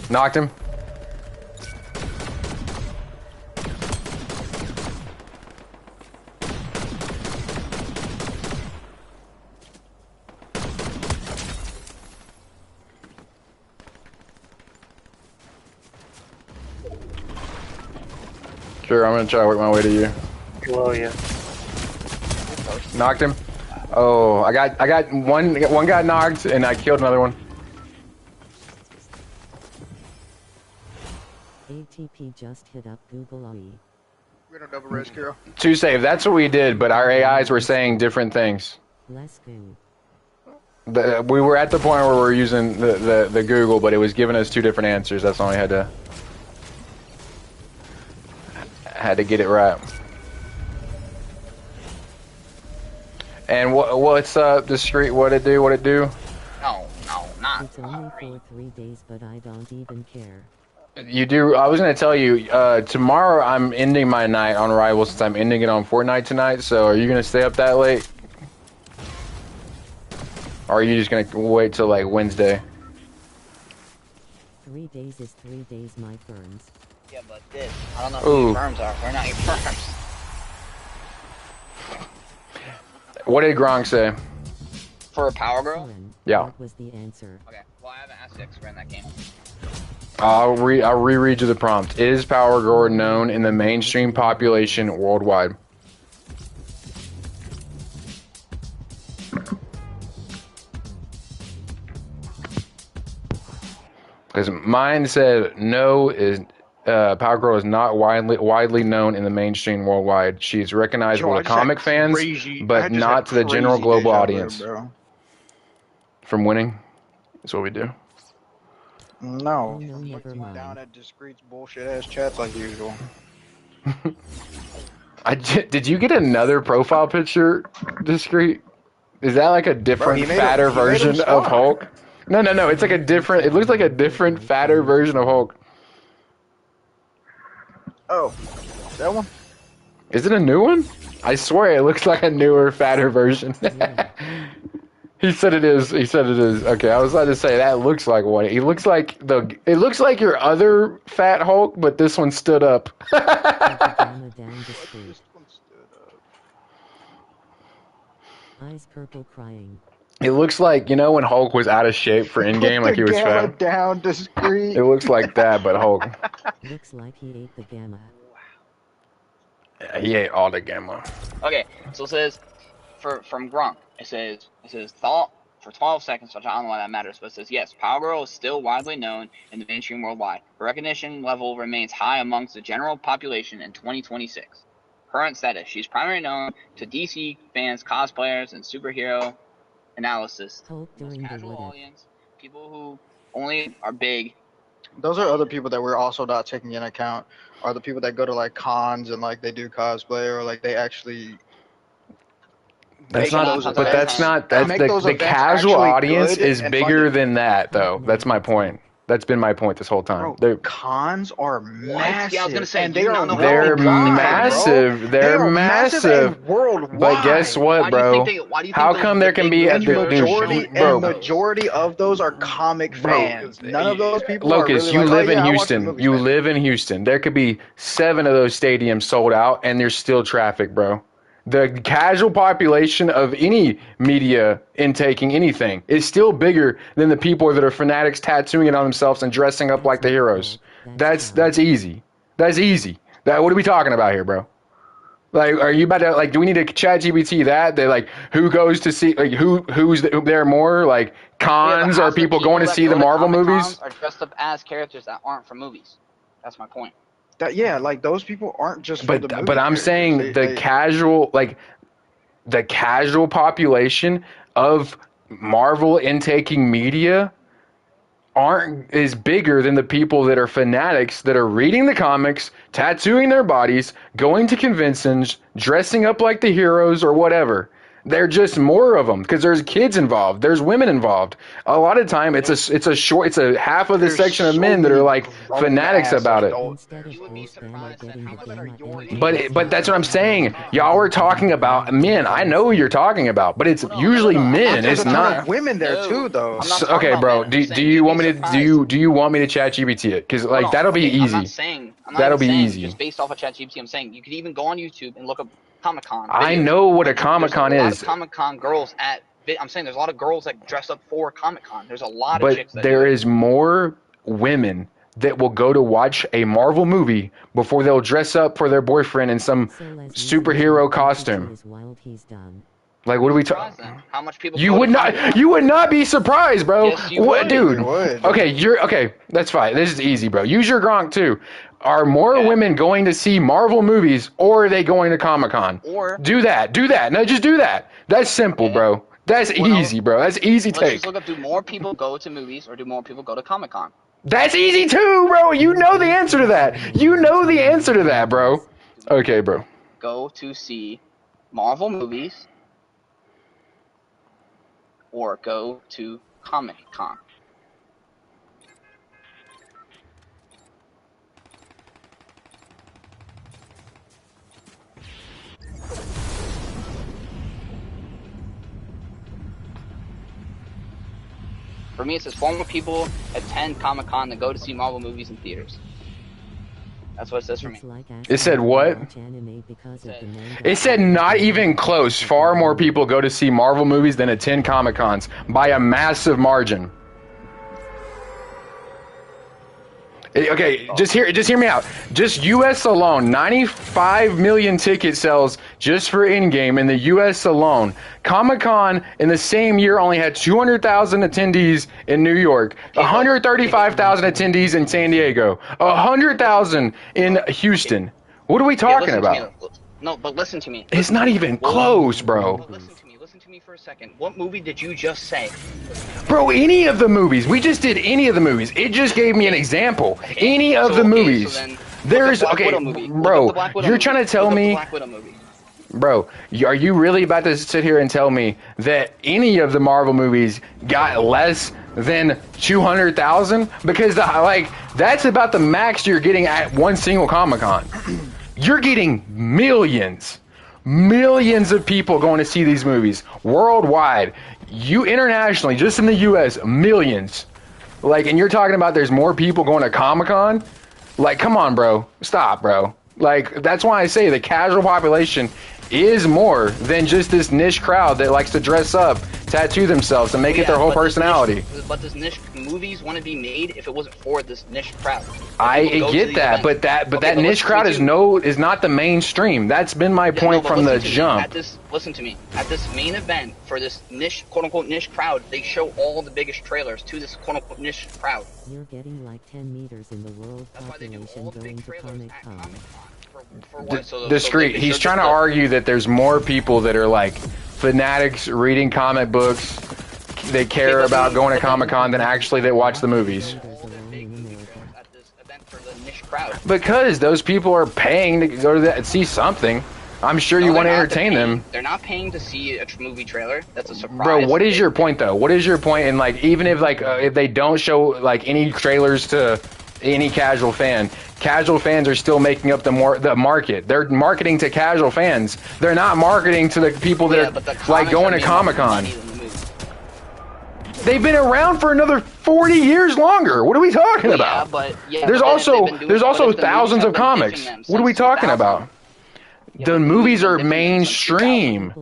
Knocked him. Sure, I'm gonna try to work my way to you. Below you. Knocked him. Oh, I got one got knocked and I killed another one. ATP just hit up Google AI. We're gonna double res, Kiro. To save, that's what we did, but our AIs were saying different things. Let's go. We were at the point where we were using the Google, but it was giving us two different answers. That's all I had to get it right. And what's discreet? What it do? No, not. It's only for 3 days, but I don't even care. You do. I was gonna tell you tomorrow. I'm ending my night on Rivals since I'm ending it on Fortnite tonight. So are you gonna stay up that late, or are you just gonna wait till like Wednesday? 3 days is 3 days, my firms. Yeah, but this. I don't know who your firms are. We're not your firms. What did Gronk say? For a Power Girl? Yeah. What was the answer? Okay. Well, I haven't asked you because we're in that game. I'll reread you the prompt. Is Power Girl known in the mainstream population worldwide? Because mine said no is Power Girl is not widely known in the mainstream worldwide. She is recognizable to comic fans, but not to the general global audience. Bro. From winning, that's what we do. No, Oh, no, from never looking mind. down at Discreet's bullshit ass chats like usual. Did you get another profile picture, Discreet? Is that like a different, fatter version of Hulk? No. It's like a different. It looks like a different, fatter version of Hulk. Oh, that one? Is it a new one? I swear it looks like a newer, fatter version. He said it is. He said it is. Okay, I was about to say that looks like one. He looks like It looks like your other fat Hulk, but this one stood up. Eyes purple crying. It looks like, you know, when Hulk was out of shape for Endgame, like he was fat. Down, Discreet. It looks like that, but Hulk. Looks like he ate the gamma. Yeah, he ate all the gamma. Okay, so it says from Grunk. It says thought for 12 seconds, which I don't know why that matters, but it says yes, Power Girl is still widely known in the mainstream worldwide. Her recognition level remains high amongst the general population in 2026. Current status: she's primarily known to DC fans, cosplayers, and superhero analysis. Hulk during the Casual what if. audience, people who only are big. Those are other people that we're also not taking into account. Are the people that go to like cons and like they do cosplay or like they actually. That's not. But that's not. That's the casual audience is bigger than that, though. That's my point. That's been my point this whole time. Bro, cons are massive. Yeah, I was gonna say, and they're massive. They're massive. Worldwide. But guess what, bro? How come there can be a majority of those are comic fans? None of those people. Locust, are you really live like, in Houston. You live in Houston. There could be 7 of those stadiums sold out, and there's still traffic, bro. The casual population of any media intaking anything is still bigger than the people that are fanatics tattooing it on themselves and dressing up like the heroes. That's easy. That's easy. What are we talking about here, bro? Like, are you about to, like, do we need to chat GPT that? They like, who goes to see, like, who's there more? Like, cons or people going to see the Marvel movies? Are dressed up as characters that aren't from movies. That's my point. Yeah, like those people aren't just. But I'm saying the casual population of Marvel intaking media is bigger than the people that are fanatics that are reading the comics, tattooing their bodies, going to conventions, dressing up like the heroes or whatever. They're just more of them because there's kids involved, there's women involved. A lot of time it's a half of the section of men that are like fanatics about it. But that's what I'm saying. Y'all are talking about men. I know what you're talking about, but it's usually men. It's not women there too, though. Okay, bro. Do you want me to do you want me to chat GPT it? Because like that'll be easy. That'll be easy. Just based off of ChatGPT, I'm saying you could even go on YouTube and look up Comic-Con. I know what a Comic-Con is. There's a lot of Comic-Con girls I'm saying there's a lot of girls that dress up for Comic-Con. There's a lot of chicks that But there is more women that will go to watch a Marvel movie before they'll dress up for their boyfriend in some superhero costume. Like, what are we talking? How much people? You would not be surprised, bro. Yes, you would. Dude? You would. Okay. That's fine. This is easy, bro. Use your Gronk too. Are more women going to see Marvel movies, or are they going to Comic-Con? Or do that. No, just do that. That's simple, bro. That's easy, bro. That's easy take. Let's just look up: do more people go to movies, or do more people go to Comic-Con? That's easy too, bro. You know the answer to that. You know the answer to that, bro. Okay, bro. Go to see Marvel movies, or go to Comic-Con. For me, it says former people attend Comic-Con to go to see Marvel movies in theaters. That's what it says for me. It said what? It said not even close. Far more people go to see Marvel movies than attend Comic-Cons by a massive margin. Okay, just hear me out. Just U.S. alone, 95 million ticket sales just for in-game in the U.S. alone. Comic-Con in the same year only had 200,000 attendees in New York, 135,000 attendees in San Diego, 100,000 in Houston. What are we talking about? No, but listen to me. It's not even close, bro. But listen to me for a second. What movie did you just say? Bro, any of the movies. We just did any of the movies. It just gave me an example. Any of the movies. There's bro. You're trying to tell me, bro. Are you really about to sit here and tell me that any of the Marvel movies got less than 200,000? Because that's about the max you're getting at one single Comic-Con. You're getting millions of people going to see these movies worldwide. You internationally, just in the U.S., millions. And you're talking about there's more people going to Comic-Con? Come on, bro. Stop, bro. That's why I say the casual population is more than just this niche crowd that likes to dress up, tattoo themselves, and make it their whole personality. But does niche movies want to be made if it wasn't for this niche crowd? I get that, but that niche crowd is not the mainstream. That's been my point from the jump. Listen to me. At this main event for this niche, quote unquote niche crowd, they show all the biggest trailers to this quote unquote niche crowd. You're getting like 10 meters in the world population going to Comic-Con. Discreet. He's trying to argue that there's more people that are fanatics reading comic books, they care about going to Comic-Con than actually that watch the movies. Because those people are paying to go to that and see something. I'm sure you want to entertain them. They're not paying to see a movie trailer. That's a surprise. Bro, what is your point though? What is your point in even if they don't show any trailers to any casual fan, casual fans are still making up the market. They're marketing to casual fans. They're not marketing to the people that are going to Comic-Con. They've been around for another 40 years longer. What are we talking about? There's also thousands of comics. What are we talking about? The movies are mainstream.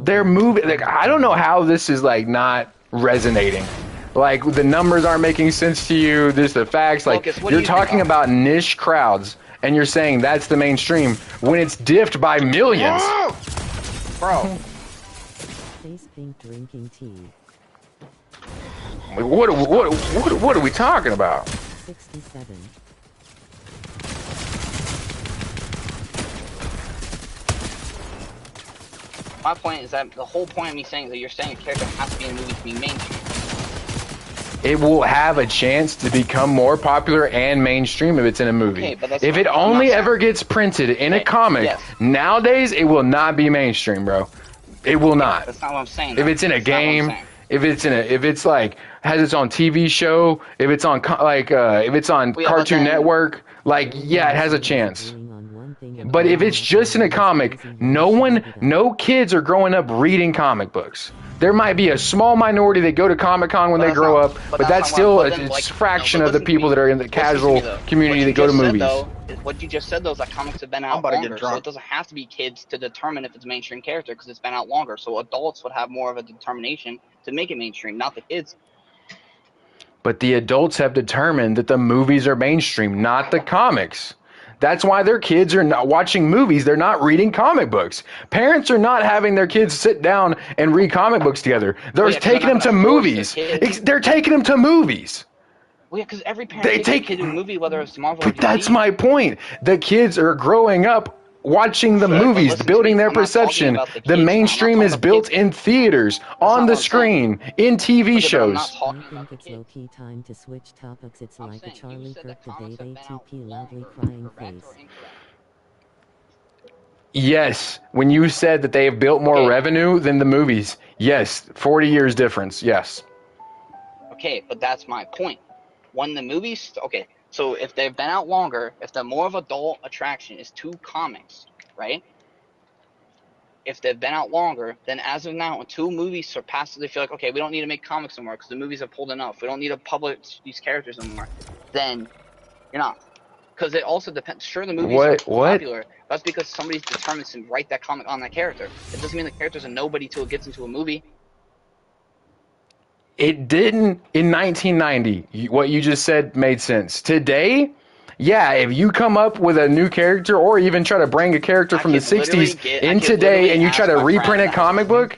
They're I don't know how this is not resonating. The numbers aren't making sense to you. There's the facts. You're talking about niche crowds, and you're saying that's the mainstream when it's diffed by millions. Bro. Face pink drinking tea. What are we talking about? 67. My point is that the whole point of me saying that you're saying a character has to be in a movie to be mainstream. It will have a chance to become more popular and mainstream if it's in a movie. Okay, but if it only ever gets printed in a comic, nowadays it will not be mainstream, bro. It will not. That's not what I'm saying. If it's in a game, if it's has its own TV show, if it's on if it's on Cartoon Network, yeah, it has a chance. But if it's just in a comic, no kids are growing up reading comic books. There might be a small minority that go to Comic-Con when they grow up, but that's still a fraction of the people that are in the casual community that go to movies. What you just said, though, is that comics have been out longer, so it doesn't have to be kids to determine if it's a mainstream character because it's been out longer. So adults would have more of a determination to make it mainstream, not the kids. But the adults have determined that the movies are mainstream, not the comics. That's why their kids are not watching movies. They're not reading comic books. Parents are not having their kids sit down and read comic books together. They're taking them to movies. They're taking them to movies. Well, yeah, because every parent takes a kid to a movie, whether it's Marvel or DC. But that's my point. The kids are growing up watching the movies, building their perception. The mainstream is built in theaters, on the screen, in TV shows. I think it's low-key time to switch topics. It's like a Charlie Kirk debate, ATP loudly crying face. Yes, when you said that they have built more revenue than the movies, yes, 40 years difference, yes. Okay, but that's my point. When the movies, so if they've been out longer, if the more of adult attraction is to comics, right? If they've been out longer, then as of now, until movies surpass it, they feel like, okay, we don't need to make comics anymore because the movies have pulled enough. We don't need to publish these characters anymore. Then you're not. Because it also depends. Sure, the movies are popular. That's because somebody's determined to write that comic on that character. It doesn't mean the character's a nobody till it gets into a movie. It didn't in 1990. What you just said made sense. Today, yeah, if you come up with a new character or even try to bring a character from the 60s in today and you try to reprint a comic book,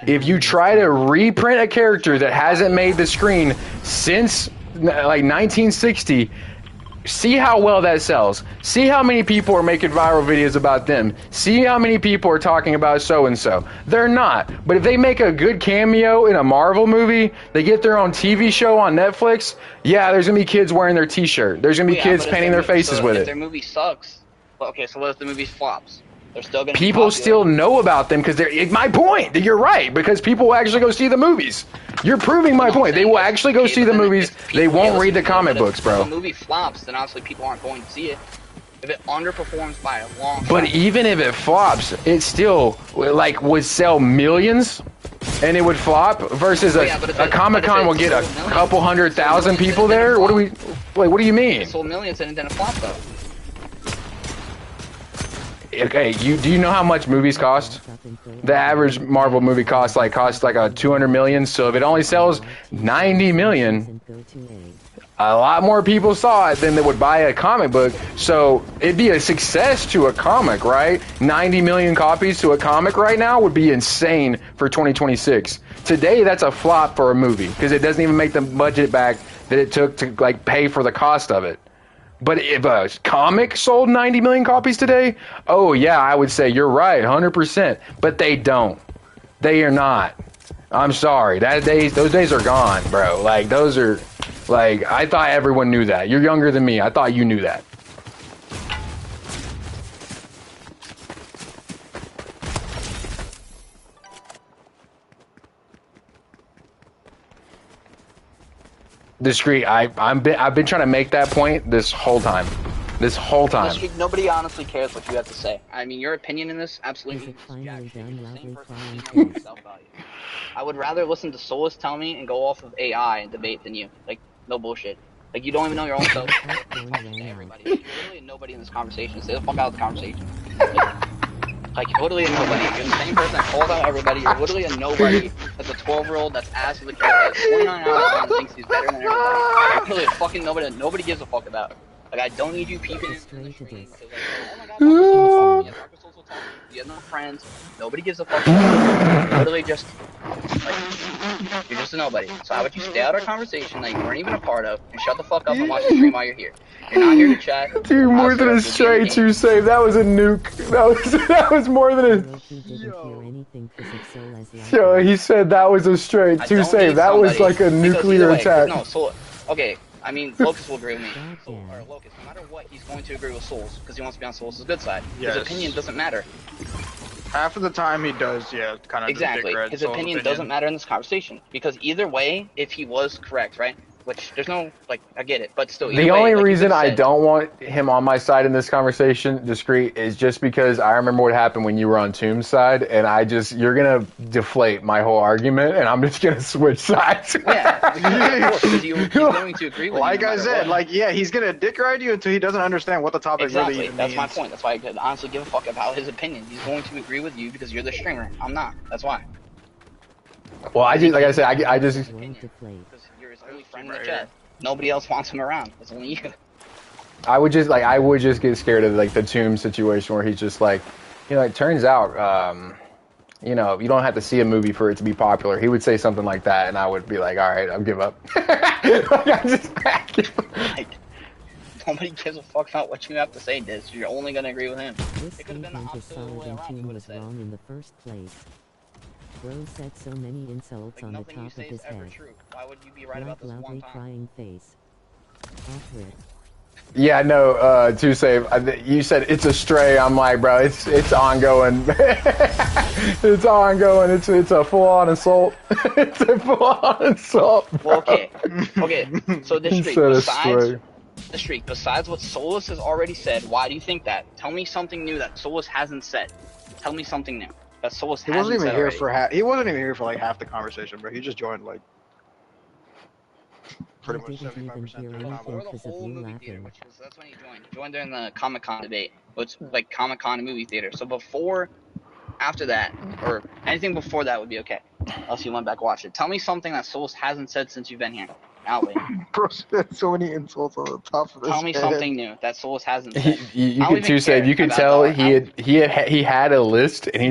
if you try to reprint a character that hasn't made the screen since like 1960, see how well that sells. See how many people are making viral videos about them. See how many people are talking about so-and-so. They're not. But if they make a good cameo in a Marvel movie, they get their own TV show on Netflix, yeah, there's going to be kids wearing their t-shirt. There's going to be kids painting their faces with it. If their movie sucks, okay, so what if the movie flops? They're still going to people still know about them because they're my point. You're right, because people will actually go see the movies. You're proving my point. They will actually go see the movies. They won't read the comic books, bro. If the movie flops, then obviously people aren't going to see it. If it underperforms by a long shot. But even if it flops, it still like would sell millions, and it would flop versus a Comic-Con will get a couple 100,000 people there. What do we? Wait, what do you mean? It sold millions and it didn't flop though. Okay, do you know how much movies cost? The average Marvel movie costs like a 200 million. So if it only sells 90 million, a lot more people saw it than they would buy a comic book. So it'd be a success to a comic, right? 90 million copies to a comic right now would be insane for 2026. Today, that's a flop for a movie because it doesn't even make the budget back that it took to like pay for the cost of it. But if a comic sold 90 million copies today, oh yeah, I would say you're right, 100%. But they don't. They are not. I'm sorry. Those days are gone, bro. Like those are, like I thought everyone knew that. You're younger than me. I thought you knew that. Discreet. I've been trying to make that point this whole time. Nobody honestly cares what you have to say. I mean, your opinion in this absolutely. I would rather listen to Solus tell me and go off of AI and debate than you. Like, no bullshit. Like, you don't even know your own self. Everybody. You're literally nobody in this conversation. Stay the fuck out of the conversation. Like, you're literally a nobody. You're the same person that calls out everybody. You're literally a nobody. That's a 12-year-old that's ass with a kid that's 29 hours and thinks he's better than everybody. You're literally a fucking nobody that nobody gives a fuck about. Like, I don't need you peeping into the screen. Because, like, oh my god, Marcus will talk to you. You have no friends. Nobody gives a fuck about you. Literally just, like, you're just a nobody. So how about you stay out of our conversation that you weren't even a part of and shut the fuck up and watch the stream while you're here. You're not here to chat. Dude, more than a straight to save. That was a nuke. That was more than a. Yo, he said that was a straight to save. That was like a nuclear attack. No, so okay. I mean, Locust will agree with me. Or Locust, no matter what, he's going to agree with Souls because he wants to be on Souls' good side. Yes. His opinion doesn't matter. Half of the time he does, yeah, kind of. Exactly. His opinion doesn't matter in this conversation because either way, if he was correct, right? Which there's no, like, I get it, but still. The only reason I don't want him on my side in this conversation, Discreet, is just because I remember what happened when you were on Tomb's side, and you're gonna deflate my whole argument, and I'm just gonna switch sides. Yeah, because he's going to agree with you. Like I said, like, yeah, he's gonna dick ride you until he doesn't understand what the topic really even means. That's my point. That's why I could honestly give a fuck about his opinion. He's going to agree with you because you're the streamer. I'm not. That's why. Well, I just, like I said, I just. Because you're his only friend in the chat. Nobody else wants him around. It's only you. I would just get scared of like the Tomb situation where he's just like, you know, it turns out, you know, you don't have to see a movie for it to be popular. He would say something like that, and I would be like, all right, I'll give up. Like, nobody gives a fuck about what you have to say, Diz. You're only gonna agree with him. This statement is solid and Tomb was wrong in the first place. Bro said so many insults on the top of his head. Why would you be right about this one time? Crying face. Off rip. Yeah, no, to save. You said it's a stray. I'm like, bro, it's ongoing. It's ongoing. It's a full-on assault. It's a full-on assault. Bro. Well, okay. So the streak. Besides what Solus has already said, why do you think that? Tell me something new that Solus hasn't said. Tell me something new that Solus hasn't said. He wasn't even here for like half the conversation, bro. He just joined like. Pretty much 75% of the whole movie theater, that's when he joined. He joined during the Comic-Con debate. It's like Comic-Con and movie theater. So after that, or anything before that would be okay. Unless you went back and watched it. Tell me something that Souls hasn't said since you've been here. Albie. Bro, so many insults on the top of his Tell me head. something new that Souls hasn't said. You could too say you could tell he had a list and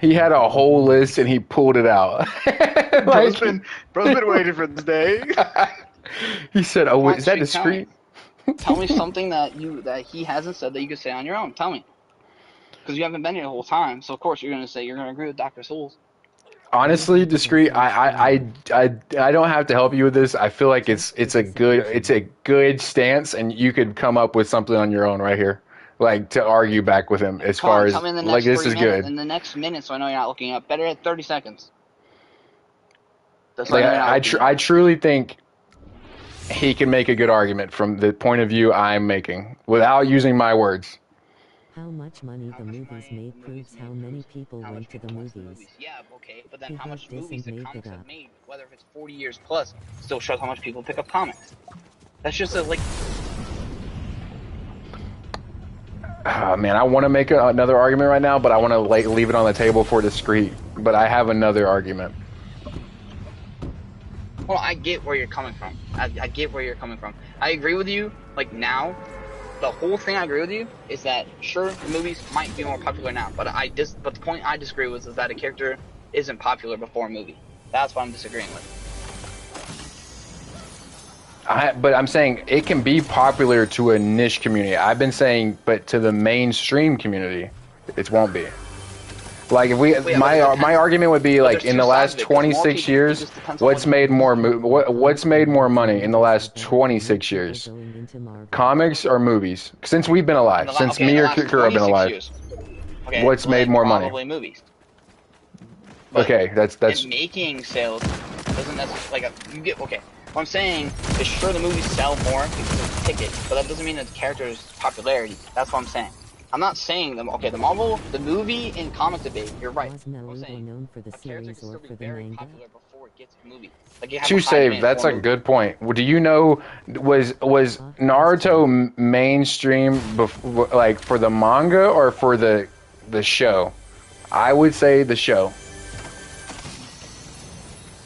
he had a whole list and he pulled it out. Bro's been waiting for this day. He said, "Oh, is that discreet?" Tell me something that he hasn't said that you could say on your own. Tell me, because you haven't been here the whole time. So of course you're gonna agree with Dr. Souls. Honestly, discreet. I don't have to help you with this. I feel like it's a good stance, and you could come up with something on your own right here, like to argue back with him as far as like this is good. In the next minute, so I know you're not looking up. Better at 30 seconds. Like, I truly think he can make a good argument from the point of view I'm making without using my words. How much money the movies made proves how many people went to the movies. Yeah, okay, but then how much movies the comics have made, whether if it's 40 years plus, still shows how much people pick up comics. That's just a, like... Man, I want to make another argument right now, but I want to leave it on the table for discreet. But I have another argument. Well, I get where you're coming from. I get where you're coming from. I agree with you, like, now. The whole thing I agree with you is that, sure, the movies might be more popular now, but the point I disagree with is that a character isn't popular before a movie. That's what I'm disagreeing with. But I'm saying it can be popular to a niche community. I've been saying, but to the mainstream community, it won't be. Like if my argument would be like in the last 26 years, what's made more money in the last 26 years? Comics or movies? Since we've been alive, since me or Kira have been alive, what's made more money? Probably movies. Okay, that's making sales doesn't necessarily you get okay. What I'm saying is sure the movies sell more because of the ticket, but that doesn't mean that the character's popularity. That's what I'm saying. I'm not saying the movie and comic debate. You're right. I'm saying known for the series or for the manga. Popular before it gets a movie. That's a good point. Do you know was Naruto mainstream like for the manga or for the show? I would say the show.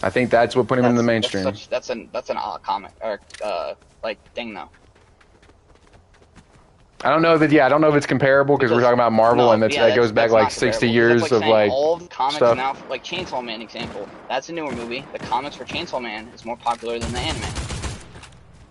I think that's what put him in the mainstream. That's an odd comic or like thing though. I don't know if it's comparable because we're talking about Marvel and that goes back like 60 years of like all the comics stuff. Now, like Chainsaw Man example. That's a newer movie. The comics for Chainsaw Man is more popular than the anime.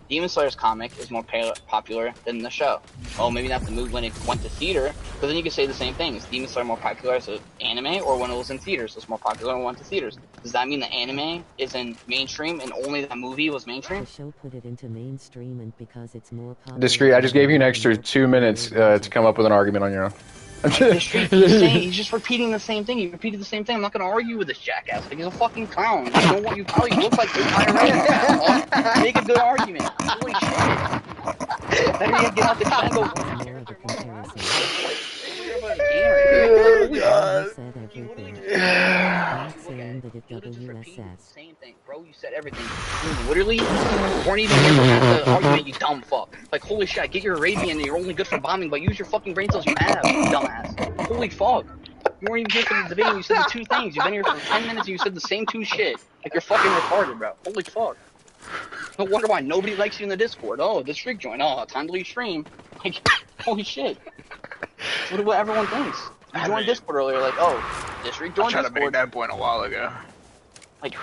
Demon Slayer's comic is more popular than the show. Oh, maybe not the movie when it went to theater, but then you could say the same thing. Is Demon Slayer more popular as an anime or when it was in theaters? So it's more popular when it went to theaters. Does that mean the anime is in mainstream and only the movie was mainstream? The show put it into mainstream and because it's more popular. Discreet, I just gave you an extra 2 minutes to come up with an argument on your own. He's just repeating the same thing. He repeated the same thing. I'm not gonna argue with this jackass. Like, he's a fucking clown. You know what? You probably look like this IRA. Make a good argument. Holy shit. Better yet, get out the chat and go. Same thing, bro. You said everything. You literally weren't even here for the argument, you dumb fuck. Like, holy shit, I get your Arabian and you're only good for bombing, but use your fucking brain cells you have, you dumbass. Holy fuck. You weren't even here for the debate and you said the two things. You've been here for 10 minutes and you said the same two shit. Like, you're fucking retarded, bro. Holy fuck. No wonder why nobody likes you in the Discord. Oh, the streak join. Oh, time to leave stream. Like, holy shit. That's what everyone thinks. You joined Discord earlier, like, oh, this streak joined Discord. I tried to make that point a while ago. Like,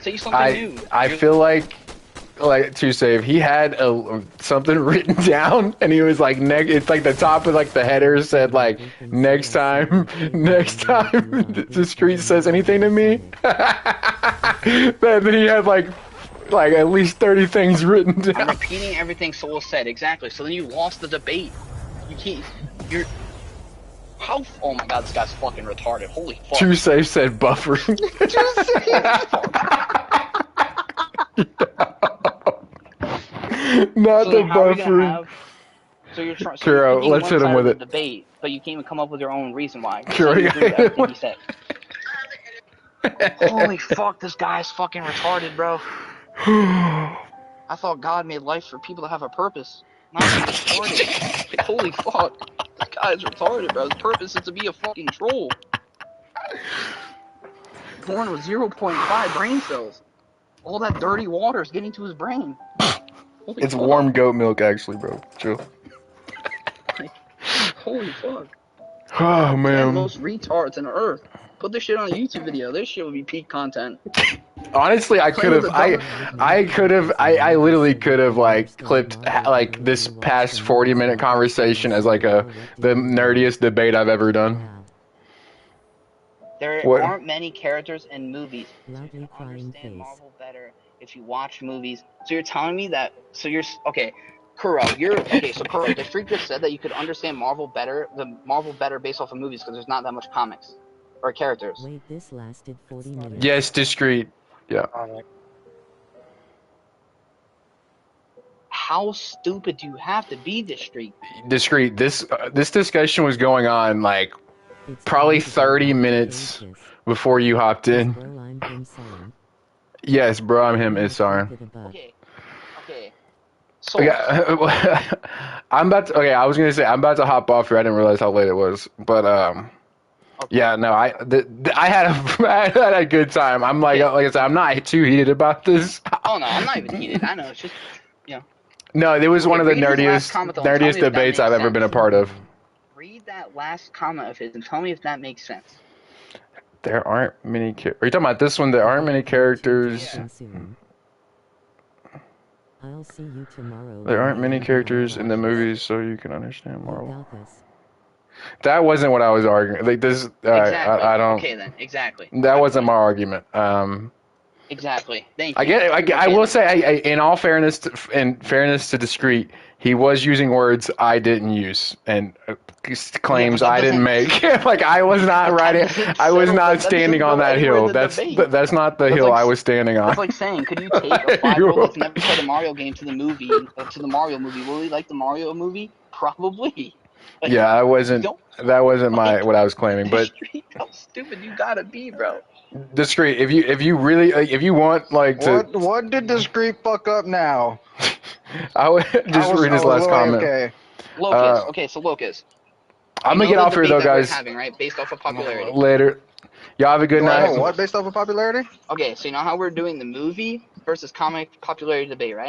say something new. I feel like to save, he had something written down, and he was like, it's like the top of like the header said like, next time the street says anything to me, then he had like at least 30 things written down. I'm repeating everything Soul said, exactly. So then you lost the debate. Oh my god, this guy's fucking retarded. Holy fuck. Too safe said buffering. Not the buffering. So you're trying. Kuro, let's hit him with it. Debate, but you can't even come up with your own reason why. Kuro, everything he said. Holy fuck, this guy's fucking retarded, bro. I thought God made life for people that have a purpose. Not retarded. Like, holy fuck. This guy's retarded, bro. His purpose is to be a fucking troll. born with 0.5 brain cells. All that dirty water is getting to his brain. Holy It's fuck. warm goat milk, actually, bro. Chill. Like, holy fuck. Oh, The man. most retards on earth. Put this shit on a YouTube video. This shit would be peak content. Honestly, I Claim could of have. the I could have. I literally could have like clipped like this past 40-minute conversation as like the nerdiest debate I've ever done. There What? aren't many characters in movies. Loudly You crying understand face. Marvel better if you watch movies. So you're telling me that? So you're okay, Kuro. You're okay. So Kuro, the streak just said that you could understand Marvel better, based off of movies because there's not that much comics or characters. Wait, this lasted 40 minutes. Yes, discreet. Yeah. How stupid do you have to be, this streak? Discreet. This discussion was going on like It's probably time to go 30 out of minutes cages. before you hopped Yes, in. bro, I'm him, Sarin. Yes, bro, I'm him. Now Is Sarin. flip it a buck. Okay. So Okay, I'm about to, okay, I was gonna say I'm about to hop off here. I didn't realize how late it was, but yeah, no, I had a good time. I'm like I said, I'm not too heated about this. Oh no, I'm not even heated. I know it's just No, it was one of the read his last nerdiest comment, though, and tell me if that debates makes I've ever been a sense. part of. Read that last comment of his and tell me if that makes sense. There aren't many. Are you talking about this one? There aren't many characters. Yeah. Soon. I'll see you tomorrow. There aren't many Later. characters in the movies, so you can understand What Marvel. about this? That wasn't what I was arguing. Like this, Exactly. I don't. Okay then. Exactly. That wasn't my argument. Exactly. Thank you. I get. Okay, I will then. say, in all fairness, to Discreet, he was using words I didn't use and claims that I didn't make. Like I was not writing. I was not standing on that hill. That's not the hill I was standing on. It's like saying, could you take a 5-year-old that's never played a Mario game to the movie, to the Mario movie? Will he like the Mario movie? Probably. Like, Yeah, I wasn't. That wasn't what I was claiming. But how stupid you gotta be, bro. Discreet, if you really if you want like to. What did Discreet fuck up now? I would just read his last comment. Okay. Locus. Okay, so Locus. I'm gonna get off here though, guys. Having, right, based off of popularity. Later. Y'all have a good night. What based off of popularity? Okay, so you know how we're doing the movie versus comic popularity debate, right?